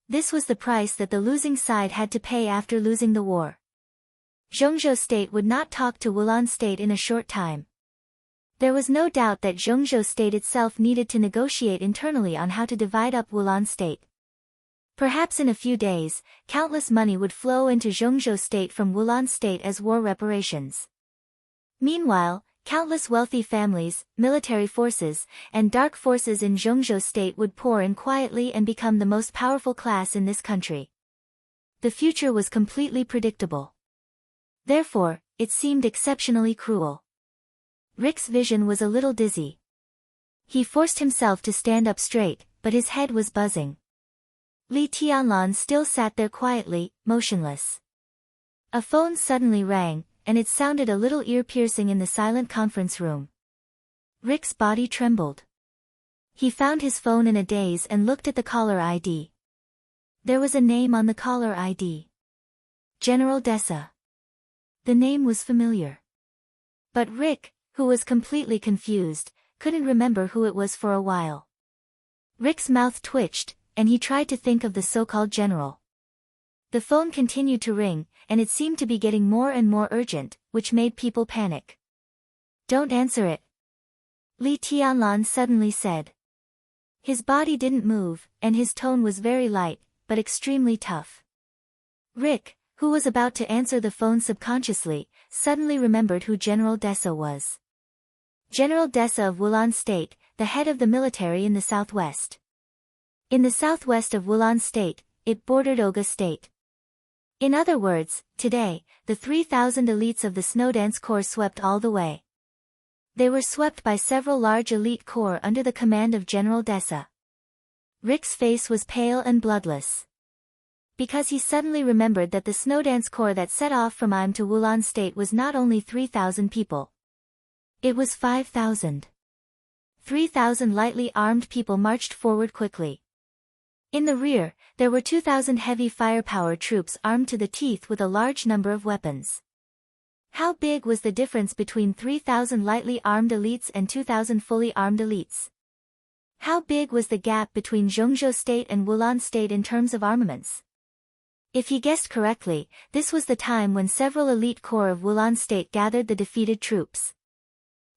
This was the price that the losing side had to pay after losing the war. Zhengzhou State would not talk to Wulan State in a short time. There was no doubt that Zhengzhou State itself needed to negotiate internally on how to divide up Wulan State. Perhaps in a few days, countless money would flow into Zhengzhou State from Wulan State as war reparations. Meanwhile, countless wealthy families, military forces, and dark forces in Zhengzhou State would pour in quietly and become the most powerful class in this country. The future was completely predictable. Therefore, it seemed exceptionally cruel. Rick's vision was a little dizzy. He forced himself to stand up straight, but his head was buzzing. Li Tianlan still sat there quietly, motionless. A phone suddenly rang, and it sounded a little ear-piercing in the silent conference room. Rick's body trembled. He found his phone in a daze and looked at the caller ID. There was a name on the caller ID. General Dessa. The name was familiar. But Rick, who was completely confused, couldn't remember who it was for a while. Rick's mouth twitched, and he tried to think of the so-called general. The phone continued to ring, and it seemed to be getting more and more urgent, which made people panic. "Don't answer it," Li Tianlan suddenly said. His body didn't move, and his tone was very light, but extremely tough. Rick, who was about to answer the phone subconsciously, suddenly remembered who General Dessa was. General Dessa of Wulan State, the head of the military in the southwest. In the southwest of Wulan State, it bordered Oga State. In other words, today, the 3,000 elites of the Snowdance Corps swept all the way. They were swept by several large elite corps under the command of General Dessa. Rick's face was pale and bloodless. Because he suddenly remembered that the Snowdance Corps that set off from Im to Wulan State was not only 3,000 people. It was 5,000. 3,000 lightly armed people marched forward quickly. In the rear, there were 2,000 heavy firepower troops armed to the teeth with a large number of weapons. How big was the difference between 3,000 lightly armed elites and 2,000 fully armed elites? How big was the gap between Zhongzhou State and Wulan State in terms of armaments? If he guessed correctly, this was the time when several elite corps of Wulan State gathered the defeated troops.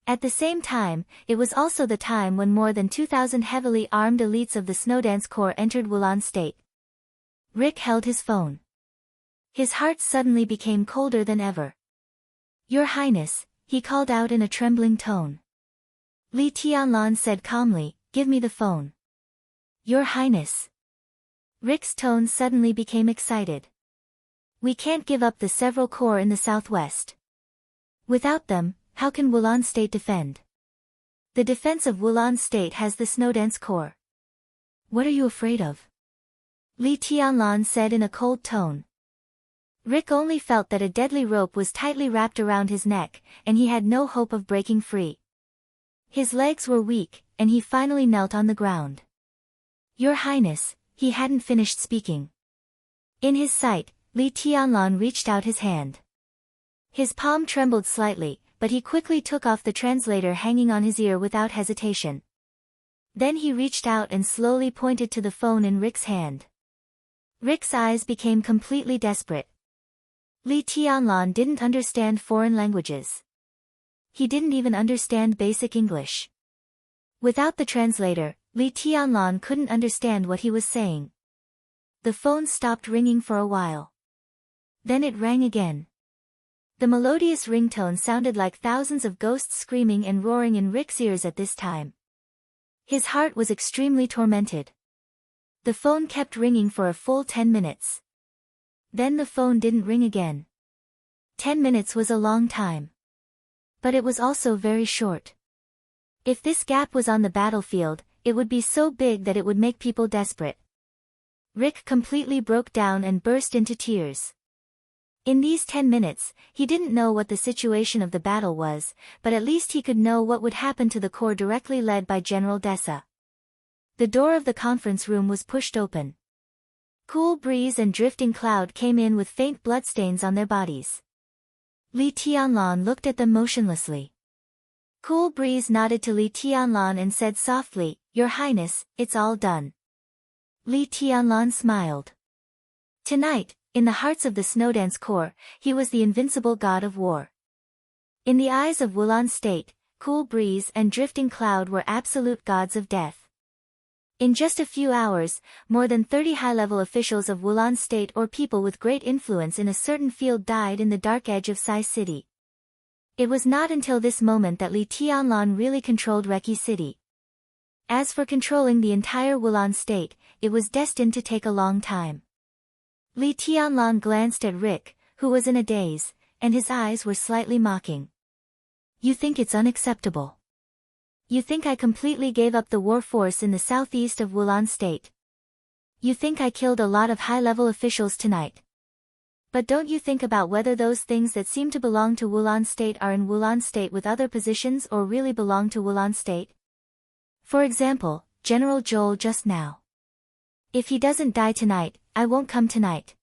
At the same time, it was also the time when more than 2,000 heavily armed elites of the Snowdance Corps entered Wulan State. Rick held his phone. His heart suddenly became colder than ever. "Your Highness," he called out in a trembling tone. Li Tianlan said calmly, "Give me the phone." "Your Highness." Rick's tone suddenly became excited. "We can't give up the several corps in the southwest. Without them, how can Wulan State defend? The defense of Wulan State has the Snowdance Corps." "What are you afraid of?" Li Tianlan said in a cold tone. Rick only felt that a deadly rope was tightly wrapped around his neck, and he had no hope of breaking free. His legs were weak, and he finally knelt on the ground. "Your Highness," he hadn't finished speaking. In his sight, Li Tianlan reached out his hand. His palm trembled slightly, but he quickly took off the translator hanging on his ear without hesitation. Then he reached out and slowly pointed to the phone in Rick's hand. Rick's eyes became completely desperate. Li Tianlan didn't understand foreign languages. He didn't even understand basic English. Without the translator, Li Tianlan couldn't understand what he was saying. The phone stopped ringing for a while. Then it rang again. The melodious ringtone sounded like thousands of ghosts screaming and roaring in Rick's ears at this time. His heart was extremely tormented. The phone kept ringing for a full 10 minutes. Then the phone didn't ring again. 10 minutes was a long time. But it was also very short. If this gap was on the battlefield, it would be so big that it would make people desperate. Rick completely broke down and burst into tears. In these 10 minutes, he didn't know what the situation of the battle was, but at least he could know what would happen to the corps directly led by General Dessa. The door of the conference room was pushed open. Cool breeze and drifting cloud came in with faint bloodstains on their bodies. Li Tianlan looked at them motionlessly. Cool breeze nodded to Li Tianlan and said softly, "Your Highness, it's all done." Li Tianlan smiled. Tonight, in the hearts of the Snowdance Corps, he was the invincible god of war. In the eyes of Wulan State, Cool Breeze and Drifting Cloud were absolute gods of death. In just a few hours, more than 30 high-level officials of Wulan State or people with great influence in a certain field died in the dark edge of Sai City. It was not until this moment that Li Tianlan really controlled Reki City. As for controlling the entire Wulan State, it was destined to take a long time. Li Tianlan glanced at Rick, who was in a daze, and his eyes were slightly mocking. "You think it's unacceptable? You think I completely gave up the war force in the southeast of Wulan State? You think I killed a lot of high-level officials tonight? But don't you think about whether those things that seem to belong to Wulan State are in Wulan State with other positions or really belong to Wulan State? For example, General Joel just now. If he doesn't die tonight, I won't come tonight.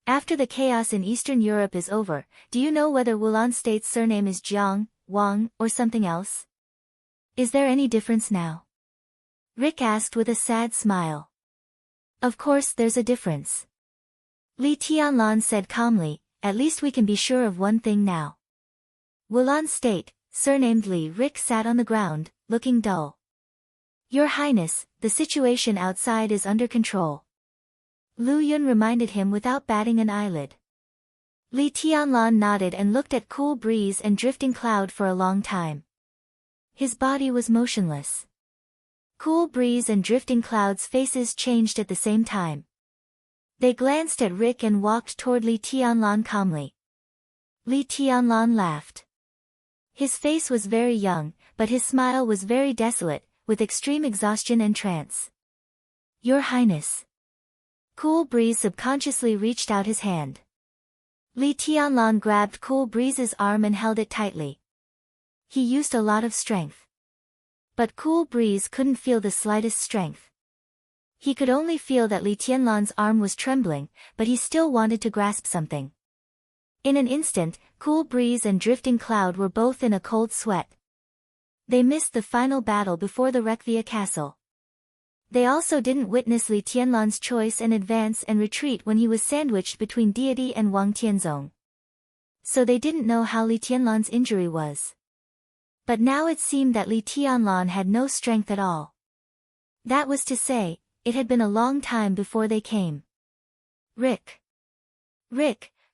After the chaos in Eastern Europe is over, do you know whether Wulan State's surname is Jiang, Wang, or something else? Is there any difference now? Rick asked with a sad smile. Of course there's a difference. Li Tianlan said calmly, at least we can be sure of one thing now. Wulan State, surnamed Li. Rick sat on the ground, looking dull. Your Highness, the situation outside is under control. Lu Yun reminded him without batting an eyelid. Li Tianlan nodded and looked at cool breeze and drifting cloud for a long time. His body was motionless. Cool breeze and drifting cloud's faces changed at the same time. They glanced at Rick and walked toward Li Tianlan calmly. Li Tianlan laughed. His face was very young, but his smile was very desolate, with extreme exhaustion and trance. Your Highness. Cool Breeze subconsciously reached out his hand. Li Tianlan grabbed Cool Breeze's arm and held it tightly. He used a lot of strength. But Cool Breeze couldn't feel the slightest strength. He could only feel that Li Tianlan's arm was trembling, but he still wanted to grasp something. In an instant, Cool Breeze and Drifting Cloud were both in a cold sweat. They missed the final battle before the Rekvia castle. They also didn't witness Li Tianlan's choice and advance and retreat when he was sandwiched between Deity and Wang Tianzong. So they didn't know how Li Tianlan's injury was. But now it seemed that Li Tianlan had no strength at all. That was to say, it had been a long time before they came. Rick,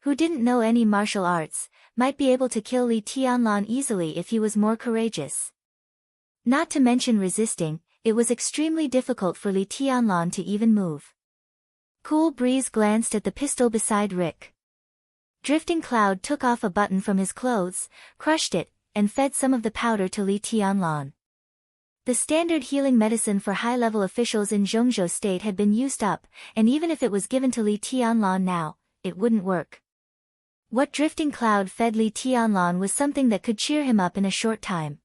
who didn't know any martial arts, might be able to kill Li Tianlan easily if he was more courageous. Not to mention resisting, it was extremely difficult for Li Tianlan to even move. Cool Breeze glanced at the pistol beside Rick. Drifting Cloud took off a button from his clothes, crushed it, and fed some of the powder to Li Tianlan. The standard healing medicine for high-level officials in Zhongzhou State had been used up, and even if it was given to Li Tianlan now, it wouldn't work. What Drifting Cloud fed Li Tianlan was something that could cheer him up in a short time.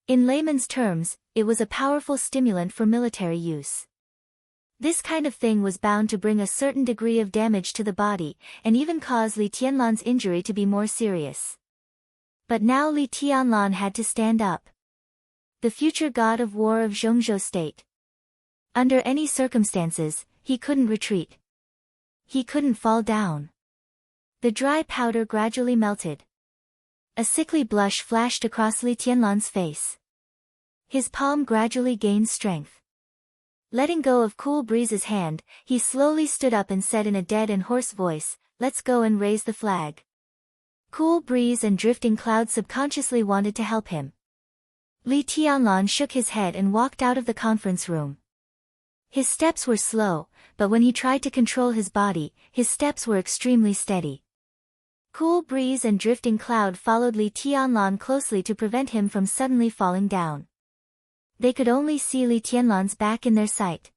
In layman's terms, it was a powerful stimulant for military use. This kind of thing was bound to bring a certain degree of damage to the body, and even cause Li Tianlan's injury to be more serious. But now Li Tianlan had to stand up. The future god of war of Zhongzhou State. Under any circumstances, he couldn't retreat. He couldn't fall down. The dry powder gradually melted. A sickly blush flashed across Li Tianlan's face. His palm gradually gained strength. Letting go of Cool Breeze's hand, he slowly stood up and said in a dead and hoarse voice, "Let's go and raise the flag." Cool Breeze and Drifting Cloud subconsciously wanted to help him. Li Tianlan shook his head and walked out of the conference room. His steps were slow, but when he tried to control his body, his steps were extremely steady. Cool Breeze and Drifting Cloud followed Li Tianlan closely to prevent him from suddenly falling down. They could only see Li Tianlan's back in their sight.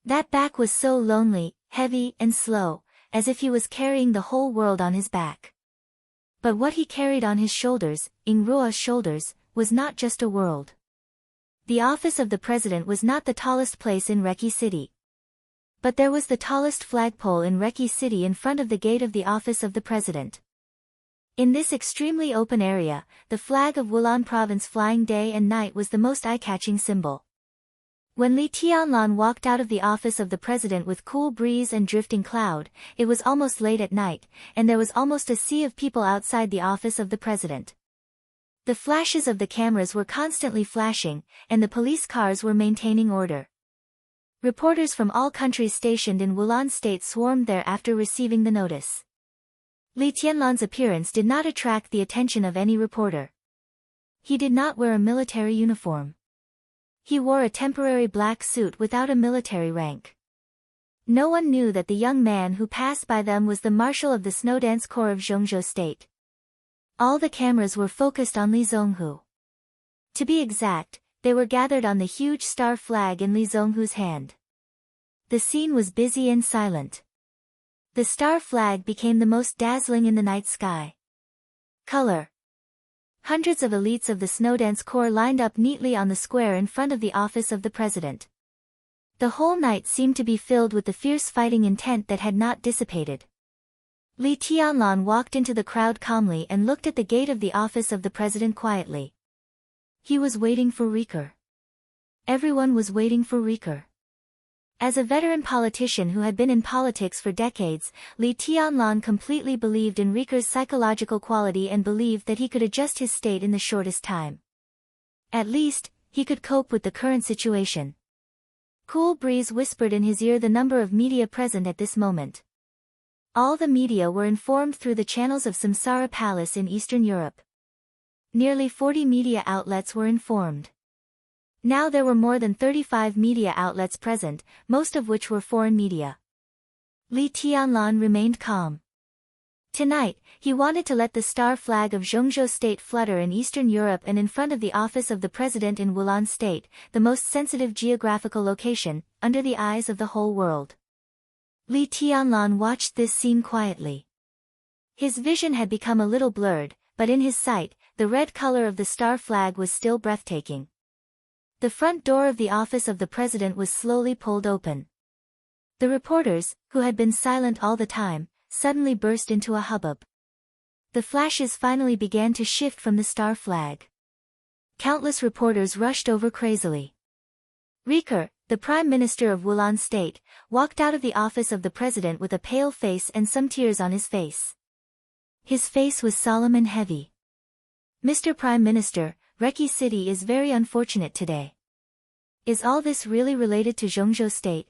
That back was so lonely, heavy and slow, as if he was carrying the whole world on his back. But what he carried on his shoulders, Ingrua's shoulders, was not just a world. The office of the president was not the tallest place in Reki City. But there was the tallest flagpole in Reki City in front of the gate of the office of the president. In this extremely open area, the flag of Wulan province flying day and night was the most eye-catching symbol. When Li Tianlan walked out of the office of the president with Cool Breeze and Drifting Cloud, it was almost late at night, and there was almost a sea of people outside the office of the president. The flashes of the cameras were constantly flashing, and the police cars were maintaining order. Reporters from all countries stationed in Wulan State swarmed there after receiving the notice. Li Tianlan's appearance did not attract the attention of any reporter. He did not wear a military uniform. He wore a temporary black suit without a military rank. No one knew that the young man who passed by them was the marshal of the Snowdance Corps of Zhongzhou State. All the cameras were focused on Li Zonghu. To be exact, they were gathered on the huge star flag in Li Zonghu's hand. The scene was busy and silent. The star flag became the most dazzling in the night sky. Color. Hundreds of elites of the Snowdance Corps lined up neatly on the square in front of the office of the president. The whole night seemed to be filled with the fierce fighting intent that had not dissipated. Li Tianlan walked into the crowd calmly and looked at the gate of the office of the president quietly. He was waiting for Riker. Everyone was waiting for Riker. As a veteran politician who had been in politics for decades, Li Tianlan completely believed in Riker's psychological quality and believed that he could adjust his state in the shortest time. At least, he could cope with the current situation. Cool breeze whispered in his ear the number of media present at this moment. All the media were informed through the channels of Samsara Palace in Eastern Europe. Nearly 40 media outlets were informed. Now there were more than 35 media outlets present, most of which were foreign media. Li Tianlan remained calm. Tonight, he wanted to let the star flag of Zhengzhou State flutter in Eastern Europe and in front of the office of the president in Wulan State, the most sensitive geographical location, under the eyes of the whole world. Li Tianlan watched this scene quietly. His vision had become a little blurred, but in his sight, the red color of the star flag was still breathtaking. The front door of the office of the president was slowly pulled open. The reporters, who had been silent all the time, suddenly burst into a hubbub. The flashes finally began to shift from the star flag. Countless reporters rushed over crazily. Riker, the Prime Minister of Wulan State, walked out of the office of the president with a pale face and some tears on his face. His face was solemn and heavy. Mr. Prime Minister, Reki City is very unfortunate today. Is all this really related to Zhengzhou State?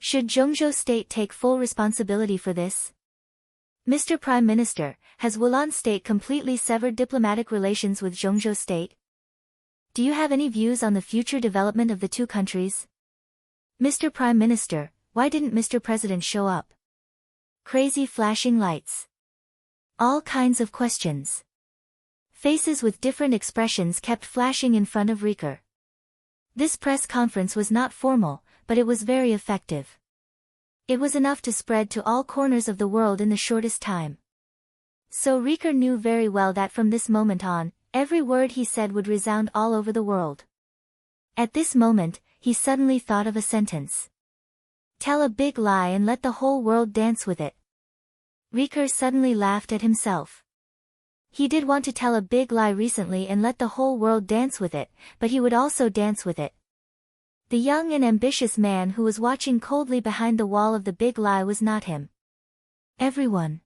Should Zhengzhou State take full responsibility for this? Mr. Prime Minister, has Wulan State completely severed diplomatic relations with Zhengzhou State? Do you have any views on the future development of the two countries? Mr. Prime Minister, why didn't Mr. President show up? Crazy flashing lights. All kinds of questions. Faces with different expressions kept flashing in front of Riker. This press conference was not formal, but it was very effective. It was enough to spread to all corners of the world in the shortest time. So Riker knew very well that from this moment on, every word he said would resound all over the world. At this moment, he suddenly thought of a sentence. Tell a big lie and let the whole world dance with it. Riker suddenly laughed at himself. He did want to tell a big lie recently and let the whole world dance with it, but he would also dance with it. The young and ambitious man who was watching coldly behind the wall of the big lie was not him. Everyone.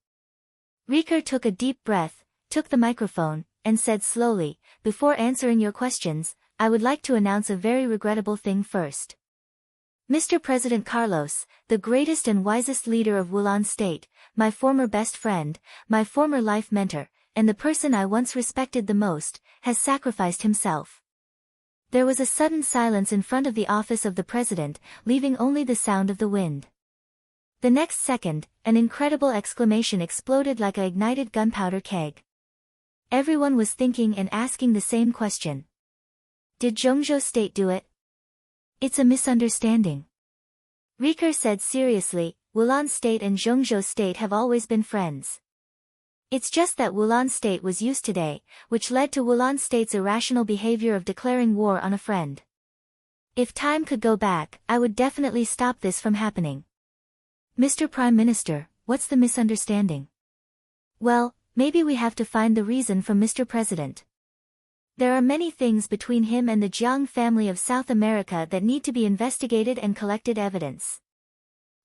Riker took a deep breath, took the microphone, and said slowly, before answering your questions, I would like to announce a very regrettable thing first. Mr. President Carlos, the greatest and wisest leader of Wulan State, my former best friend, my former life mentor, and the person I once respected the most, has sacrificed himself. There was a sudden silence in front of the office of the president, leaving only the sound of the wind. The next second, an incredible exclamation exploded like an ignited gunpowder keg. Everyone was thinking and asking the same question. Did Zhengzhou State do it? It's a misunderstanding. Riker said seriously, Wulan State and Zhengzhou State have always been friends. It's just that Wulan State was used today, which led to Wulan State's irrational behavior of declaring war on a friend. If time could go back, I would definitely stop this from happening. Mr. Prime Minister, what's the misunderstanding? Well, maybe we have to find the reason from Mr. President. There are many things between him and the Jiang family of South America that need to be investigated and collected evidence.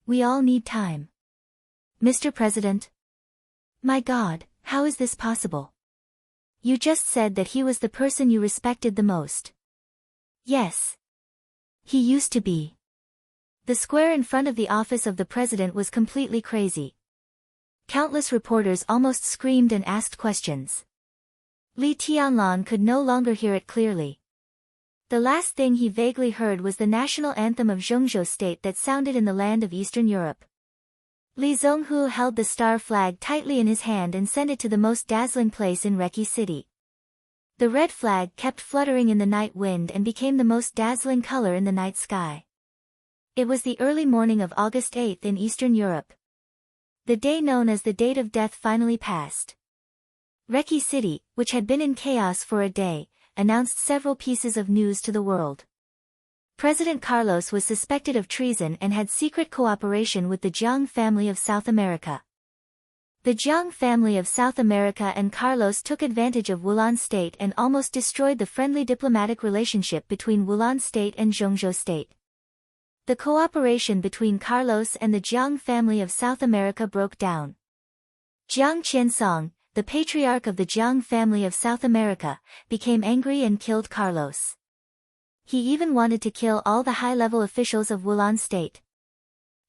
We all need time. Mr. President? My God, how is this possible? You just said that he was the person you respected the most. Yes. He used to be. The square in front of the office of the president was completely crazy. Countless reporters almost screamed and asked questions. Li Tianlan could no longer hear it clearly. The last thing he vaguely heard was the national anthem of Zhengzhou State that sounded in the land of Eastern Europe. Li Zhonghu held the star flag tightly in his hand and sent it to the most dazzling place in Reki City. The red flag kept fluttering in the night wind and became the most dazzling color in the night sky. It was the early morning of August 8th in Eastern Europe. The day known as the date of death finally passed. Reki City, which had been in chaos for a day, announced several pieces of news to the world. President Carlos was suspected of treason and had secret cooperation with the Jiang family of South America. The Jiang family of South America and Carlos took advantage of Wulan state and almost destroyed the friendly diplomatic relationship between Wulan state and Zhongzhou state. The cooperation between Carlos and the Jiang family of South America broke down. Jiang Qiansong, the patriarch of the Jiang family of South America, became angry and killed Carlos. He even wanted to kill all the high-level officials of Wulan state.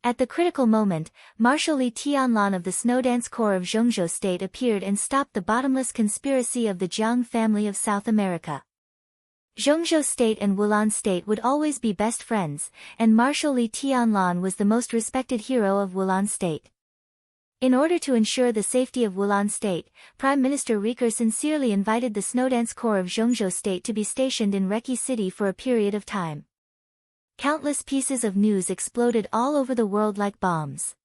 At the critical moment, Marshal Li Tianlan of the Snowdance Corps of Zhongzhou state appeared and stopped the bottomless conspiracy of the Jiang family of South America. Zhongzhou state and Wulan state would always be best friends, and Marshal Li Tianlan was the most respected hero of Wulan state. In order to ensure the safety of Wulan state, Prime Minister Riker sincerely invited the Snowdance Corps of Zhongzhou state to be stationed in Reki City for a period of time. Countless pieces of news exploded all over the world like bombs.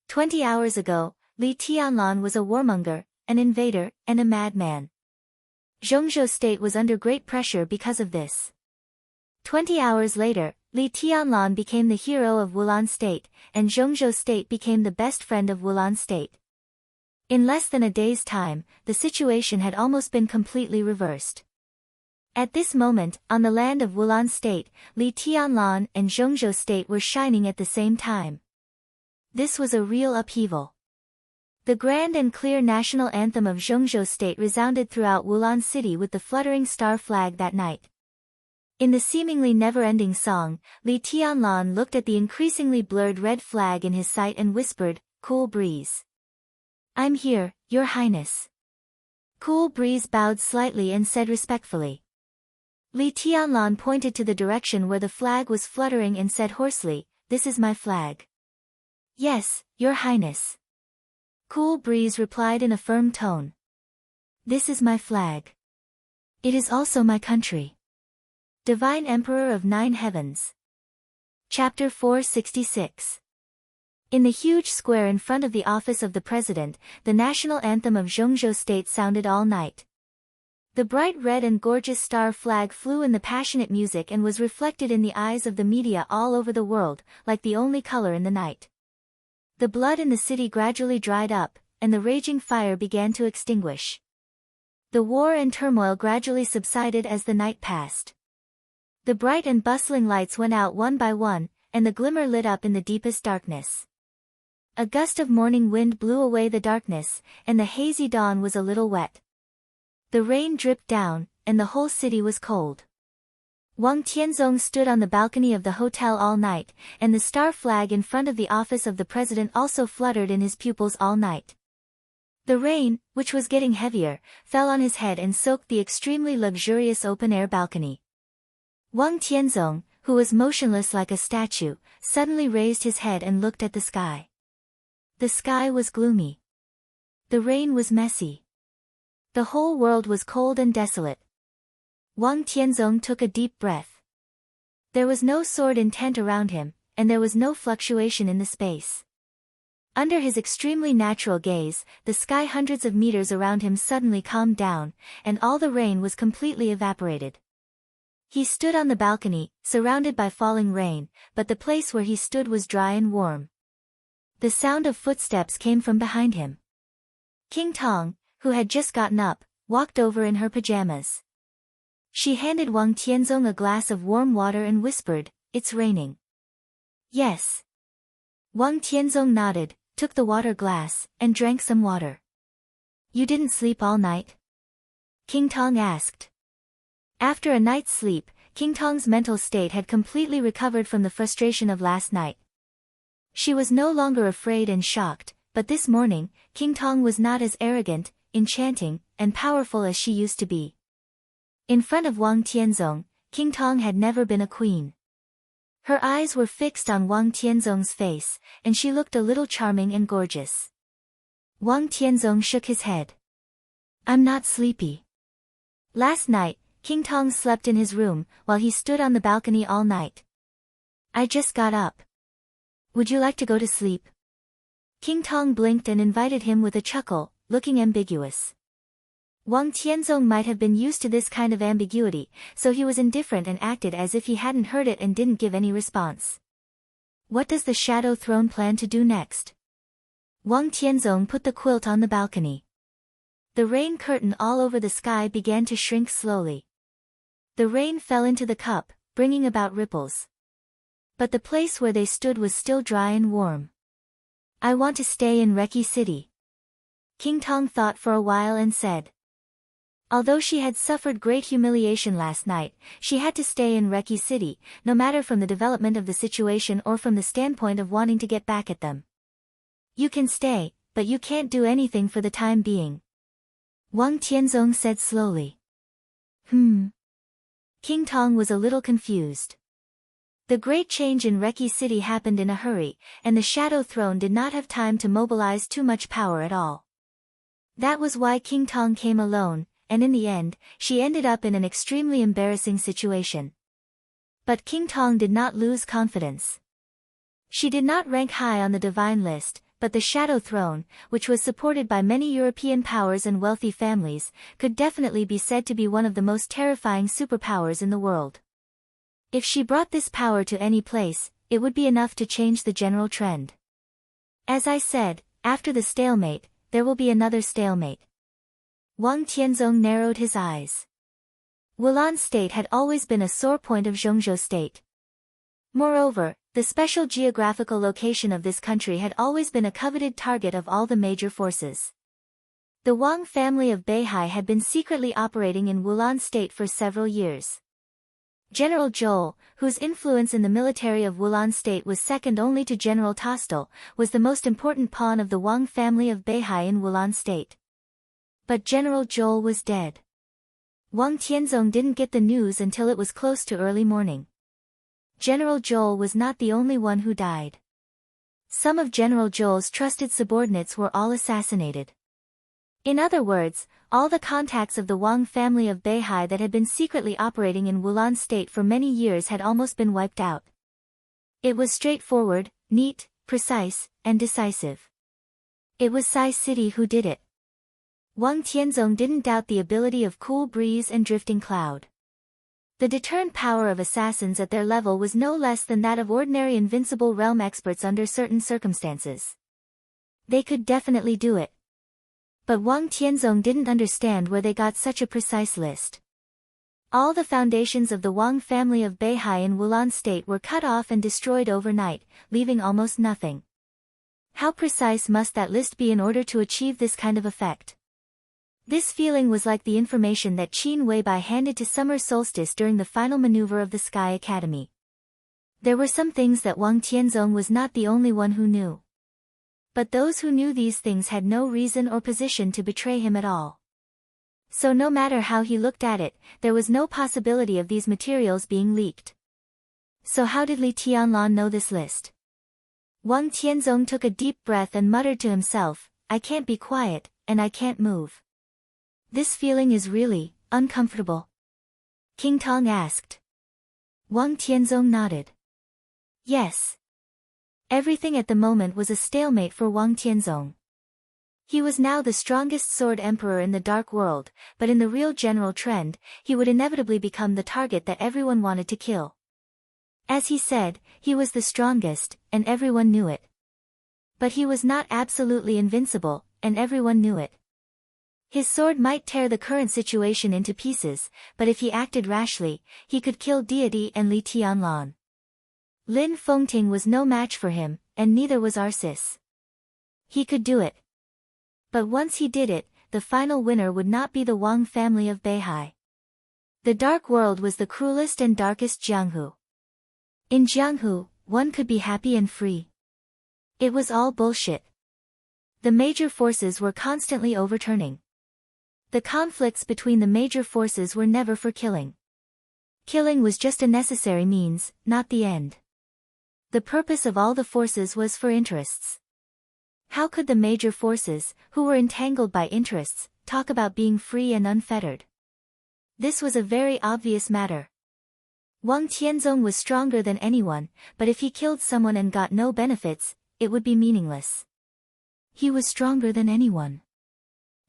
20 hours ago, Li Tianlan was a warmonger, an invader, and a madman. Zhongzhou state was under great pressure because of this. 20 hours later, Li Tianlan became the hero of Wulan state, and Zhongzhou state became the best friend of Wulan state. In less than a day's time, the situation had almost been completely reversed. At this moment, on the land of Wulan state, Li Tianlan and Zhongzhou state were shining at the same time. This was a real upheaval. The grand and clear national anthem of Zhongzhou state resounded throughout Wulan city with the fluttering star flag that night. In the seemingly never-ending song, Li Tianlan looked at the increasingly blurred red flag in his sight and whispered, "Cool breeze. I'm here, Your Highness." Cool breeze bowed slightly and said respectfully. Li Tianlan pointed to the direction where the flag was fluttering and said hoarsely, "This is my flag." "Yes, Your Highness." Cool breeze replied in a firm tone. "This is my flag. It is also my country." Divine Emperor of Nine Heavens. Chapter 466. In the huge square in front of the office of the president, the national anthem of Zhongzhou state sounded all night. The bright red and gorgeous star flag flew in the passionate music and was reflected in the eyes of the media all over the world, like the only color in the night. The blood in the city gradually dried up, and the raging fire began to extinguish. The war and turmoil gradually subsided as the night passed. The bright and bustling lights went out one by one, and the glimmer lit up in the deepest darkness. A gust of morning wind blew away the darkness, and the hazy dawn was a little wet. The rain dripped down, and the whole city was cold. Wang Tianzong stood on the balcony of the hotel all night, and the star flag in front of the office of the president also fluttered in his pupils all night. The rain, which was getting heavier, fell on his head and soaked the extremely luxurious open-air balcony. Wang Tianzong, who was motionless like a statue, suddenly raised his head and looked at the sky. The sky was gloomy. The rain was messy. The whole world was cold and desolate. Wang Tianzong took a deep breath. There was no sword in tent around him, and there was no fluctuation in the space. Under his extremely natural gaze, the sky hundreds of meters around him suddenly calmed down, and all the rain was completely evaporated. He stood on the balcony, surrounded by falling rain, but the place where he stood was dry and warm. The sound of footsteps came from behind him. King Tong, who had just gotten up, walked over in her pajamas. She handed Wang Tianzong a glass of warm water and whispered, "It's raining." "Yes." Wang Tianzong nodded, took the water glass, and drank some water. "You didn't sleep all night?" King Tong asked. After a night's sleep, King Tong's mental state had completely recovered from the frustration of last night. She was no longer afraid and shocked, but this morning, King Tong was not as arrogant, enchanting, and powerful as she used to be. In front of Wang Tianzong, King Tong had never been a queen. Her eyes were fixed on Wang Tianzong's face, and she looked a little charming and gorgeous. Wang Tianzong shook his head. "I'm not sleepy." Last night, King Tong slept in his room, while he stood on the balcony all night. "I just got up. Would you like to go to sleep?" King Tong blinked and invited him with a chuckle, looking ambiguous. Wang Tianzong might have been used to this kind of ambiguity, so he was indifferent and acted as if he hadn't heard it and didn't give any response. "What does the Shadow Throne plan to do next?" Wang Tianzong put the quilt on the balcony. The rain curtain all over the sky began to shrink slowly. The rain fell into the cup, bringing about ripples. But the place where they stood was still dry and warm. I want to stay in Reki City. King Tong thought for a while and said. Although she had suffered great humiliation last night, she had to stay in Reki City, no matter from the development of the situation or from the standpoint of wanting to get back at them. You can stay, but you can't do anything for the time being. Wang Tianzong said slowly. King Tong was a little confused. The great change in Reki City happened in a hurry, and the Shadow Throne did not have time to mobilize too much power at all. That was why King Tong came alone, and in the end, she ended up in an extremely embarrassing situation. But King Tong did not lose confidence. She did not rank high on the divine list, but the Shadow Throne, which was supported by many European powers and wealthy families, could definitely be said to be one of the most terrifying superpowers in the world. If she brought this power to any place, it would be enough to change the general trend. As I said, after the stalemate, there will be another stalemate. Wang Tianzong narrowed his eyes. Wulan State had always been a sore point of Zhongzhou State. Moreover, the special geographical location of this country had always been a coveted target of all the major forces. The Wang family of Beihai had been secretly operating in Wulan State for several years. General Zhou, whose influence in the military of Wulan State was second only to General Tostel, was the most important pawn of the Wang family of Beihai in Wulan State. But General Zhou was dead. Wang Tianzong didn't get the news until it was close to early morning. General Zhou was not the only one who died. Some of General Zhou's trusted subordinates were all assassinated. In other words, all the contacts of the Wang family of Beihai that had been secretly operating in Wulan State for many years had almost been wiped out. It was straightforward, neat, precise, and decisive. It was Sai City who did it. Wang Tianzong didn't doubt the ability of cool breeze and drifting cloud. The deterrent power of assassins at their level was no less than that of ordinary invincible realm experts under certain circumstances. They could definitely do it. But Wang Tianzong didn't understand where they got such a precise list. All the foundations of the Wang family of Beihai in Wulan State were cut off and destroyed overnight, leaving almost nothing. How precise must that list be in order to achieve this kind of effect? This feeling was like the information that Qin Weibai handed to Summer Solstice during the final maneuver of the Sky Academy. There were some things that Wang Tianzong was not the only one who knew. But those who knew these things had no reason or position to betray him at all. So no matter how he looked at it, there was no possibility of these materials being leaked. So how did Li Tianlan know this list? Wang Tianzong took a deep breath and muttered to himself, I can't be quiet, and I can't move. This feeling is really uncomfortable. King Tong asked. Wang Tianzong nodded. Yes. Everything at the moment was a stalemate for Wang Tianzong. He was now the strongest sword emperor in the dark world, but in the real general trend, he would inevitably become the target that everyone wanted to kill. As he said, he was the strongest, and everyone knew it. But he was not absolutely invincible, and everyone knew it. His sword might tear the current situation into pieces, but if he acted rashly, he could kill Deity and Li Tianlan. Lin Fengting was no match for him, and neither was Arcis. He could do it. But once he did it, the final winner would not be the Wang family of Beihai. The dark world was the cruelest and darkest Jianghu. In Jianghu, one could be happy and free. It was all bullshit. The major forces were constantly overturning. The conflicts between the major forces were never for killing. Killing was just a necessary means, not the end. The purpose of all the forces was for interests. How could the major forces, who were entangled by interests, talk about being free and unfettered? This was a very obvious matter. Wang Tianzong was stronger than anyone, but if he killed someone and got no benefits, it would be meaningless. He was stronger than anyone.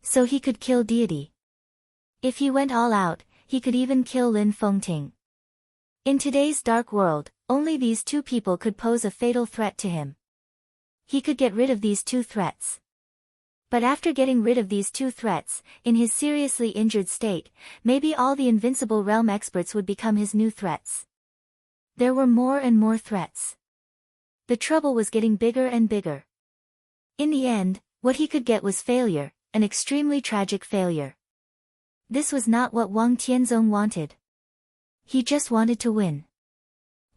So he could kill Deity. If he went all out, he could even kill Lin Fengting. In today's dark world, only these two people could pose a fatal threat to him. He could get rid of these two threats. But after getting rid of these two threats, in his seriously injured state, maybe all the Invincible Realm experts would become his new threats. There were more and more threats. The trouble was getting bigger and bigger. In the end, what he could get was failure, an extremely tragic failure. This was not what Wang Tianzong wanted. He just wanted to win.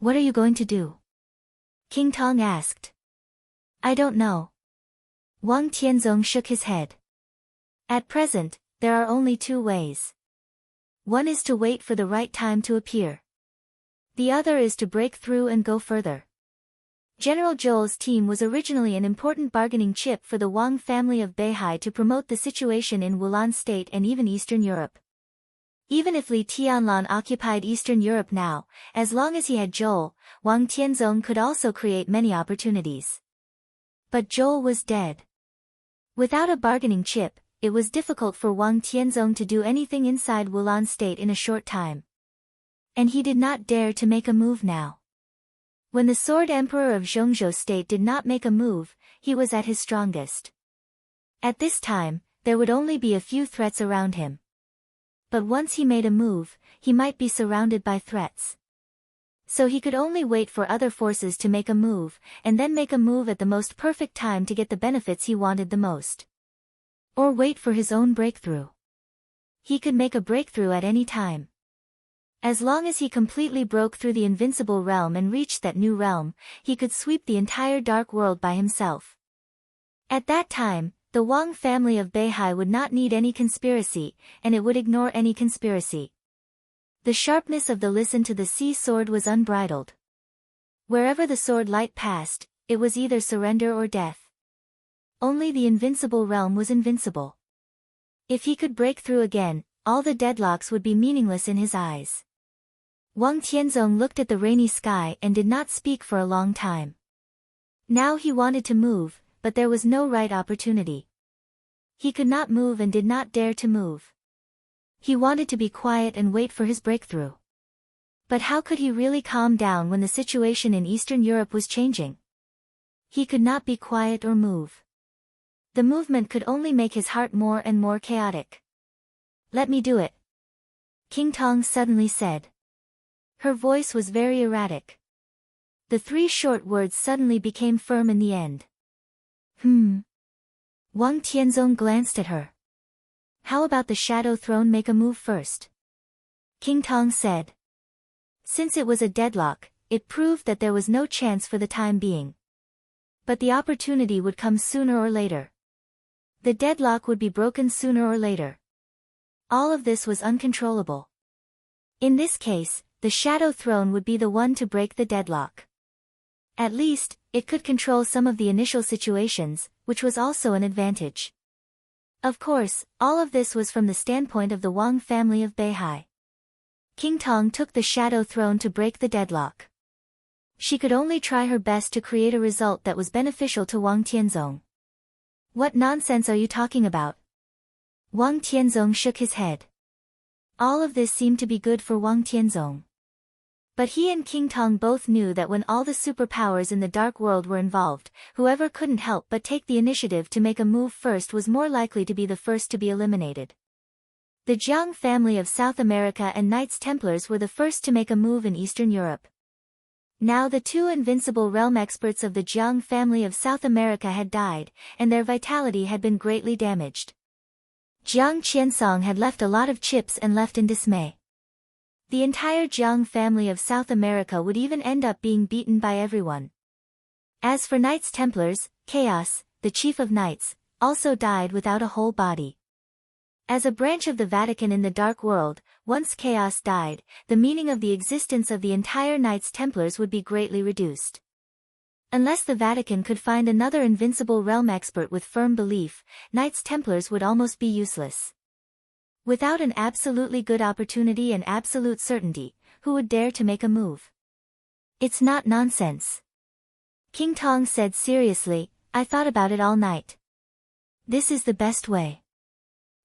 What are you going to do? King Tong asked. I don't know. Wang Tianzong shook his head. At present, there are only two ways. One is to wait for the right time to appear. The other is to break through and go further. General Zhou's team was originally an important bargaining chip for the Wang family of Beihai to promote the situation in Wulan State and even Eastern Europe. Even if Li Tianlan occupied Eastern Europe now, as long as he had Zhou, Wang Tianzong could also create many opportunities. But Zhou was dead. Without a bargaining chip, it was difficult for Wang Tianzong to do anything inside Wulan State in a short time. And he did not dare to make a move now. When the Sword Emperor of Zhongzhou State did not make a move, he was at his strongest. At this time, there would only be a few threats around him. But once he made a move, he might be surrounded by threats. So he could only wait for other forces to make a move, and then make a move at the most perfect time to get the benefits he wanted the most. Or wait for his own breakthrough. He could make a breakthrough at any time. As long as he completely broke through the invincible realm and reached that new realm, he could sweep the entire dark world by himself. At that time, the Wang family of Beihai would not need any conspiracy, and it would ignore any conspiracy. The sharpness of the Listen to the Sea sword was unbridled. Wherever the sword light passed, it was either surrender or death. Only the invincible realm was invincible. If he could break through again, all the deadlocks would be meaningless in his eyes. Wang Tianzong looked at the rainy sky and did not speak for a long time. Now he wanted to move, but there was no right opportunity. He could not move and did not dare to move. He wanted to be quiet and wait for his breakthrough. But how could he really calm down when the situation in Eastern Europe was changing? He could not be quiet or move. The movement could only make his heart more and more chaotic. Let me do it, King Tong suddenly said. Her voice was very erratic. The three short words suddenly became firm in the end. Wang Tianzong glanced at her. How about the Shadow Throne make a move first? King Tong said. Since it was a deadlock, it proved that there was no chance for the time being. But the opportunity would come sooner or later. The deadlock would be broken sooner or later. All of this was uncontrollable. In this case, the Shadow Throne would be the one to break the deadlock. At least, it could control some of the initial situations, which was also an advantage. Of course, all of this was from the standpoint of the Wang family of Beihai. King Tong took the Shadow Throne to break the deadlock. She could only try her best to create a result that was beneficial to Wang Tianzong. What nonsense are you talking about? Wang Tianzong shook his head. All of this seemed to be good for Wang Tianzong. But he and King Tong both knew that when all the superpowers in the dark world were involved, whoever couldn't help but take the initiative to make a move first was more likely to be the first to be eliminated. The Jiang family of South America and Knights Templars were the first to make a move in Eastern Europe. Now the two invincible realm experts of the Jiang family of South America had died, and their vitality had been greatly damaged. Jiang Qiansong had left a lot of chips and left in dismay. The entire Jiang family of South America would even end up being beaten by everyone. As for Knights Templars, Chaos, the chief of knights, also died without a whole body. As a branch of the Vatican in the Dark World, once Chaos died, the meaning of the existence of the entire Knights Templars would be greatly reduced. Unless the Vatican could find another invincible realm expert with firm belief, Knights Templars would almost be useless. Without an absolutely good opportunity and absolute certainty, who would dare to make a move? It's not nonsense. King Tong said seriously, I thought about it all night. This is the best way.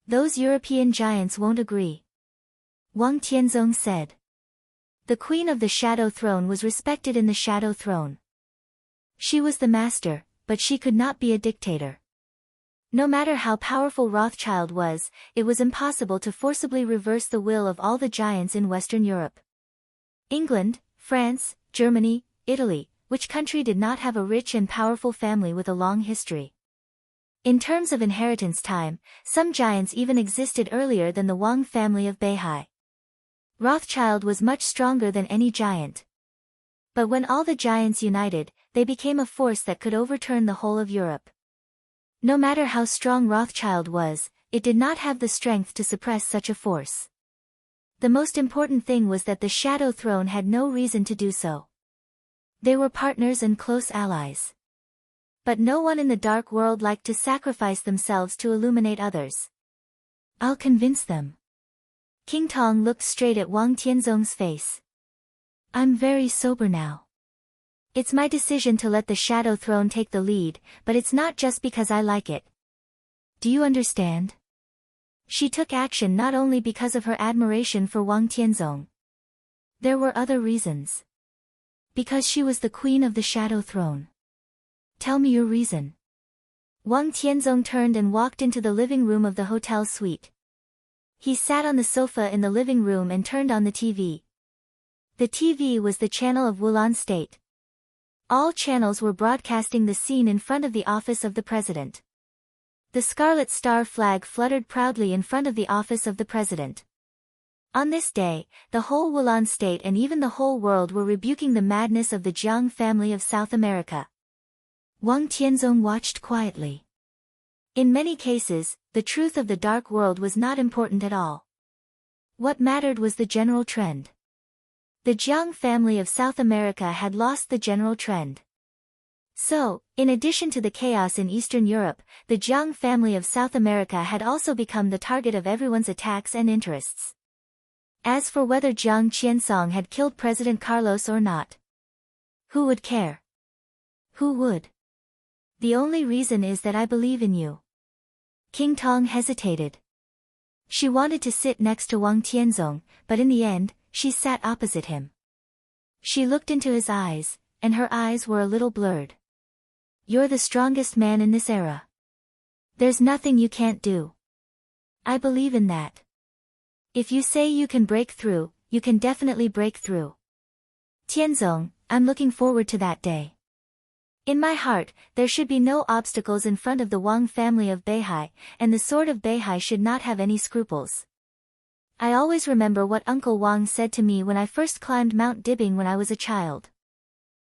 Those European giants won't agree. Wang Tianzong said. The Queen of the Shadow Throne was respected in the Shadow Throne. She was the master, but she could not be a dictator. No matter how powerful Rothschild was, it was impossible to forcibly reverse the will of all the giants in Western Europe. England, France, Germany, Italy, which country did not have a rich and powerful family with a long history? In terms of inheritance time, some giants even existed earlier than the Wang family of Beihai. Rothschild was much stronger than any giant. But when all the giants united, they became a force that could overturn the whole of Europe. No matter how strong Rothschild was, it did not have the strength to suppress such a force. The most important thing was that the Shadow Throne had no reason to do so. They were partners and close allies. But no one in the dark world liked to sacrifice themselves to illuminate others. I'll convince them. King Tong looked straight at Wang Tianzong's face. I'm very sober now. It's my decision to let the Shadow Throne take the lead, but it's not just because I like it. Do you understand? She took action not only because of her admiration for Wang Tianzong. There were other reasons. Because she was the queen of the Shadow Throne. Tell me your reason. Wang Tianzong turned and walked into the living room of the hotel suite. He sat on the sofa in the living room and turned on the TV. The TV was the channel of Wulan State. All channels were broadcasting the scene in front of the office of the president. The Scarlet Star flag fluttered proudly in front of the office of the president. On this day, the whole Wulan state and even the whole world were rebuking the madness of the Jiang family of South America. Wang Tianzong watched quietly. In many cases, the truth of the dark world was not important at all. What mattered was the general trend. The Jiang family of South America had lost the general trend. So, in addition to the chaos in Eastern Europe, the Jiang family of South America had also become the target of everyone's attacks and interests. As for whether Jiang Qiansong had killed President Carlos or not, who would care? Who would? The only reason is that I believe in you. King Tong hesitated. She wanted to sit next to Wang Tianzong, but in the end, she sat opposite him. She looked into his eyes, and her eyes were a little blurred. You're the strongest man in this era. There's nothing you can't do. I believe in that. If you say you can break through, you can definitely break through. Tianzong, I'm looking forward to that day. In my heart, there should be no obstacles in front of the Wang family of Beihai, and the sword of Beihai should not have any scruples. I always remember what Uncle Wang said to me when I first climbed Mount Dibbing when I was a child.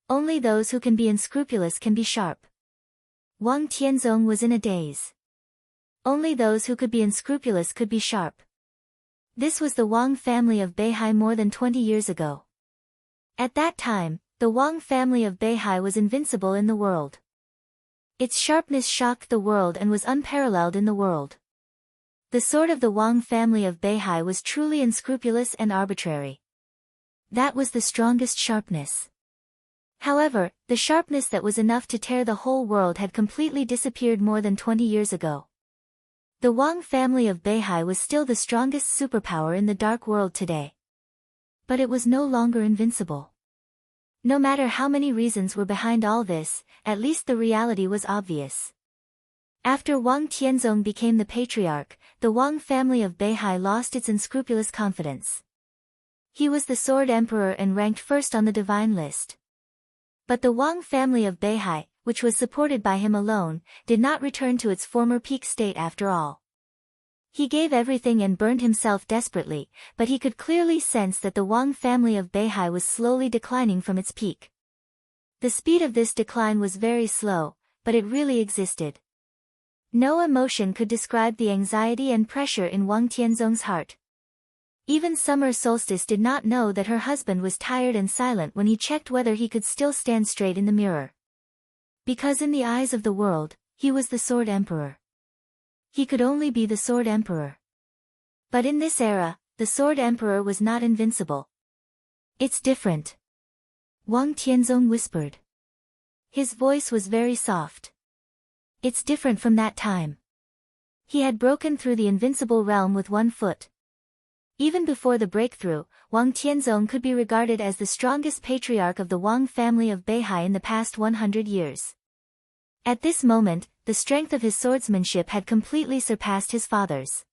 Only those who can be unscrupulous can be sharp. Wang Tianzong was in a daze. Only those who could be unscrupulous could be sharp. This was the Wang family of Beihai more than 20 years ago. At that time, the Wang family of Beihai was invincible in the world. Its sharpness shocked the world and was unparalleled in the world. The sword of the Wang family of Beihai was truly unscrupulous and arbitrary. That was the strongest sharpness. However, the sharpness that was enough to tear the whole world had completely disappeared more than 20 years ago. The Wang family of Beihai was still the strongest superpower in the dark world today. But it was no longer invincible. No matter how many reasons were behind all this, at least the reality was obvious. After Wang Tianzong became the patriarch, the Wang family of Beihai lost its unscrupulous confidence. He was the Sword Emperor and ranked first on the divine list. But the Wang family of Beihai, which was supported by him alone, did not return to its former peak state after all. He gave everything and burned himself desperately, but he could clearly sense that the Wang family of Beihai was slowly declining from its peak. The speed of this decline was very slow, but it really existed. No emotion could describe the anxiety and pressure in Wang Tianzong's heart. Even Summer Solstice did not know that her husband was tired and silent when he checked whether he could still stand straight in the mirror. Because in the eyes of the world, he was the Sword Emperor. He could only be the Sword Emperor. But in this era, the Sword Emperor was not invincible. It's different. Wang Tianzong whispered. His voice was very soft. It's different from that time. He had broken through the invincible realm with one foot. Even before the breakthrough, Wang Tianzong could be regarded as the strongest patriarch of the Wang family of Beihai in the past 100 years. At this moment, the strength of his swordsmanship had completely surpassed his father's.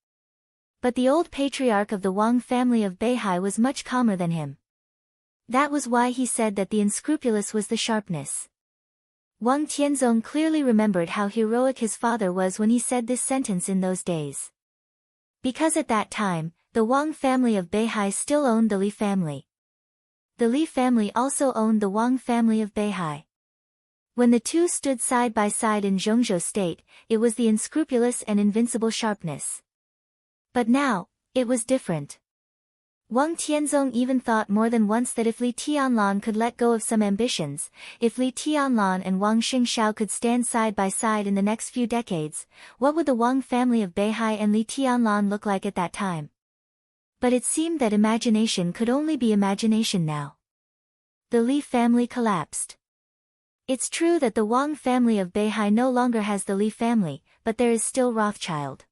But the old patriarch of the Wang family of Beihai was much calmer than him. That was why he said that the unscrupulous was the sharpness. Wang Tianzong clearly remembered how heroic his father was when he said this sentence in those days. Because at that time, the Wang family of Beihai still owned the Li family. The Li family also owned the Wang family of Beihai. When the two stood side by side in Zhongzhou state, it was the unscrupulous and invincible sharpness. But now, it was different. Wang Tianzong even thought more than once that if Li Tianlan could let go of some ambitions, if Li Tianlan and Wang Xingshao could stand side by side in the next few decades, what would the Wang family of Beihai and Li Tianlan look like at that time? But it seemed that imagination could only be imagination now. The Li family collapsed. It's true that the Wang family of Beihai no longer has the Li family, but there is still Rothschild.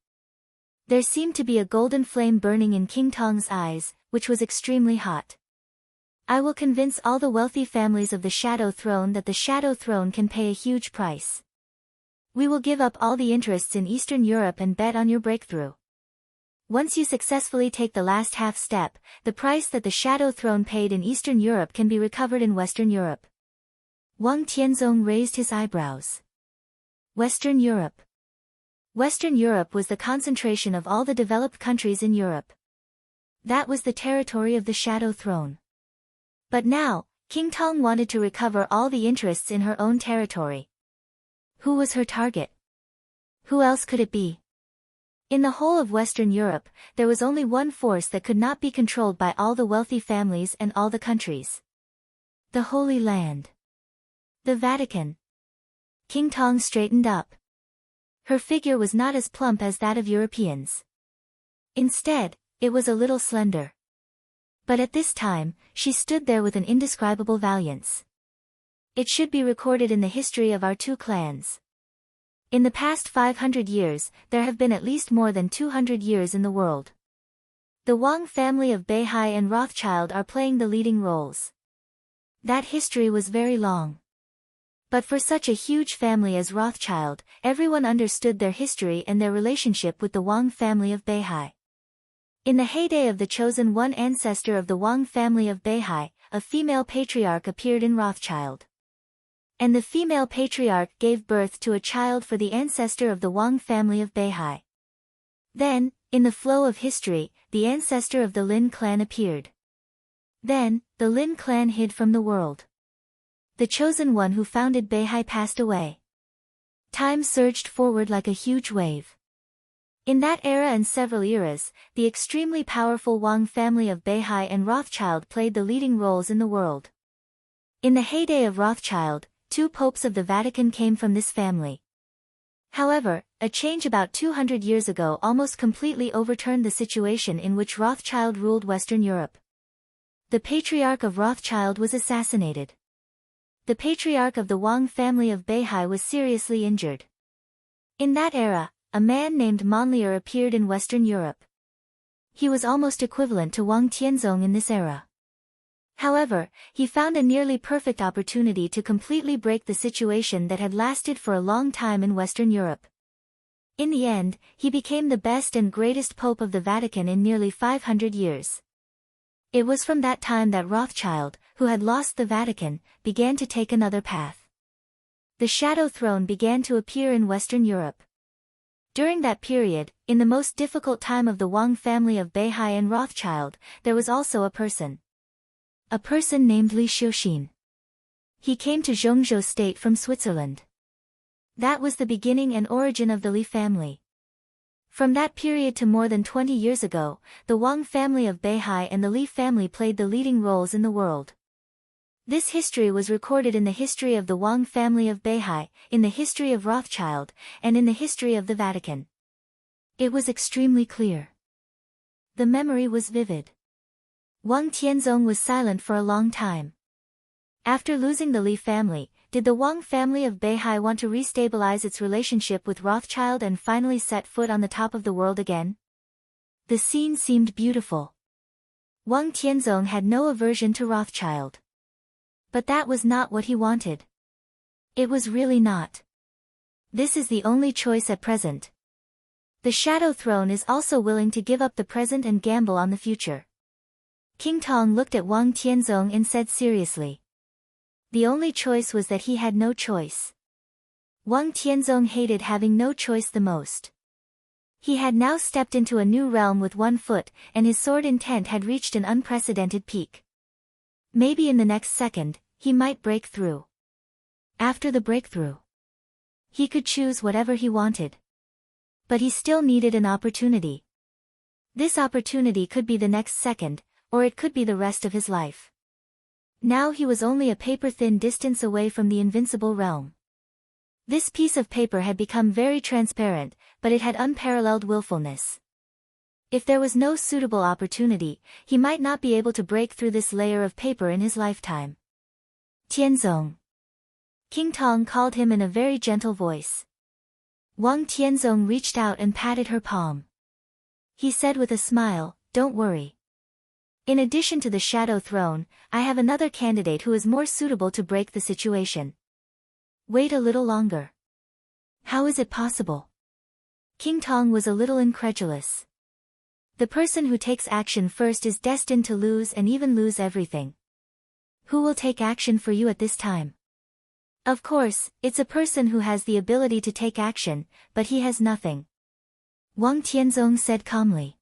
There seemed to be a golden flame burning in King Tong's eyes, which was extremely hot. I will convince all the wealthy families of the Shadow Throne that the Shadow Throne can pay a huge price. We will give up all the interests in Eastern Europe and bet on your breakthrough. Once you successfully take the last half step, the price that the Shadow Throne paid in Eastern Europe can be recovered in Western Europe. Wang Tianzong raised his eyebrows. Western Europe. Western Europe was the concentration of all the developed countries in Europe. That was the territory of the Shadow Throne. But now, King Tong wanted to recover all the interests in her own territory. Who was her target? Who else could it be? In the whole of Western Europe, there was only one force that could not be controlled by all the wealthy families and all the countries. The Holy Land. The Vatican. King Tong straightened up. Her figure was not as plump as that of Europeans. Instead, it was a little slender. But at this time, she stood there with an indescribable valiance. It should be recorded in the history of our two clans. In the past 500 years, there have been at least more than 200 years in the world. The Wang family of Beihai and Rothschild are playing the leading roles. That history was very long. But for such a huge family as Rothschild, everyone understood their history and their relationship with the Wang family of Beihai. In the heyday of the chosen one ancestor of the Wang family of Beihai, a female patriarch appeared in Rothschild. And the female patriarch gave birth to a child for the ancestor of the Wang family of Beihai. Then, in the flow of history, the ancestor of the Lin clan appeared. Then, the Lin clan hid from the world. The chosen one who founded Beihai passed away. Time surged forward like a huge wave. In that era and several eras, the extremely powerful Wang family of Beihai and Rothschild played the leading roles in the world. In the heyday of Rothschild, 2 popes of the Vatican came from this family. However, a change about 200 years ago almost completely overturned the situation in which Rothschild ruled Western Europe. The patriarch of Rothschild was assassinated. The patriarch of the Wang family of Beihai was seriously injured. In that era, a man named Monlier appeared in Western Europe. He was almost equivalent to Wang Tianzong in this era. However, he found a nearly perfect opportunity to completely break the situation that had lasted for a long time in Western Europe. In the end, he became the best and greatest pope of the Vatican in nearly 500 years. It was from that time that Rothschild, who had lost the Vatican, began to take another path. The Shadow Throne began to appear in Western Europe. During that period, in the most difficult time of the Wang family of Beihai and Rothschild, there was also a person. A person named Li Xiuxin. He came to Zhongzhou state from Switzerland. That was the beginning and origin of the Li family. From that period to more than 20 years ago, the Wang family of Beihai and the Li family played the leading roles in the world. This history was recorded in the history of the Wang family of Beihai, in the history of Rothschild, and in the history of the Vatican. It was extremely clear. The memory was vivid. Wang Tianzong was silent for a long time. After losing the Li family, did the Wang family of Beihai want to restabilize its relationship with Rothschild and finally set foot on the top of the world again? The scene seemed beautiful. Wang Tianzong had no aversion to Rothschild. But that was not what he wanted. It was really not. This is the only choice at present. The Shadow Throne is also willing to give up the present and gamble on the future. King Tong looked at Wang Tianzong and said seriously. The only choice was that he had no choice. Wang Tianzong hated having no choice the most. He had now stepped into a new realm with one foot, and his sword intent had reached an unprecedented peak. Maybe in the next second, he might break through. After the breakthrough, he could choose whatever he wanted. But he still needed an opportunity. This opportunity could be the next second, or it could be the rest of his life. Now he was only a paper-thin distance away from the invincible realm. This piece of paper had become very transparent, but it had unparalleled willfulness. If there was no suitable opportunity, he might not be able to break through this layer of paper in his lifetime. Tianzong. King Tong called him in a very gentle voice. Wang Tianzong reached out and patted her palm. He said with a smile, "Don't worry. In addition to the Shadow Throne, I have another candidate who is more suitable to break the situation. Wait a little longer." How is it possible? King Tong was a little incredulous. The person who takes action first is destined to lose and even lose everything. Who will take action for you at this time? Of course, it's a person who has the ability to take action, but he has nothing. Wang Tianzong said calmly.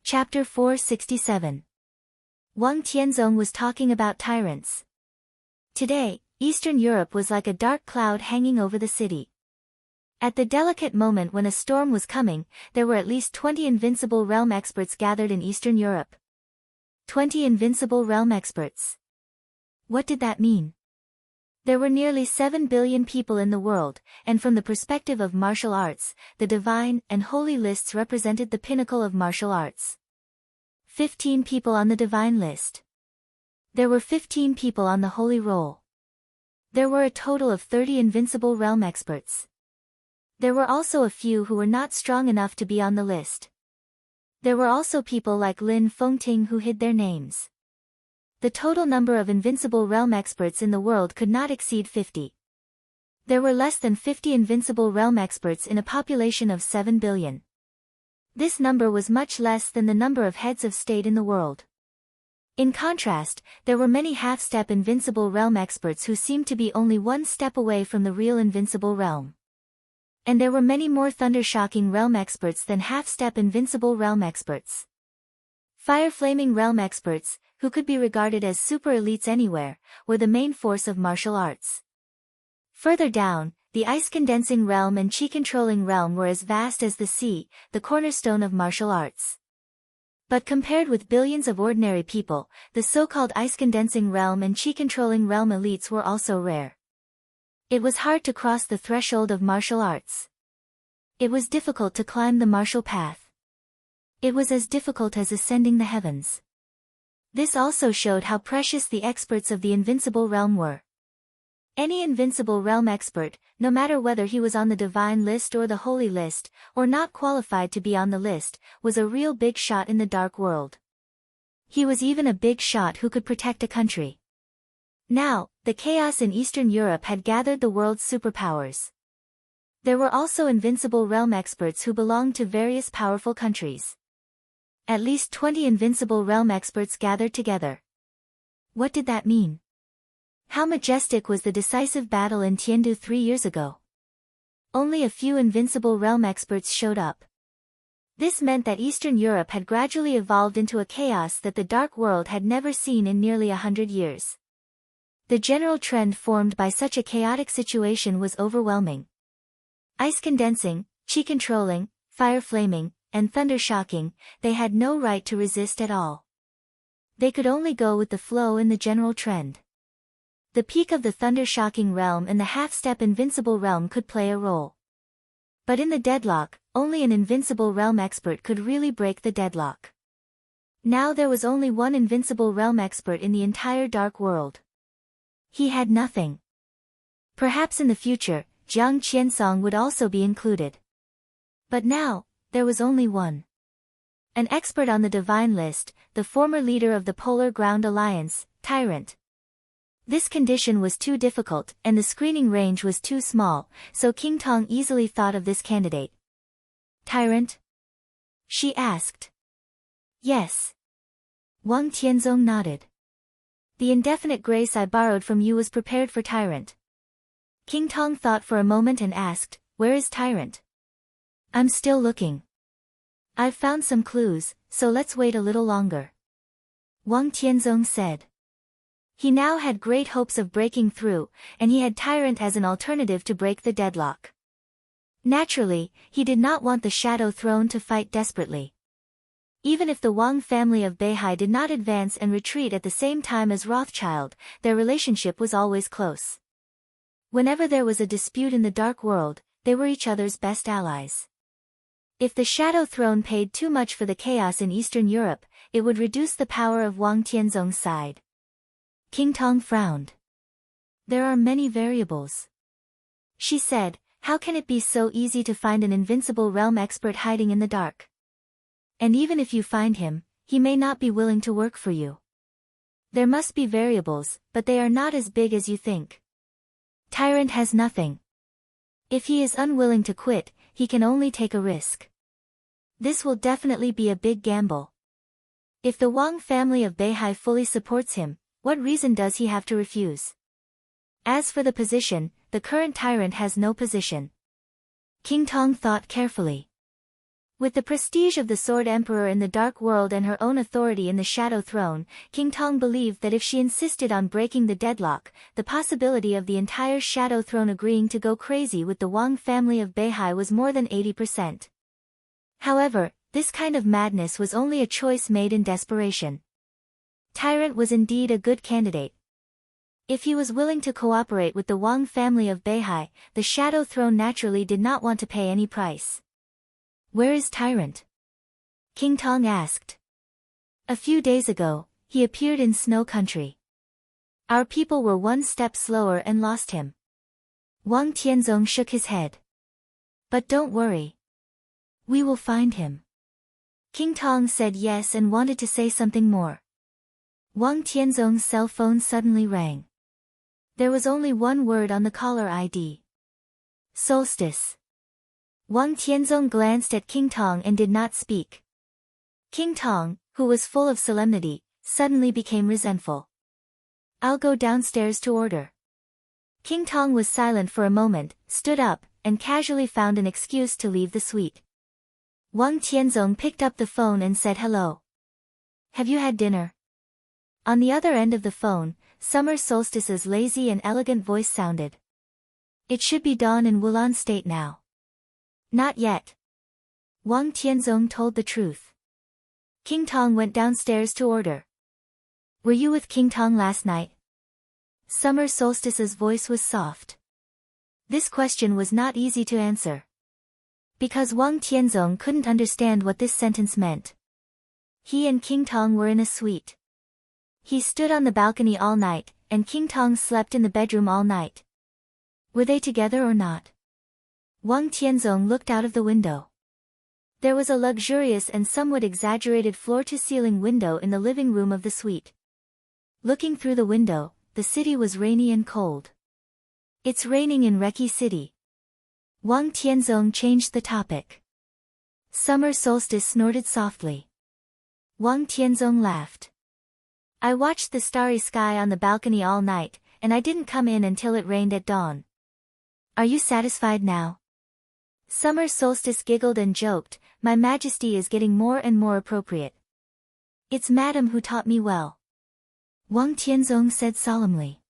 Chapter 467. Wang Tianzong was talking about tyrants. Today, Eastern Europe was like a dark cloud hanging over the city. At the delicate moment when a storm was coming, there were at least 20 invincible realm experts gathered in Eastern Europe. 20 invincible realm experts. What did that mean? There were nearly 7 billion people in the world, and from the perspective of martial arts, the divine and holy lists represented the pinnacle of martial arts. 15 people on the divine list. There were 15 people on the holy roll. There were a total of 30 invincible realm experts. There were also a few who were not strong enough to be on the list. There were also people like Lin Fengting who hid their names. The total number of invincible realm experts in the world could not exceed 50. There were less than 50 invincible realm experts in a population of 7 billion. This number was much less than the number of heads of state in the world. In contrast, there were many half-step invincible realm experts who seemed to be only one step away from the real invincible realm. And there were many more thunder-shocking realm experts than half-step invincible realm experts. Fire-flaming realm experts, who could be regarded as super elites anywhere, were the main force of martial arts. Further down, the ice-condensing realm and chi-controlling realm were as vast as the sea, the cornerstone of martial arts. But compared with billions of ordinary people, the so-called ice-condensing realm and chi-controlling realm elites were also rare. It was hard to cross the threshold of martial arts. It was difficult to climb the martial path. It was as difficult as ascending the heavens. This also showed how precious the experts of the invincible realm were. Any invincible realm expert, no matter whether he was on the divine list or the holy list, or not qualified to be on the list, was a real big shot in the dark world. He was even a big shot who could protect a country. Now, the chaos in Eastern Europe had gathered the world's superpowers. There were also invincible realm experts who belonged to various powerful countries. At least 20 invincible realm experts gathered together. What did that mean? How majestic was the decisive battle in Tiandu 3 years ago? Only a few invincible realm experts showed up. This meant that Eastern Europe had gradually evolved into a chaos that the dark world had never seen in nearly 100 years. The general trend formed by such a chaotic situation was overwhelming. Ice condensing, chi controlling, fire flaming, and thunder shocking, they had no right to resist at all. They could only go with the flow in the general trend. The peak of the thunder-shocking realm and the half-step invincible realm could play a role. But in the deadlock, only an invincible realm expert could really break the deadlock. Now there was only one invincible realm expert in the entire dark world. He had nothing. Perhaps in the future, Jiang Qiansong would also be included. But now, there was only one. An expert on the divine list, the former leader of the Polar Ground Alliance, Tyrant. This condition was too difficult and the screening range was too small, so King Tong easily thought of this candidate. Tyrant? She asked. Yes. Wang Tianzong nodded. The indefinite grace I borrowed from you was prepared for Tyrant. King Tong thought for a moment and asked, where is Tyrant? I'm still looking. I've found some clues, so let's wait a little longer. Wang Tianzong said. He now had great hopes of breaking through, and he had Tyrant as an alternative to break the deadlock. Naturally, he did not want the Shadow Throne to fight desperately. Even if the Wang family of Beihai did not advance and retreat at the same time as Rothschild, their relationship was always close. Whenever there was a dispute in the Dark World, they were each other's best allies. If the Shadow Throne paid too much for the chaos in Eastern Europe, it would reduce the power of Wang Tianzong's side. King Tong frowned. There are many variables. She said, how can it be so easy to find an invincible realm expert hiding in the dark? And even if you find him, he may not be willing to work for you. There must be variables, but they are not as big as you think. Tyrant has nothing. If he is unwilling to quit, he can only take a risk. This will definitely be a big gamble. If the Wang family of Beihai fully supports him, what reason does he have to refuse? As for the position, the current tyrant has no position. King Tong thought carefully. With the prestige of the Sword Emperor in the Dark World and her own authority in the Shadow Throne, King Tong believed that if she insisted on breaking the deadlock, the possibility of the entire Shadow Throne agreeing to go crazy with the Wang family of Beihai was more than 80%. However, this kind of madness was only a choice made in desperation. Tyrant was indeed a good candidate. If he was willing to cooperate with the Wang family of Beihai, the Shadow Throne naturally did not want to pay any price. Where is Tyrant? King Tong asked. A few days ago, he appeared in Snow Country. Our people were one step slower and lost him. Wang Tianzong shook his head. But don't worry. We will find him. King Tong said yes and wanted to say something more. Wang Tianzong's cell phone suddenly rang. There was only one word on the caller ID. Solstice. Wang Tianzong glanced at King Tong and did not speak. King Tong, who was full of solemnity, suddenly became resentful. I'll go downstairs to order. King Tong was silent for a moment, stood up, and casually found an excuse to leave the suite. Wang Tianzong picked up the phone and said hello. Have you had dinner? On the other end of the phone, Summer Solstice's lazy and elegant voice sounded. It should be dawn in Wulan State now. Not yet. Wang Tianzong told the truth. King Tong went downstairs to order. Were you with King Tong last night? Summer Solstice's voice was soft. This question was not easy to answer. Because Wang Tianzong couldn't understand what this sentence meant. He and King Tong were in a suite. He stood on the balcony all night, and King Tong slept in the bedroom all night. Were they together or not? Wang Tianzong looked out of the window. There was a luxurious and somewhat exaggerated floor-to-ceiling window in the living room of the suite. Looking through the window, the city was rainy and cold. It's raining in Reki City. Wang Tianzong changed the topic. Summer Solstice snorted softly. Wang Tianzong laughed. I watched the starry sky on the balcony all night, and I didn't come in until it rained at dawn. Are you satisfied now? Summer Solstice giggled and joked, My Majesty is getting more and more appropriate. It's Madam who taught me well. Wang Tianzong said solemnly.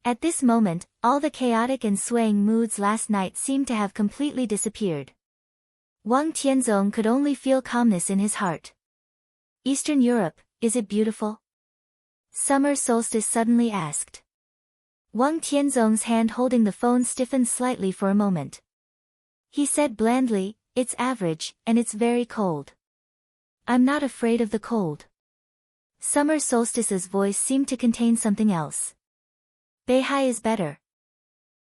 At this moment, all the chaotic and swaying moods last night seemed to have completely disappeared. Wang Tianzong could only feel calmness in his heart. Eastern Europe, is it beautiful? Summer Solstice suddenly asked. Wang Tianzong's hand holding the phone stiffened slightly for a moment. He said blandly, It's average, and it's very cold. I'm not afraid of the cold. Summer Solstice's voice seemed to contain something else. Beihai is better.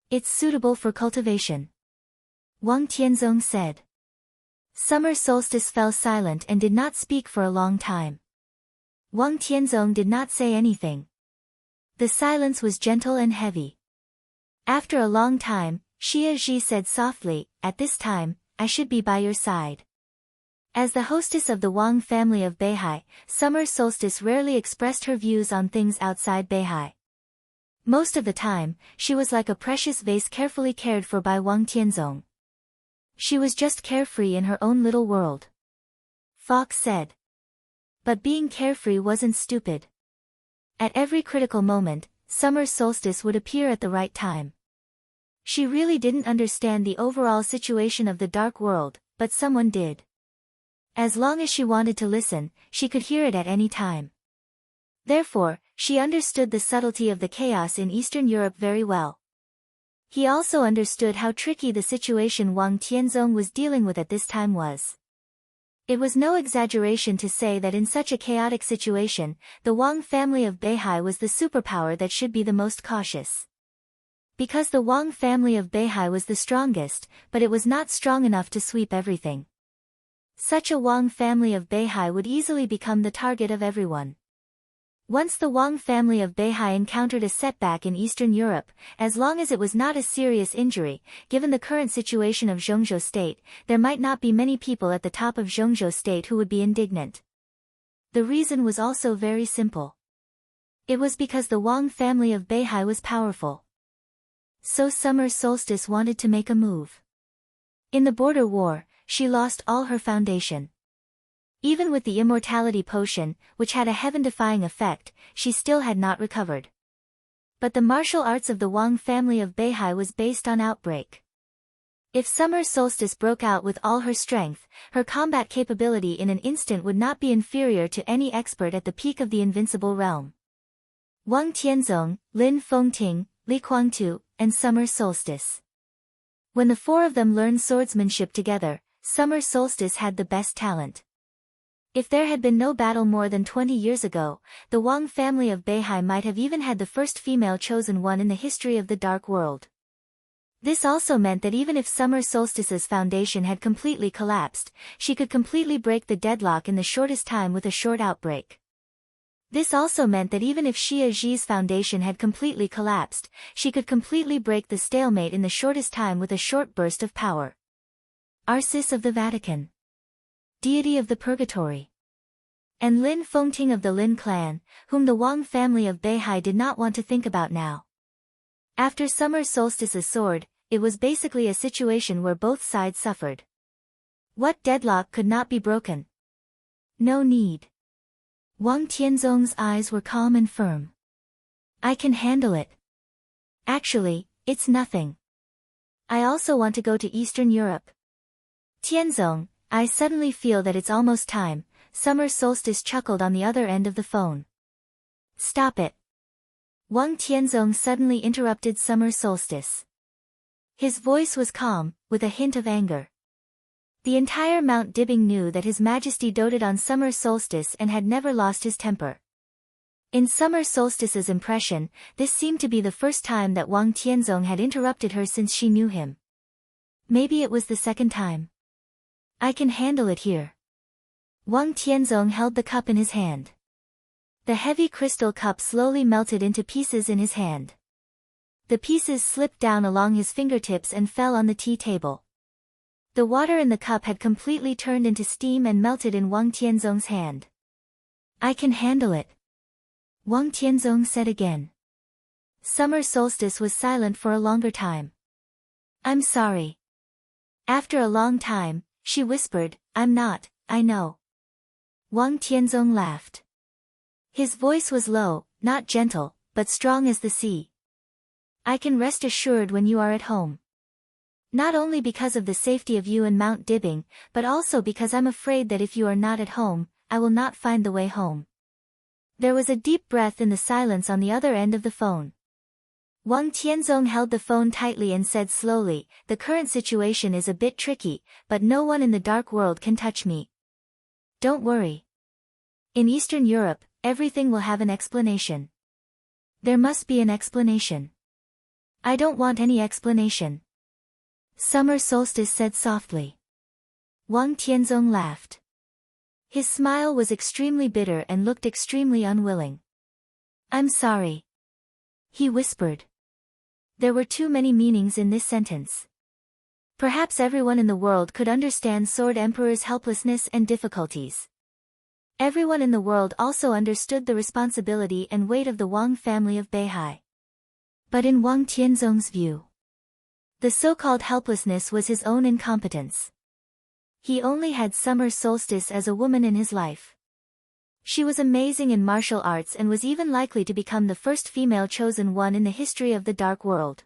It's suitable for cultivation. Wang Tianzong said. Summer Solstice fell silent and did not speak for a long time. Wang Tianzong did not say anything. The silence was gentle and heavy. After a long time, Xia Zhi said softly, "At this time, I should be by your side." As the hostess of the Wang family of Beihai, Summer Solstice rarely expressed her views on things outside Beihai. Most of the time, she was like a precious vase carefully cared for by Wang Tianzong. She was just carefree in her own little world. Fox said. But being carefree wasn't stupid. At every critical moment, Summer Solstice would appear at the right time. She really didn't understand the overall situation of the dark world, but someone did. As long as she wanted to listen, she could hear it at any time. Therefore, she understood the subtlety of the chaos in Eastern Europe very well. He also understood how tricky the situation Wang Tianzong was dealing with at this time was. It was no exaggeration to say that in such a chaotic situation, the Wang family of Beihai was the superpower that should be the most cautious. Because the Wang family of Beihai was the strongest, but it was not strong enough to sweep everything. Such a Wang family of Beihai would easily become the target of everyone. Once the Wang family of Beihai encountered a setback in Eastern Europe, as long as it was not a serious injury, given the current situation of Zhongzhou State, there might not be many people at the top of Zhongzhou State who would be indignant. The reason was also very simple. It was because the Wang family of Beihai was powerful. So Summer Solstice wanted to make a move. In the border war, she lost all her foundation. Even with the immortality potion, which had a heaven-defying effect, she still had not recovered. But the martial arts of the Wang family of Beihai was based on outbreak. If Summer Solstice broke out with all her strength, her combat capability in an instant would not be inferior to any expert at the peak of the invincible realm. Wang Tianzong, Lin Fengting, Li Kuangtu, and Summer Solstice. When the four of them learned swordsmanship together, Summer Solstice had the best talent. If there had been no battle more than 20 years ago, the Wang family of Beihai might have even had the first female chosen one in the history of the Dark World. This also meant that even if Summer Solstice's foundation had completely collapsed, she could completely break the deadlock in the shortest time with a short outbreak. This also meant that even if Xia Zhi's foundation had completely collapsed, she could completely break the stalemate in the shortest time with a short burst of power. Arcis of the Vatican. Deity of the Purgatory. And Lin Fengting of the Lin clan, whom the Wang family of Beihai did not want to think about now. After Summer Solstice's sword, it was basically a situation where both sides suffered. What deadlock could not be broken? No need. Wang Tianzong's eyes were calm and firm. I can handle it. Actually, it's nothing. I also want to go to Eastern Europe. Tianzong, I suddenly feel that it's almost time, Summer Solstice chuckled on the other end of the phone. Stop it. Wang Tianzong suddenly interrupted Summer Solstice. His voice was calm, with a hint of anger. The entire Mount Dibbing knew that His Majesty doted on Summer Solstice and had never lost his temper. In Summer Solstice's impression, this seemed to be the first time that Wang Tianzong had interrupted her since she knew him. Maybe it was the second time. I can handle it here. Wang Tianzong held the cup in his hand. The heavy crystal cup slowly melted into pieces in his hand. The pieces slipped down along his fingertips and fell on the tea table. The water in the cup had completely turned into steam and melted in Wang Tianzong's hand. I can handle it. Wang Tianzong said again. Summer Solstice was silent for a longer time. I'm sorry. After a long time, she whispered, I'm not, I know. Wang Tianzong laughed. His voice was low, not gentle, but strong as the sea. I can rest assured when you are at home. Not only because of the safety of you and Mount Dibbing, but also because I'm afraid that if you are not at home, I will not find the way home. There was a deep breath in the silence on the other end of the phone. Wang Tianzong held the phone tightly and said slowly, the current situation is a bit tricky, but no one in the dark world can touch me. Don't worry. In Eastern Europe, everything will have an explanation. There must be an explanation. I don't want any explanation. Summer Solstice said softly. Wang Tianzong laughed. His smile was extremely bitter and looked extremely unwilling. I'm sorry. He whispered. There were too many meanings in this sentence. Perhaps everyone in the world could understand Sword Emperor's helplessness and difficulties. Everyone in the world also understood the responsibility and weight of the Wang family of Beihai. But in Wang Tianzong's view, the so-called helplessness was his own incompetence. He only had Summer Solstice as a woman in his life. She was amazing in martial arts and was even likely to become the first female chosen one in the history of the Dark World.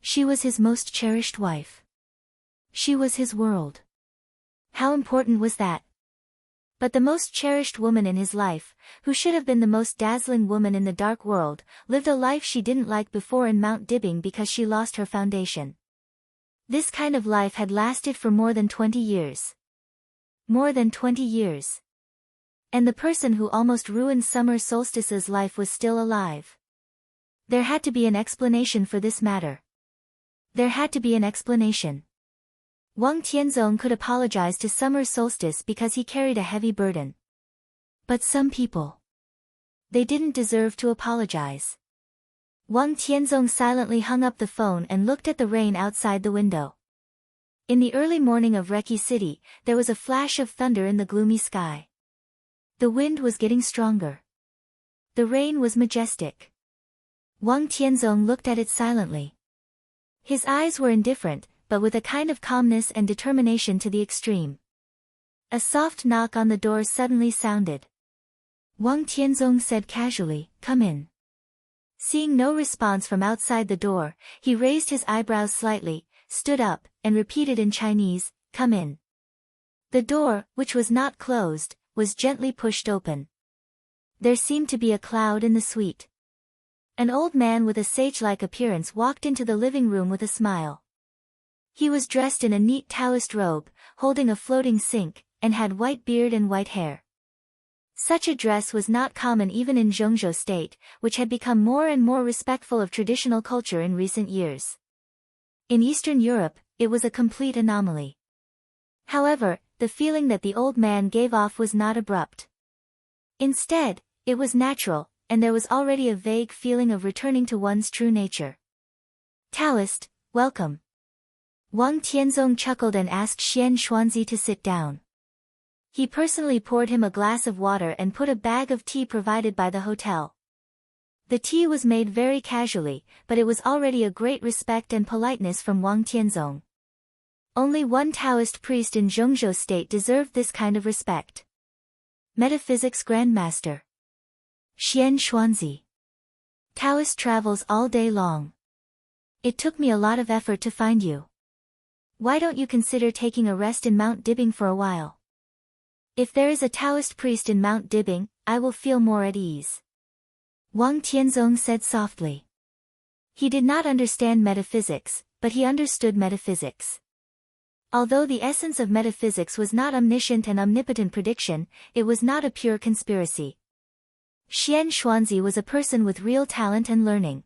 She was his most cherished wife. She was his world. How important was that? But the most cherished woman in his life, who should have been the most dazzling woman in the Dark World, lived a life she didn't like before in Mount Dibbing because she lost her foundation. This kind of life had lasted for more than 20 years. More than 20 years. And the person who almost ruined Summer Solstice's life was still alive. There had to be an explanation for this matter. There had to be an explanation. Wang Tianzong could apologize to Summer Solstice because he carried a heavy burden. But some people, they didn't deserve to apologize. Wang Tianzong silently hung up the phone and looked at the rain outside the window. In the early morning of Reki City, there was a flash of thunder in the gloomy sky. The wind was getting stronger. The rain was majestic. Wang Tianzong looked at it silently. His eyes were indifferent, but with a kind of calmness and determination to the extreme. A soft knock on the door suddenly sounded. Wang Tianzong said casually, "Come in." Seeing no response from outside the door, he raised his eyebrows slightly, stood up, and repeated in Chinese, "Come in." The door, which was not closed, was gently pushed open. There seemed to be a cloud in the suite. An old man with a sage-like appearance walked into the living room with a smile. He was dressed in a neat Taoist robe, holding a floating sink, and had white beard and white hair. Such a dress was not common even in Zhengzhou state, which had become more and more respectful of traditional culture in recent years. In Eastern Europe, it was a complete anomaly. However, the feeling that the old man gave off was not abrupt. Instead, it was natural, and there was already a vague feeling of returning to one's true nature. "Taoist, welcome." Wang Tianzong chuckled and asked Xian Xuanzi to sit down. He personally poured him a glass of water and put a bag of tea provided by the hotel. The tea was made very casually, but it was already a great respect and politeness from Wang Tianzong. Only one Taoist priest in Zhengzhou state deserved this kind of respect. Metaphysics Grandmaster Xian Xuanzi. Taoist travels all day long. It took me a lot of effort to find you. Why don't you consider taking a rest in Mount Dibbing for a while? If there is a Taoist priest in Mount Dibbing, I will feel more at ease. Wang Tianzong said softly. He did not understand metaphysics, but he understood metaphysics. Although the essence of metaphysics was not omniscient and omnipotent prediction, it was not a pure conspiracy. Xian Xuanzi was a person with real talent and learning.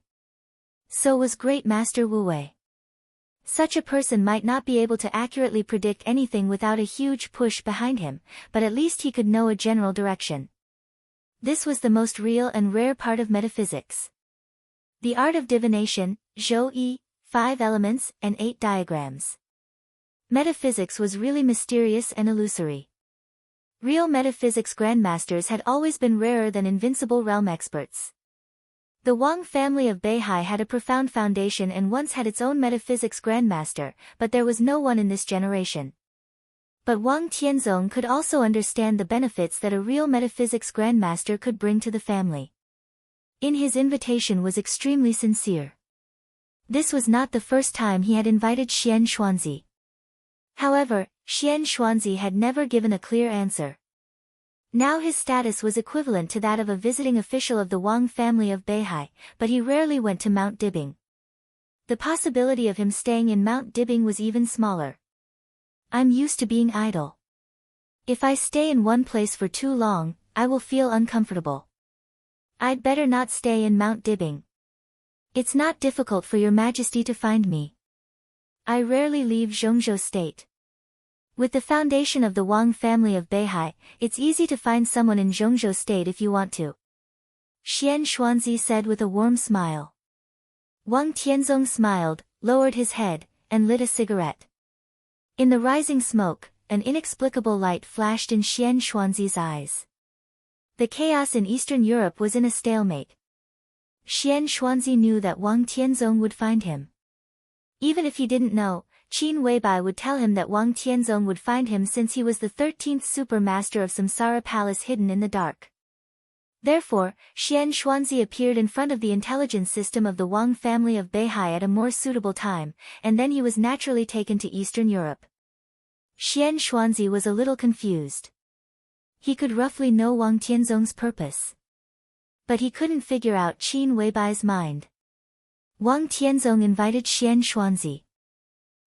So was Great Master Wu Wei. Such a person might not be able to accurately predict anything without a huge push behind him, but at least he could know a general direction. This was the most real and rare part of metaphysics. The art of divination, Zhou Yi, 5 elements, and 8 diagrams. Metaphysics was really mysterious and illusory. Real metaphysics grandmasters had always been rarer than invincible realm experts. The Wang family of Beihai had a profound foundation and once had its own metaphysics grandmaster, but there was no one in this generation. But Wang Tianzong could also understand the benefits that a real metaphysics grandmaster could bring to the family. In his invitation was extremely sincere. This was not the first time he had invited Xian Xuanzi. However, Xian Xuanzi had never given a clear answer. Now his status was equivalent to that of a visiting official of the Wang family of Beihai, but he rarely went to Mount Dibbing. The possibility of him staying in Mount Dibbing was even smaller. "I'm used to being idle. If I stay in one place for too long, I will feel uncomfortable. I'd better not stay in Mount Dibbing. It's not difficult for your majesty to find me. I rarely leave Zhengzhou state. With the foundation of the Wang family of Beihai, it's easy to find someone in Zhengzhou state if you want to. Xian Xuanzi said with a warm smile. Wang Tianzong smiled, lowered his head, and lit a cigarette. In the rising smoke, an inexplicable light flashed in Xian Xuanzi's eyes. The chaos in Eastern Europe was in a stalemate. Xian Xuanzi knew that Wang Tianzong would find him. Even if he didn't know, Qin Weibai would tell him that Wang Tianzong would find him since he was the 13th super master of Samsara Palace hidden in the dark. Therefore, Xian Xuanzi appeared in front of the intelligence system of the Wang family of Beihai at a more suitable time, and then he was naturally taken to Eastern Europe. Xian Xuanzi was a little confused. He could roughly know Wang Tianzong's purpose. But he couldn't figure out Qin Weibai's mind. Wang Tianzong invited Xian Xuanzi.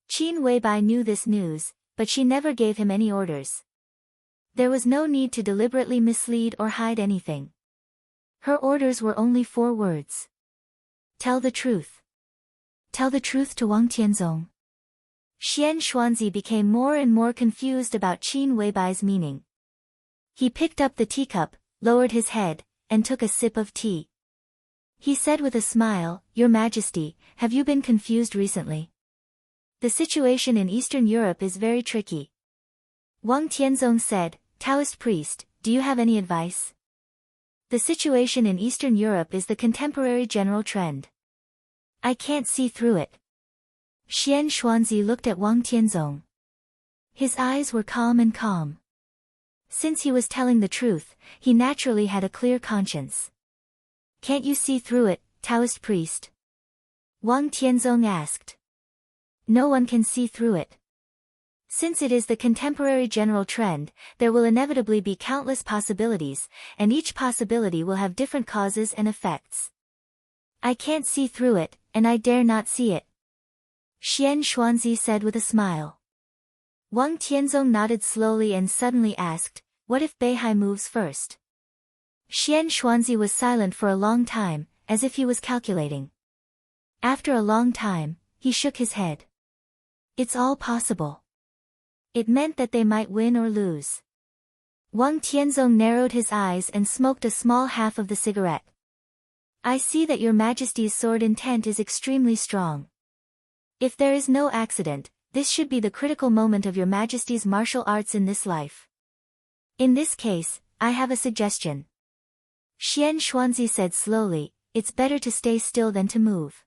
Qin Weibai knew this news, but she never gave him any orders. There was no need to deliberately mislead or hide anything. Her orders were only 4 words. Tell the truth. Tell the truth to Wang Tianzong. Xian Xuanzi became more and more confused about Qin Weibai's meaning. He picked up the teacup, lowered his head, and took a sip of tea. He said with a smile, Your Majesty, have you been confused recently? The situation in Eastern Europe is very tricky. Wang Tianzong said, Taoist priest, do you have any advice? The situation in Eastern Europe is the contemporary general trend. I can't see through it. Xian Xuanzi looked at Wang Tianzong. His eyes were calm and calm. Since he was telling the truth, he naturally had a clear conscience. Can't you see through it, Taoist priest? Wang Tianzong asked. No one can see through it. Since it is the contemporary general trend, there will inevitably be countless possibilities, and each possibility will have different causes and effects. I can't see through it, and I dare not see it. Xian Xuanzi said with a smile. Wang Tianzong nodded slowly and suddenly asked, What if Beihai moves first? Xian Xuanzi was silent for a long time, as if he was calculating. After a long time, he shook his head. It's all possible. It meant that they might win or lose. Wang Tianzong narrowed his eyes and smoked a small half of the cigarette. I see that your Majesty's sword intent is extremely strong. If there is no accident, this should be the critical moment of your Majesty's martial arts in this life. In this case, I have a suggestion. Xian Xuanzi said slowly, It's better to stay still than to move.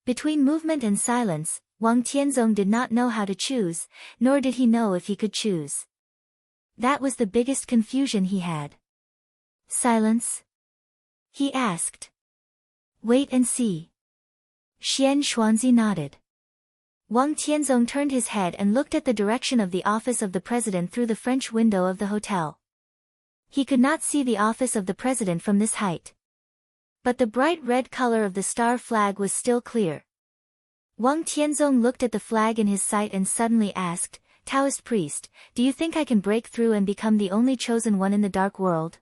Between movement and silence, Wang Tianzong did not know how to choose, nor did he know if he could choose. That was the biggest confusion he had. Silence? He asked. Wait and see. Xian Xuanzi nodded. Wang Tianzong turned his head and looked at the direction of the office of the president through the French window of the hotel. He could not see the office of the president from this height. But the bright red color of the star flag was still clear. Wang Tianzong looked at the flag in his sight and suddenly asked, Taoist priest, do you think I can break through and become the only chosen one in the dark world?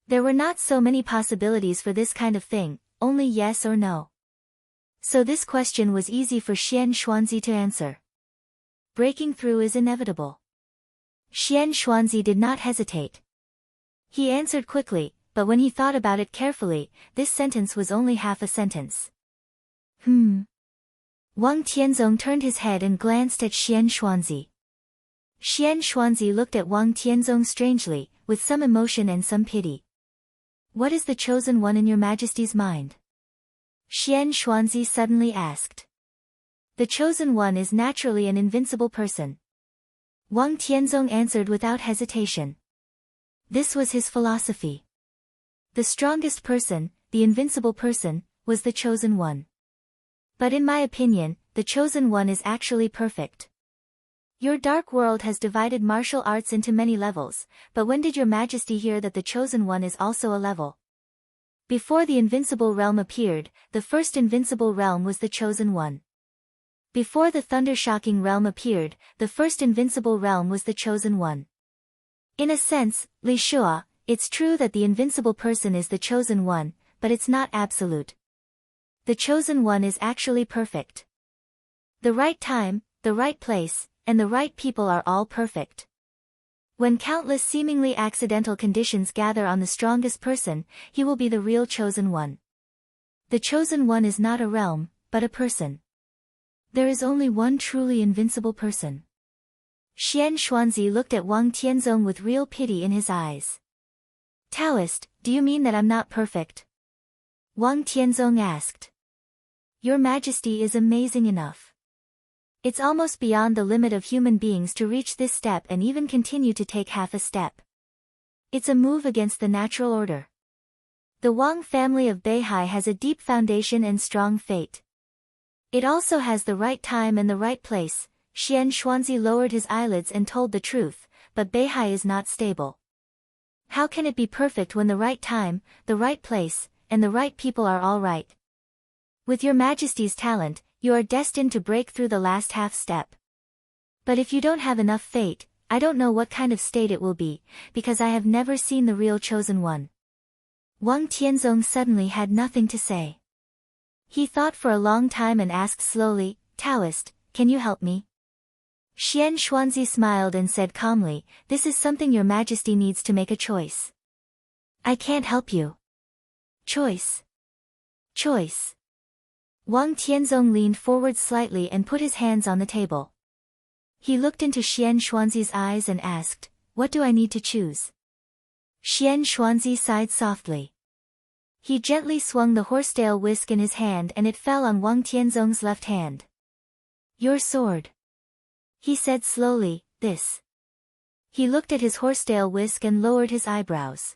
There were not so many possibilities for this kind of thing, only yes or no. So this question was easy for Xian Xuanzi to answer. Breaking through is inevitable. Xian Xuanzi did not hesitate. He answered quickly, but when he thought about it carefully, this sentence was only half a sentence. Wang Tianzong turned his head and glanced at Xian Xuanzi. Xian Xuanzi looked at Wang Tianzong strangely, with some emotion and some pity. What is the chosen one in your Majesty's mind? Xian Xuanzi suddenly asked. The chosen one is naturally an invincible person. Wang Tianzong answered without hesitation. This was his philosophy. The strongest person, the invincible person, was the chosen one. But in my opinion, the chosen one is actually perfect. Your dark world has divided martial arts into many levels, but when did your Majesty hear that the chosen one is also a level? Before the invincible realm appeared, the first invincible realm was the chosen one. Before the thunder-shocking realm appeared, the first invincible realm was the chosen one. In a sense, Li Shua, it's true that the invincible person is the chosen one, but it's not absolute. The chosen one is actually perfect. The right time, the right place, and the right people are all perfect. When countless seemingly accidental conditions gather on the strongest person, he will be the real chosen one. The chosen one is not a realm, but a person. There is only one truly invincible person. Xian Xuanzi looked at Wang Tianzong with real pity in his eyes. Taoist, do you mean that I'm not perfect? Wang Tianzong asked. Your Majesty is amazing enough. It's almost beyond the limit of human beings to reach this step and even continue to take half a step. It's a move against the natural order. The Wang family of Beihai has a deep foundation and strong fate. It also has the right time and the right place. Xian Xuanzi lowered his eyelids and told the truth, but Beihai is not stable. How can it be perfect when the right time, the right place, and the right people are all right? With your Majesty's talent, you are destined to break through the last half step. But if you don't have enough fate, I don't know what kind of state it will be, because I have never seen the real chosen one. Wang Tianzong suddenly had nothing to say. He thought for a long time and asked slowly, Taoist, can you help me? Xian Xuanzi smiled and said calmly, this is something your Majesty needs to make a choice. I can't help you. Choice. Choice. Wang Tianzong leaned forward slightly and put his hands on the table. He looked into Xian Xuanzi's eyes and asked, what do I need to choose? Xian Xuanzi sighed softly. He gently swung the horsetail whisk in his hand and it fell on Wang Tianzong's left hand. Your sword. He said slowly, this. He looked at his horsetail whisk and lowered his eyebrows.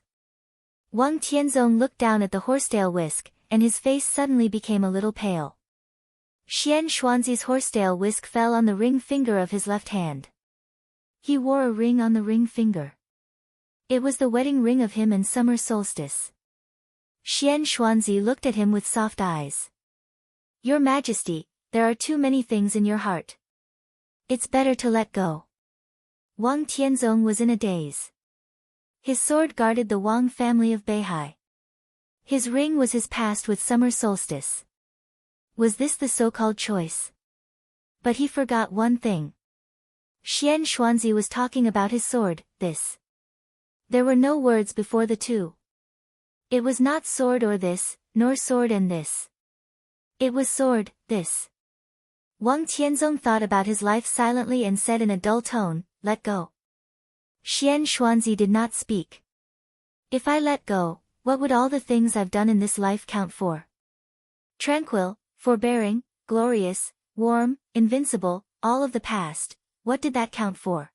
Wang Tianzong looked down at the horsetail whisk, and his face suddenly became a little pale. Xian Xuanzi's horsetail whisk fell on the ring finger of his left hand. He wore a ring on the ring finger. It was the wedding ring of him and summer solstice. Xian Xuanzi looked at him with soft eyes. Your Majesty, there are too many things in your heart. It's better to let go. Wang Tianzong was in a daze. His sword guarded the Wang family of Beihai. His ring was his past with summer solstice. Was this the so-called choice? But he forgot one thing. Xian Xuanzi was talking about his sword, this. There were no words before the two. It was not sword or this, nor sword and this. It was sword, this. Wang Tianzong thought about his life silently and said in a dull tone, let go. Xian Xuanzi did not speak. If I let go, what would all the things I've done in this life count for? Tranquil, forbearing, glorious, warm, invincible, all of the past, what did that count for?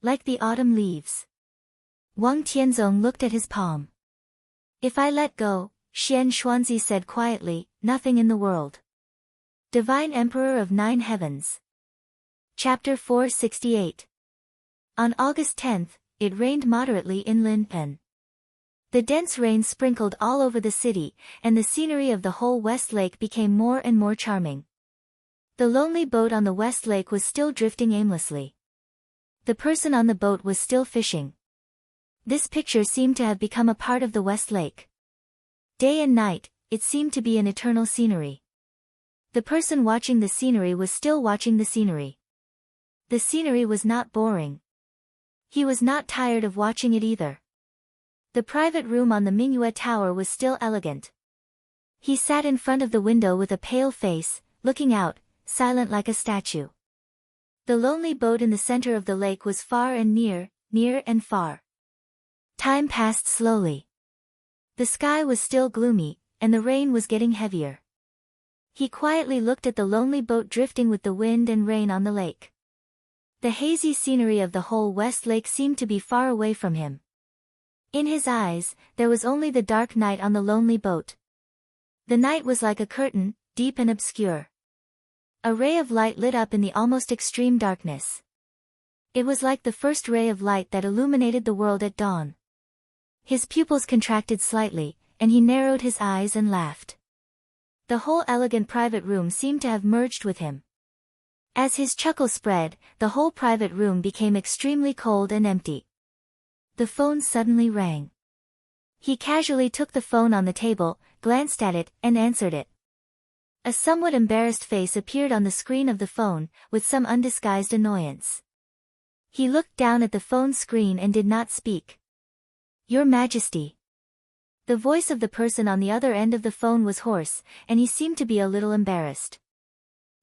Like the autumn leaves. Wang Tianzong looked at his palm. If I let go, Xian Xuanzi said quietly, nothing in the world. Divine Emperor of Nine Heavens. Chapter 468. On August 10th, it rained moderately in Linpen. The dense rain sprinkled all over the city, and the scenery of the whole West Lake became more and more charming. The lonely boat on the West Lake was still drifting aimlessly. The person on the boat was still fishing. This picture seemed to have become a part of the West Lake. Day and night, it seemed to be an eternal scenery. The person watching the scenery was still watching the scenery. The scenery was not boring. He was not tired of watching it either. The private room on the Mingyue Tower was still elegant. He sat in front of the window with a pale face, looking out, silent like a statue. The lonely boat in the center of the lake was far and near, near and far. Time passed slowly. The sky was still gloomy, and the rain was getting heavier. He quietly looked at the lonely boat drifting with the wind and rain on the lake. The hazy scenery of the whole West Lake seemed to be far away from him. In his eyes, there was only the dark night on the lonely boat. The night was like a curtain, deep and obscure. A ray of light lit up in the almost extreme darkness. It was like the first ray of light that illuminated the world at dawn. His pupils contracted slightly, and he narrowed his eyes and laughed. The whole elegant private room seemed to have merged with him. As his chuckle spread, the whole private room became extremely cold and empty. The phone suddenly rang. He casually took the phone on the table, glanced at it, and answered it. A somewhat embarrassed face appeared on the screen of the phone, with some undisguised annoyance. He looked down at the phone screen and did not speak. Your Majesty. The voice of the person on the other end of the phone was hoarse, and he seemed to be a little embarrassed.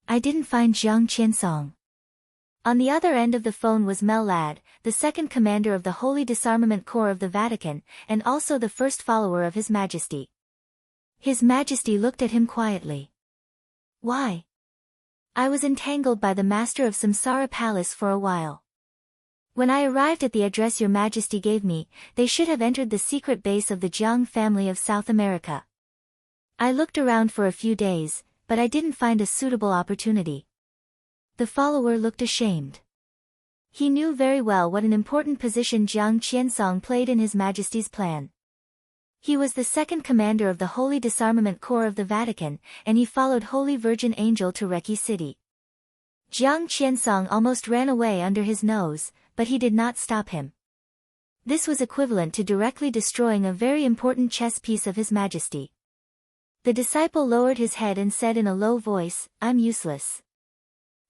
I didn't find Jiang Qiansong. On the other end of the phone was Mel Ladd, the second commander of the Holy Disarmament Corps of the Vatican, and also the first follower of His Majesty. His Majesty looked at him quietly. Why? I was entangled by the Master of Samsara Palace for a while. When I arrived at the address Your Majesty gave me, they should have entered the secret base of the Jiang family of South America. I looked around for a few days, but I didn't find a suitable opportunity. The follower looked ashamed. He knew very well what an important position Jiang Qiansong played in His Majesty's plan. He was the second commander of the Holy Disarmament Corps of the Vatican, and he followed Holy Virgin Angel to Reki City. Jiang Qiansong almost ran away under his nose, but he did not stop him. This was equivalent to directly destroying a very important chess piece of His Majesty. The disciple lowered his head and said in a low voice, I'm useless.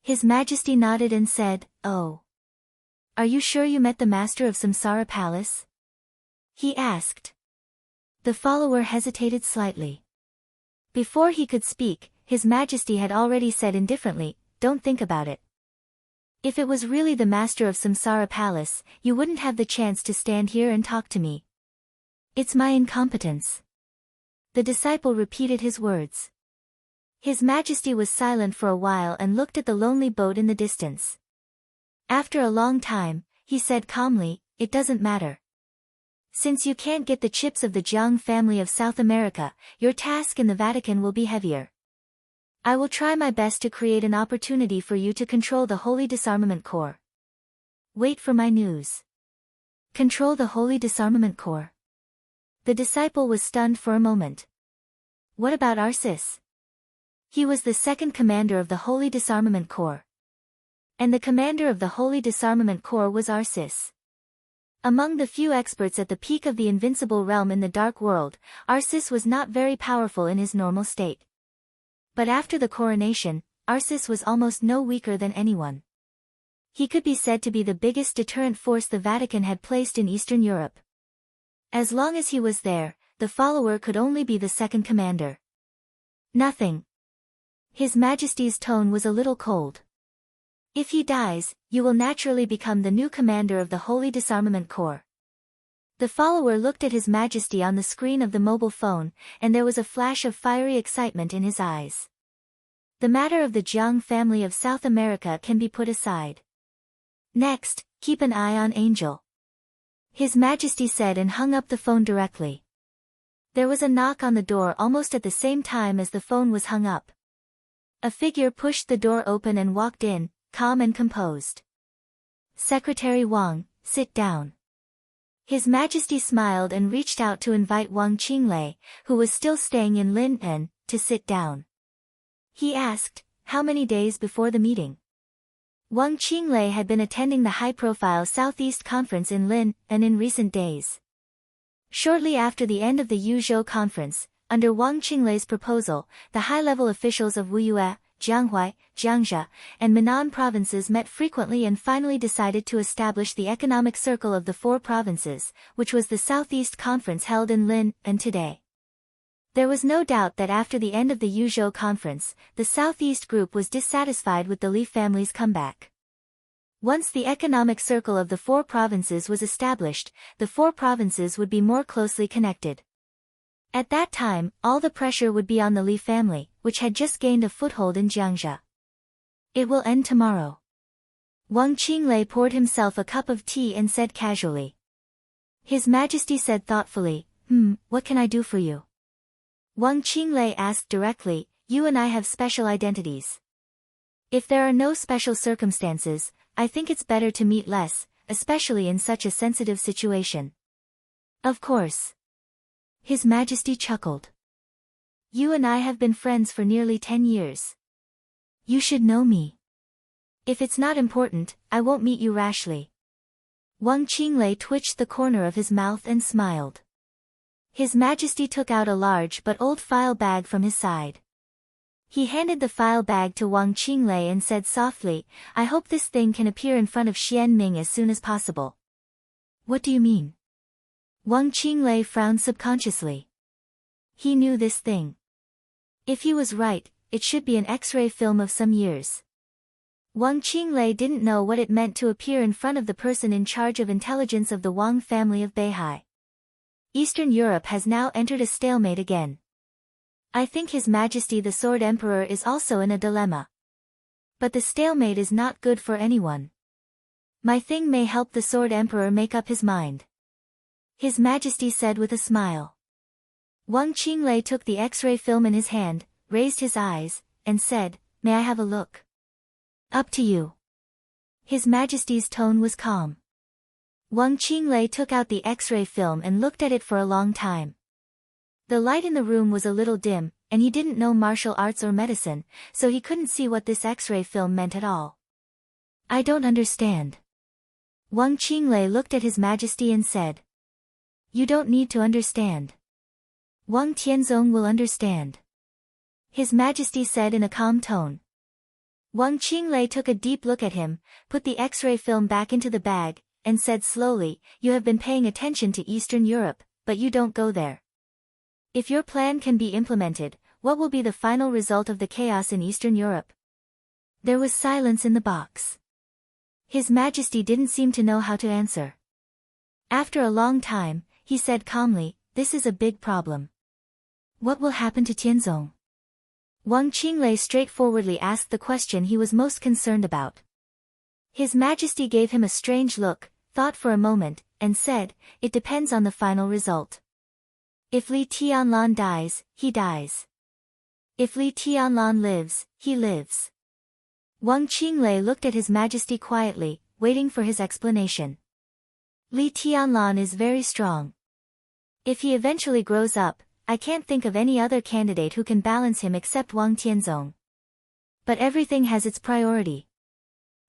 His Majesty nodded and said, Oh. Are you sure you met the Master of Samsara Palace? He asked. The follower hesitated slightly. Before he could speak, His Majesty had already said indifferently, Don't think about it. If it was really the Master of Samsara Palace, you wouldn't have the chance to stand here and talk to me. It's my incompetence. The disciple repeated his words. His Majesty was silent for a while and looked at the lonely boat in the distance. After a long time, he said calmly, It doesn't matter. Since you can't get the chips of the Jiang family of South America, your task in the Vatican will be heavier. I will try my best to create an opportunity for you to control the Holy Disarmament Corps. Wait for my news. Control the Holy Disarmament Corps. The disciple was stunned for a moment. What about Arsis? He was the second commander of the Holy Disarmament Corps. And the commander of the Holy Disarmament Corps was Arsis. Among the few experts at the peak of the invincible realm in the Dark World, Arsis was not very powerful in his normal state. But after the coronation, Arsis was almost no weaker than anyone. He could be said to be the biggest deterrent force the Vatican had placed in Eastern Europe. As long as he was there, the follower could only be the second commander. Nothing. His Majesty's tone was a little cold. If he dies, you will naturally become the new commander of the Holy Disarmament Corps. The follower looked at His Majesty on the screen of the mobile phone, and there was a flash of fiery excitement in his eyes. The matter of the Jiang family of South America can be put aside. Next, keep an eye on Angel. His Majesty said and hung up the phone directly. There was a knock on the door almost at the same time as the phone was hung up. A figure pushed the door open and walked in, calm and composed. Secretary Wang, sit down. His Majesty smiled and reached out to invite Wang Qinglei, who was still staying in Lin'an, to sit down. He asked, how many days before the meeting? Wang Qinglei had been attending the high-profile Southeast Conference in Lin'an in recent days. Shortly after the end of the Yuzhou Conference, under Wang Qinglei's proposal, the high-level officials of Wuyue, Jianghuai, Jiangxia, and Minnan provinces met frequently and finally decided to establish the Economic Circle of the Four Provinces, which was the Southeast Conference held in Lin'an today. There was no doubt that after the end of the Yuzhou Conference, the Southeast group was dissatisfied with the Li family's comeback. Once the Economic Circle of the Four Provinces was established, the four provinces would be more closely connected. At that time, all the pressure would be on the Li family, which had just gained a foothold in Jiangxia. It will end tomorrow. Wang Qinglei poured himself a cup of tea and said casually. His Majesty said thoughtfully, what can I do for you? Wang Qinglei asked directly, you and I have special identities. If there are no special circumstances, I think it's better to meet less, especially in such a sensitive situation. Of course. His Majesty chuckled. You and I have been friends for nearly 10 years. You should know me. If it's not important, I won't meet you rashly. Wang Qinglei twitched the corner of his mouth and smiled. His Majesty took out a large but old file bag from his side. He handed the file bag to Wang Qinglei and said softly, I hope this thing can appear in front of Xian Ming as soon as possible. What do you mean? Wang Qinglei frowned subconsciously. He knew this thing. If he was right, it should be an X-ray film of some years. Wang Qinglei didn't know what it meant to appear in front of the person in charge of intelligence of the Wang family of Beihai. Eastern Europe has now entered a stalemate again. I think His Majesty the Sword Emperor is also in a dilemma. But the stalemate is not good for anyone. My thing may help the Sword Emperor make up his mind. His Majesty said with a smile. Wang Qinglei took the X-ray film in his hand, raised his eyes, and said, May I have a look? Up to you. His Majesty's tone was calm. Wang Qinglei took out the X-ray film and looked at it for a long time. The light in the room was a little dim, and he didn't know martial arts or medicine, so he couldn't see what this X-ray film meant at all. I don't understand. Wang Qinglei looked at His Majesty and said. You don't need to understand. Wang Tianzong will understand. His Majesty said in a calm tone. Wang Qinglei took a deep look at him, put the X-ray film back into the bag, and said slowly, You have been paying attention to Eastern Europe, but you don't go there. If your plan can be implemented, what will be the final result of the chaos in Eastern Europe? There was silence in the box. His Majesty didn't seem to know how to answer. After a long time, he said calmly, This is a big problem. What will happen to Tianzong? Wang Qinglei straightforwardly asked the question he was most concerned about. His Majesty gave him a strange look, thought for a moment, and said, It depends on the final result. If Li Tianlan dies, he dies. If Li Tianlan lives, he lives. Wang Qinglei looked at His Majesty quietly, waiting for his explanation. Li Tianlan is very strong. If he eventually grows up, I can't think of any other candidate who can balance him except Wang Tianzong. But everything has its priority.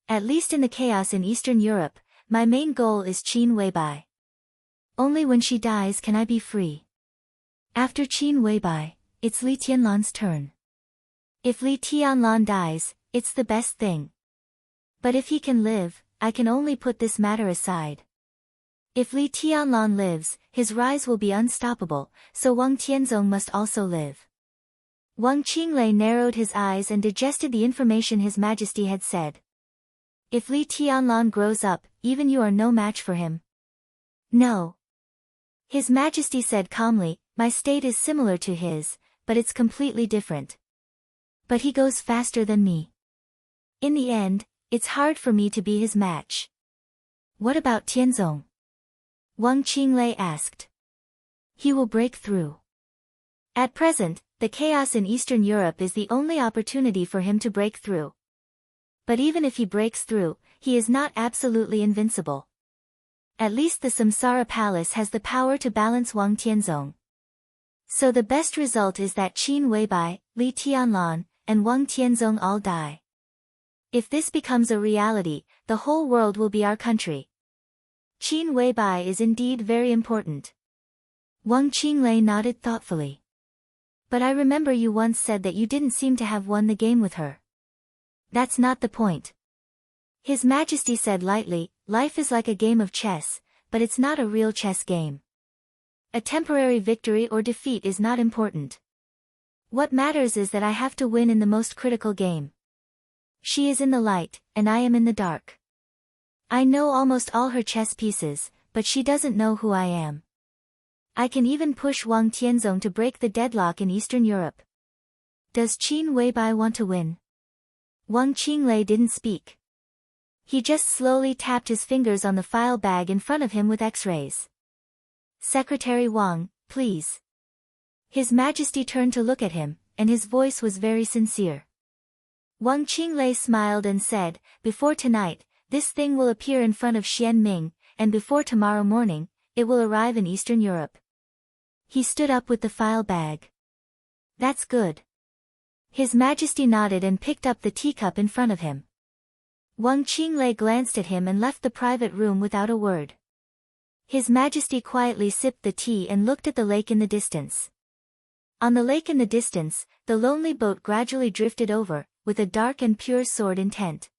At least in the chaos in Eastern Europe, my main goal is Qin Weibai. Only when she dies can I be free. After Qin Weibai, it's Li Tianlan's turn. If Li Tianlan dies, it's the best thing. But if he can live, I can only put this matter aside. If Li Tianlan lives, his rise will be unstoppable, so Wang Tianzong must also live. Wang Qinglei narrowed his eyes and digested the information His Majesty had said. If Li Tianlan grows up, even you are no match for him. No. His Majesty said calmly, My state is similar to his, but it's completely different. But he goes faster than me. In the end, it's hard for me to be his match. What about Tianzong? Wang Qinglei asked. He will break through. At present, the chaos in Eastern Europe is the only opportunity for him to break through. But even if he breaks through, he is not absolutely invincible. At least the Samsara Palace has the power to balance Wang Tianzong. So the best result is that Qin Weibai, Li Tianlan, and Wang Tianzong all die. If this becomes a reality, the whole world will be our country. Qin Weibai is indeed very important. Wang Qinglei nodded thoughtfully. But I remember you once said that you didn't seem to have won the game with her. That's not the point. His Majesty said lightly, Life is like a game of chess, but it's not a real chess game. A temporary victory or defeat is not important. What matters is that I have to win in the most critical game. She is in the light, and I am in the dark. I know almost all her chess pieces, but she doesn't know who I am. I can even push Wang Tianzong to break the deadlock in Eastern Europe. Does Qin Weibai want to win? Wang Qinglei didn't speak. He just slowly tapped his fingers on the file bag in front of him with X-rays. Secretary Wang, please. His Majesty turned to look at him, and his voice was very sincere. Wang Qinglei smiled and said, Before tonight, this thing will appear in front of Xian Ming, and before tomorrow morning, it will arrive in Eastern Europe. He stood up with the file bag. That's good. His Majesty nodded and picked up the teacup in front of him. Wang Qinglei glanced at him and left the private room without a word. His Majesty quietly sipped the tea and looked at the lake in the distance. On the lake in the distance, the lonely boat gradually drifted over, with a dark and pure sword intent.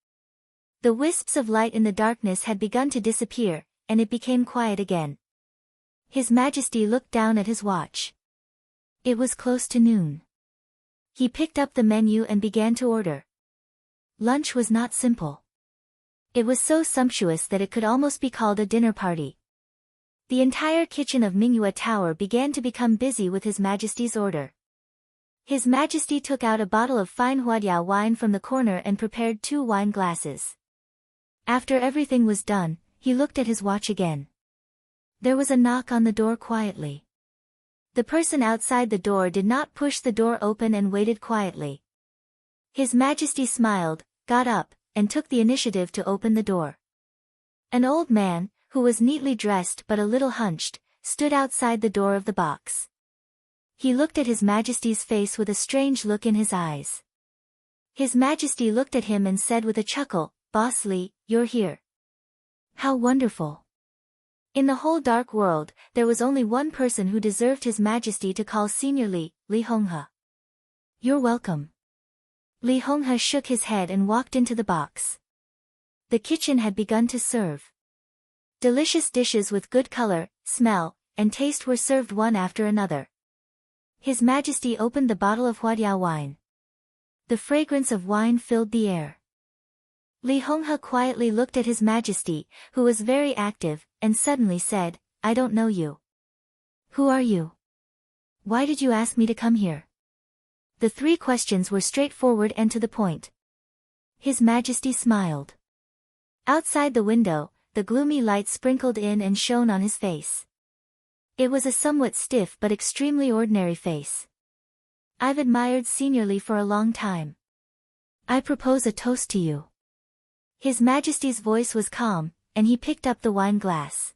The wisps of light in the darkness had begun to disappear, and it became quiet again. His Majesty looked down at his watch. It was close to noon. He picked up the menu and began to order. Lunch was not simple. It was so sumptuous that it could almost be called a dinner party. The entire kitchen of Mingyue Tower began to become busy with His Majesty's order. His Majesty took out a bottle of fine Huadiao wine from the corner and prepared 2 wine glasses. After everything was done, he looked at his watch again. There was a knock on the door quietly. The person outside the door did not push the door open and waited quietly. His Majesty smiled, got up, and took the initiative to open the door. An old man, who was neatly dressed but a little hunched, stood outside the door of the box. He looked at His Majesty's face with a strange look in his eyes. His Majesty looked at him and said with a chuckle, "Boss Li, you're here. How wonderful." In the whole dark world, there was only one person who deserved His Majesty to call Senior Li, Li Honghe. "You're welcome." Li Honghe shook his head and walked into the box. The kitchen had begun to serve. Delicious dishes with good color, smell, and taste were served one after another. His Majesty opened the bottle of Huadiao wine. The fragrance of wine filled the air. Li Honghe quietly looked at His Majesty, who was very active, and suddenly said, "I don't know you. Who are you? Why did you ask me to come here?" The 3 questions were straightforward and to the point. His Majesty smiled. Outside the window, the gloomy light sprinkled in and shone on his face. It was a somewhat stiff but extremely ordinary face. "I've admired Senior Li for a long time. I propose a toast to you." His Majesty's voice was calm, and he picked up the wine glass.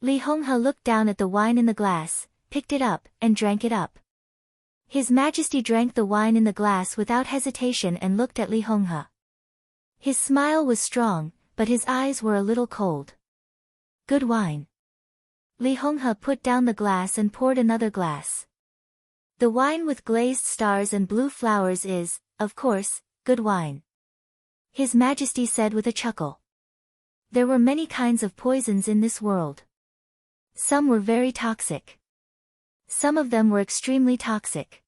Li Honghe looked down at the wine in the glass, picked it up, and drank it up. His Majesty drank the wine in the glass without hesitation and looked at Li Honghe. His smile was strong, but his eyes were a little cold. "Good wine." Li Honghe put down the glass and poured another glass. "The wine with glazed stars and blue flowers is, of course, good wine," His Majesty said with a chuckle. There were many kinds of poisons in this world. Some were very toxic. Some of them were extremely toxic.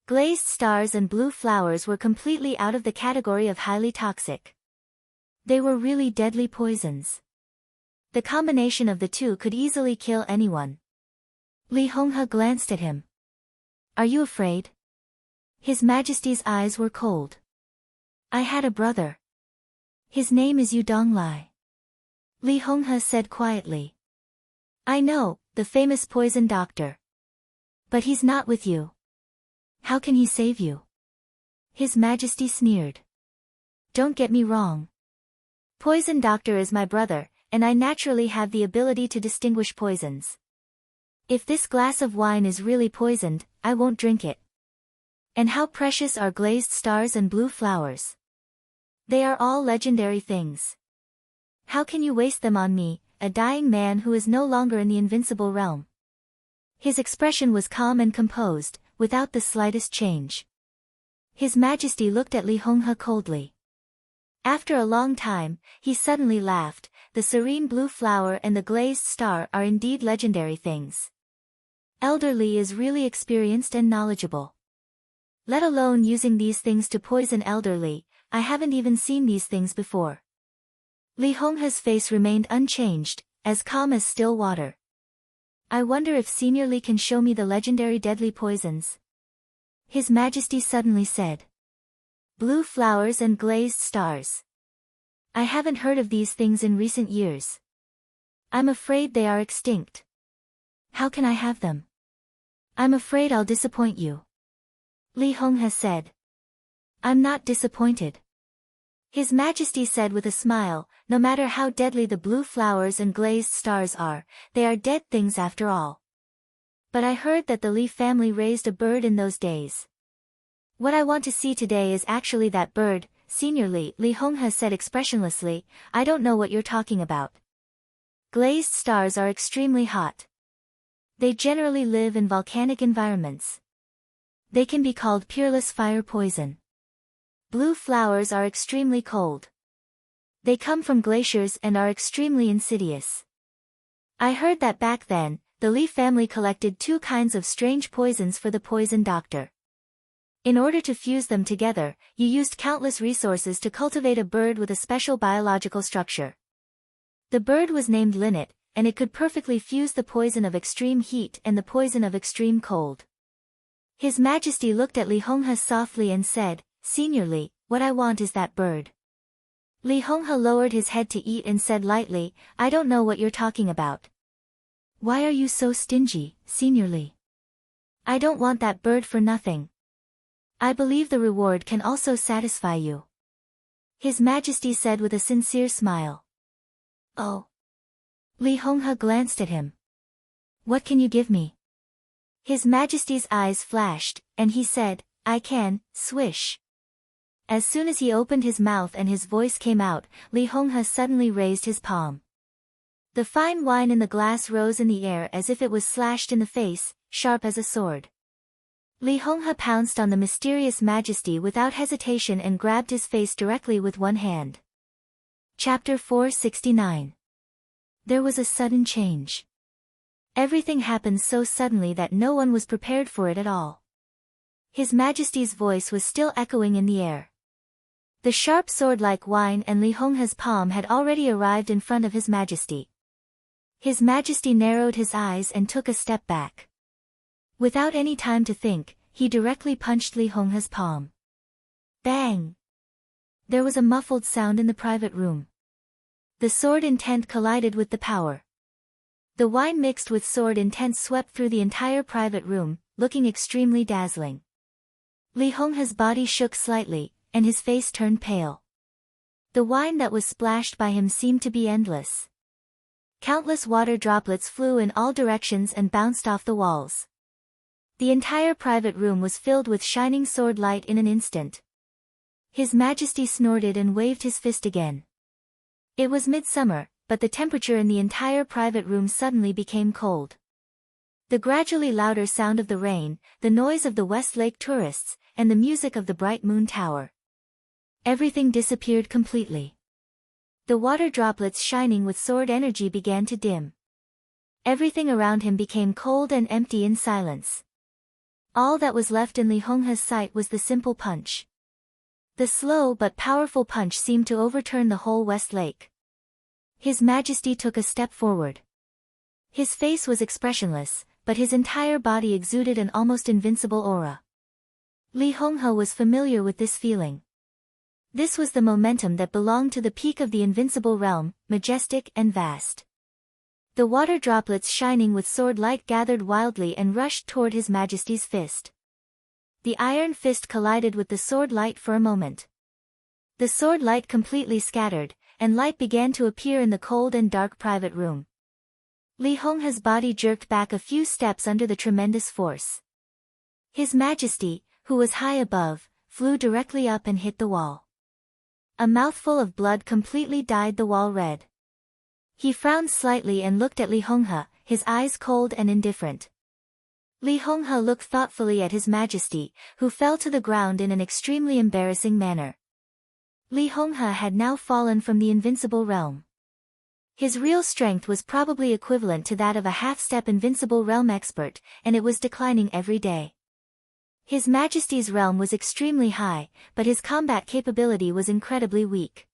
Glazed stars and blue flowers were completely out of the category of highly toxic. They were really deadly poisons. The combination of the 2 could easily kill anyone. Li Honghe glanced at him. "Are you afraid?" His Majesty's eyes were cold. "I had a brother. His name is Yu Donglai," Li Honghe said quietly. "I know, the famous poison doctor. But he's not with you. How can he save you?" His Majesty sneered. "Don't get me wrong. Poison doctor is my brother, and I naturally have the ability to distinguish poisons. If this glass of wine is really poisoned, I won't drink it. And how precious are glazed stars and blue flowers. They are all legendary things. How can you waste them on me, a dying man who is no longer in the invincible realm?" His expression was calm and composed, without the slightest change. His Majesty looked at Li Honghe coldly. After a long time, he suddenly laughed. "The serene blue flower and the glazed star are indeed legendary things. Elder Li is really experienced and knowledgeable. Let alone using these things to poison Elder Li, I haven't even seen these things before." Li Honghe's face remained unchanged, as calm as still water. "I wonder if Senior Li can show me the legendary deadly poisons," His Majesty suddenly said. "Blue flowers and glazed stars. I haven't heard of these things in recent years. I'm afraid they are extinct. How can I have them? I'm afraid I'll disappoint you," Li Honghe said. "I'm not disappointed," His Majesty said with a smile. "No matter how deadly the blue flowers and glazed stars are, they are dead things after all. But I heard that the Li family raised a bird in those days. What I want to see today is actually that bird, Senior Li," Li Honghe said expressionlessly. "I don't know what you're talking about. Glazed stars are extremely hot. They generally live in volcanic environments. They can be called peerless fire poison. Blue flowers are extremely cold. They come from glaciers and are extremely insidious. I heard that back then, the Lee family collected two kinds of strange poisons for the poison doctor. In order to fuse them together, you used countless resources to cultivate a bird with a special biological structure. The bird was named linnet, and it could perfectly fuse the poison of extreme heat and the poison of extreme cold. His Majesty looked at Li Honghe softly and said, "Senior Li, what I want is that bird." Li Honghe lowered his head to eat and said lightly, "I don't know what you're talking about." "Why are you so stingy, Senior Li?" "I don't want that bird for nothing. I believe the reward can also satisfy you," His Majesty said with a sincere smile. "Oh." Li Honghe glanced at him. "What can you give me?" His Majesty's eyes flashed, and he said, "I can, swish." As soon as he opened his mouth and his voice came out, Li Honghe suddenly raised his palm. The fine wine in the glass rose in the air as if it was slashed in the face, sharp as a sword. Li Honghe pounced on the mysterious Majesty without hesitation and grabbed his face directly with one hand. Chapter 469. There was a sudden change. Everything happened so suddenly that no one was prepared for it at all. His Majesty's voice was still echoing in the air. The sharp sword-like wine and Li Honghe's palm had already arrived in front of His Majesty. His Majesty narrowed his eyes and took a step back. Without any time to think, he directly punched Li Honghe's palm. Bang! There was a muffled sound in the private room. The sword intent collided with the power. The wine mixed with sword intent swept through the entire private room, looking extremely dazzling. Li Honghe's body shook slightly, and his face turned pale. The wine that was splashed by him seemed to be endless. Countless water droplets flew in all directions and bounced off the walls. The entire private room was filled with shining sword light in an instant. His Majesty snorted and waved his fist again. It was midsummer, but the temperature in the entire private room suddenly became cold. The gradually louder sound of the rain, the noise of the West Lake tourists, and the music of the bright moon tower. Everything disappeared completely. The water droplets shining with sword energy began to dim. Everything around him became cold and empty in silence. All that was left in Li Honghe's sight was the simple punch. The slow but powerful punch seemed to overturn the whole West Lake. His Majesty took a step forward. His face was expressionless, but his entire body exuded an almost invincible aura. Li Honghe was familiar with this feeling. This was the momentum that belonged to the peak of the invincible realm, majestic and vast. The water droplets shining with sword light gathered wildly and rushed toward His Majesty's fist. The iron fist collided with the sword light for a moment. The sword light completely scattered, and light began to appear in the cold and dark private room. Li Honghe's body jerked back a few steps under the tremendous force. His Majesty, who was high above, flew directly up and hit the wall. A mouthful of blood completely dyed the wall red. He frowned slightly and looked at Li Honghe, his eyes cold and indifferent. Li Honghe looked thoughtfully at His Majesty, who fell to the ground in an extremely embarrassing manner. Li Honghe had now fallen from the invincible realm. His real strength was probably equivalent to that of a half-step invincible realm expert, and it was declining every day. His Majesty's realm was extremely high, but his combat capability was incredibly weak.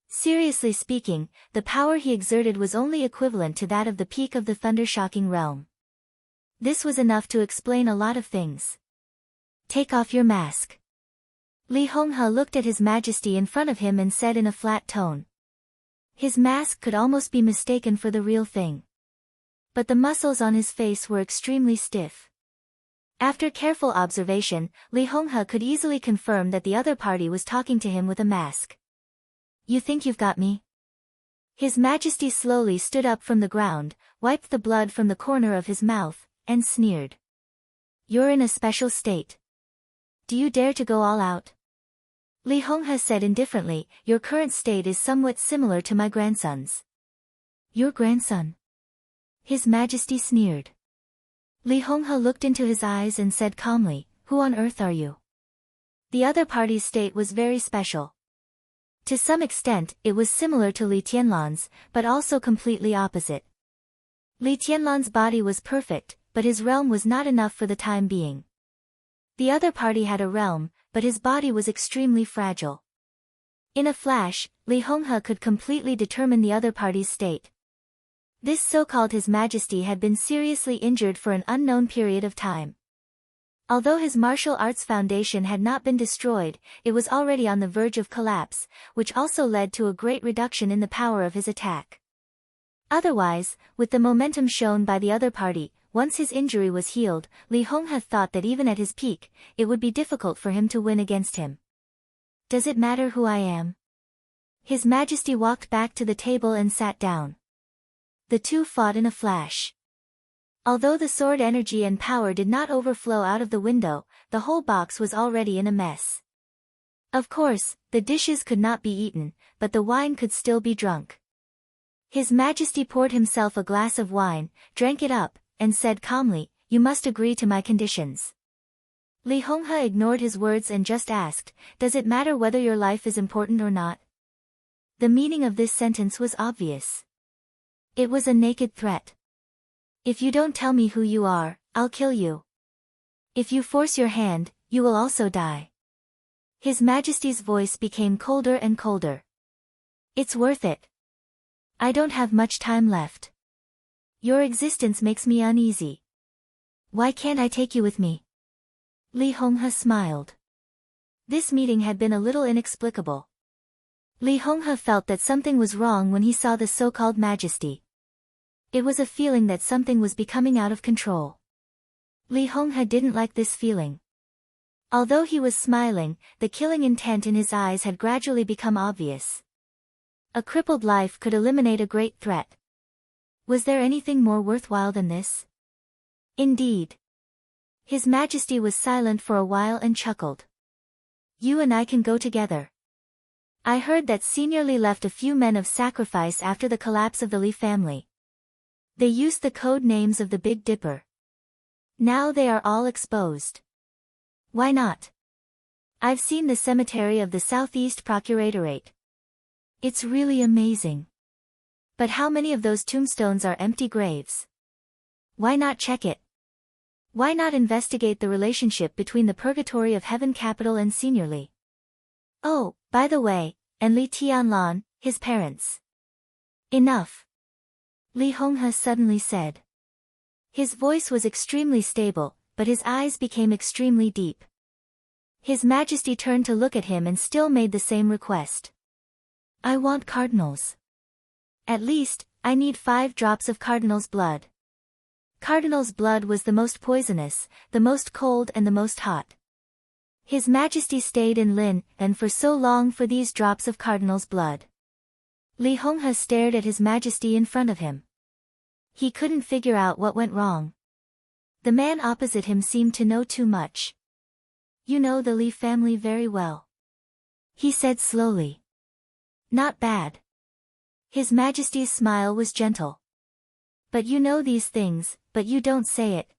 Seriously speaking, the power he exerted was only equivalent to that of the peak of the thunder-shocking realm. This was enough to explain a lot of things. "Take off your mask." Li Honghe looked at His Majesty in front of him and said in a flat tone. His mask could almost be mistaken for the real thing. But the muscles on his face were extremely stiff. After careful observation, Li Honghe could easily confirm that the other party was talking to him with a mask. "You think you've got me?" His Majesty slowly stood up from the ground, wiped the blood from the corner of his mouth, and sneered. "You're in a special state. Do you dare to go all out?" Li Honghe said indifferently, "Your current state is somewhat similar to my grandson's." "Your grandson?" His Majesty sneered. Li Honghe looked into his eyes and said calmly, "Who on earth are you?" The other party's state was very special. To some extent, it was similar to Li Tianlan's, but also completely opposite. Li Tianlan's body was perfect, but his realm was not enough for the time being. The other party had a realm, but his body was extremely fragile. In a flash, Li Honghe could completely determine the other party's state. This so-called His Majesty had been seriously injured for an unknown period of time. Although his martial arts foundation had not been destroyed, it was already on the verge of collapse, which also led to a great reduction in the power of his attack. Otherwise, with the momentum shown by the other party, once his injury was healed, Li Honghe thought that even at his peak, it would be difficult for him to win against him. "Does it matter who I am?" His Majesty walked back to the table and sat down. The two fought in a flash. Although the sword energy and power did not overflow out of the window, the whole box was already in a mess. Of course, the dishes could not be eaten, but the wine could still be drunk. His Majesty poured himself a glass of wine, drank it up, and said calmly, "You must agree to my conditions." Li Honghe ignored his words and just asked, "Does it matter whether your life is important or not?" The meaning of this sentence was obvious. It was a naked threat. "If you don't tell me who you are, I'll kill you. If you force your hand, you will also die." His Majesty's voice became colder and colder. "It's worth it. I don't have much time left. Your existence makes me uneasy. Why can't I take you with me?" Li Honghe smiled. This meeting had been a little inexplicable. Li Honghe felt that something was wrong when he saw the so-called Majesty. It was a feeling that something was becoming out of control. Li Honghe didn't like this feeling. Although he was smiling, the killing intent in his eyes had gradually become obvious. A crippled life could eliminate a great threat. Was there anything more worthwhile than this? Indeed. His Majesty was silent for a while and chuckled. "You and I can go together. I heard that Senior Li left a few men of sacrifice after the collapse of the Li family. They used the code names of the Big Dipper. Now they are all exposed. Why not? I've seen the cemetery of the Southeast Procuratorate. It's really amazing. But how many of those tombstones are empty graves? Why not check it? Why not investigate the relationship between the Purgatory of Heaven capital and Senior Li? Oh, by the way, and Li Tianlan, his parents." "Enough," Li Honghe suddenly said. His voice was extremely stable, but his eyes became extremely deep. His Majesty turned to look at him and still made the same request. "I want cardinals. At least, I need 5 drops of cardinal's blood." Cardinal's blood was the most poisonous, the most cold and the most hot. His Majesty stayed in Lin, and for so long for these drops of cardinal's blood. Li Honghe stared at His Majesty in front of him. He couldn't figure out what went wrong. The man opposite him seemed to know too much. "You know the Li family very well," he said slowly. "Not bad." His Majesty's smile was gentle. "But you know these things, but you don't say it.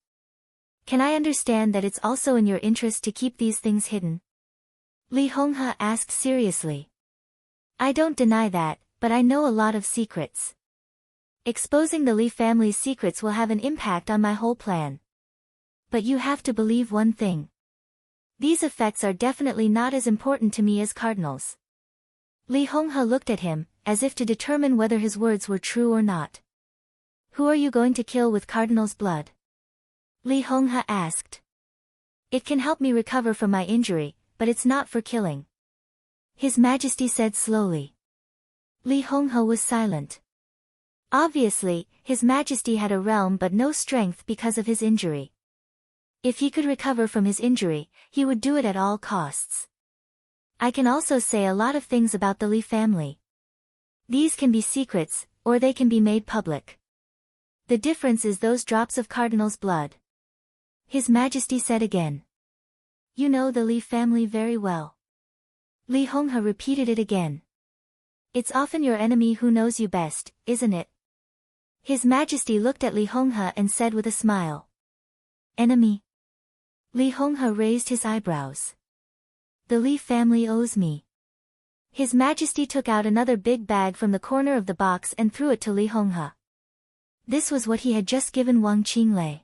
Can I understand that it's also in your interest to keep these things hidden?" Li Honghe asked seriously. "I don't deny that, but I know a lot of secrets. Exposing the Li family's secrets will have an impact on my whole plan. But you have to believe one thing. These effects are definitely not as important to me as cardinals." Li Honghe looked at him, as if to determine whether his words were true or not. "Who are you going to kill with cardinal's blood?" Li Honghe asked. "It can help me recover from my injury, but it's not for killing," His Majesty said slowly. Li Honghe was silent. Obviously, His Majesty had a realm but no strength because of his injury. If he could recover from his injury, he would do it at all costs. "I can also say a lot of things about the Li family. These can be secrets, or they can be made public. The difference is those drops of cardinal's blood," His Majesty said again. "You know the Li family very well." Li Honghe repeated it again. "It's often your enemy who knows you best, isn't it?" His Majesty looked at Li Honghe and said with a smile. Enemy? Li Honghe raised his eyebrows. The Li family owes me. His Majesty took out another big bag from the corner of the box and threw it to Li Honghe. This was what he had just given Wang Qinglei.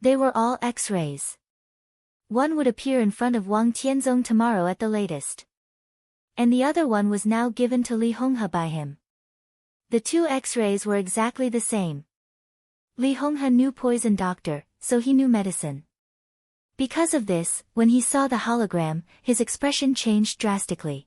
They were all X-rays. One would appear in front of Wang Tianzong tomorrow at the latest. And the other one was now given to Li Honghe by him. The two X-rays were exactly the same. Li Honghe knew poison doctor, so he knew medicine. Because of this, when he saw the hologram, his expression changed drastically.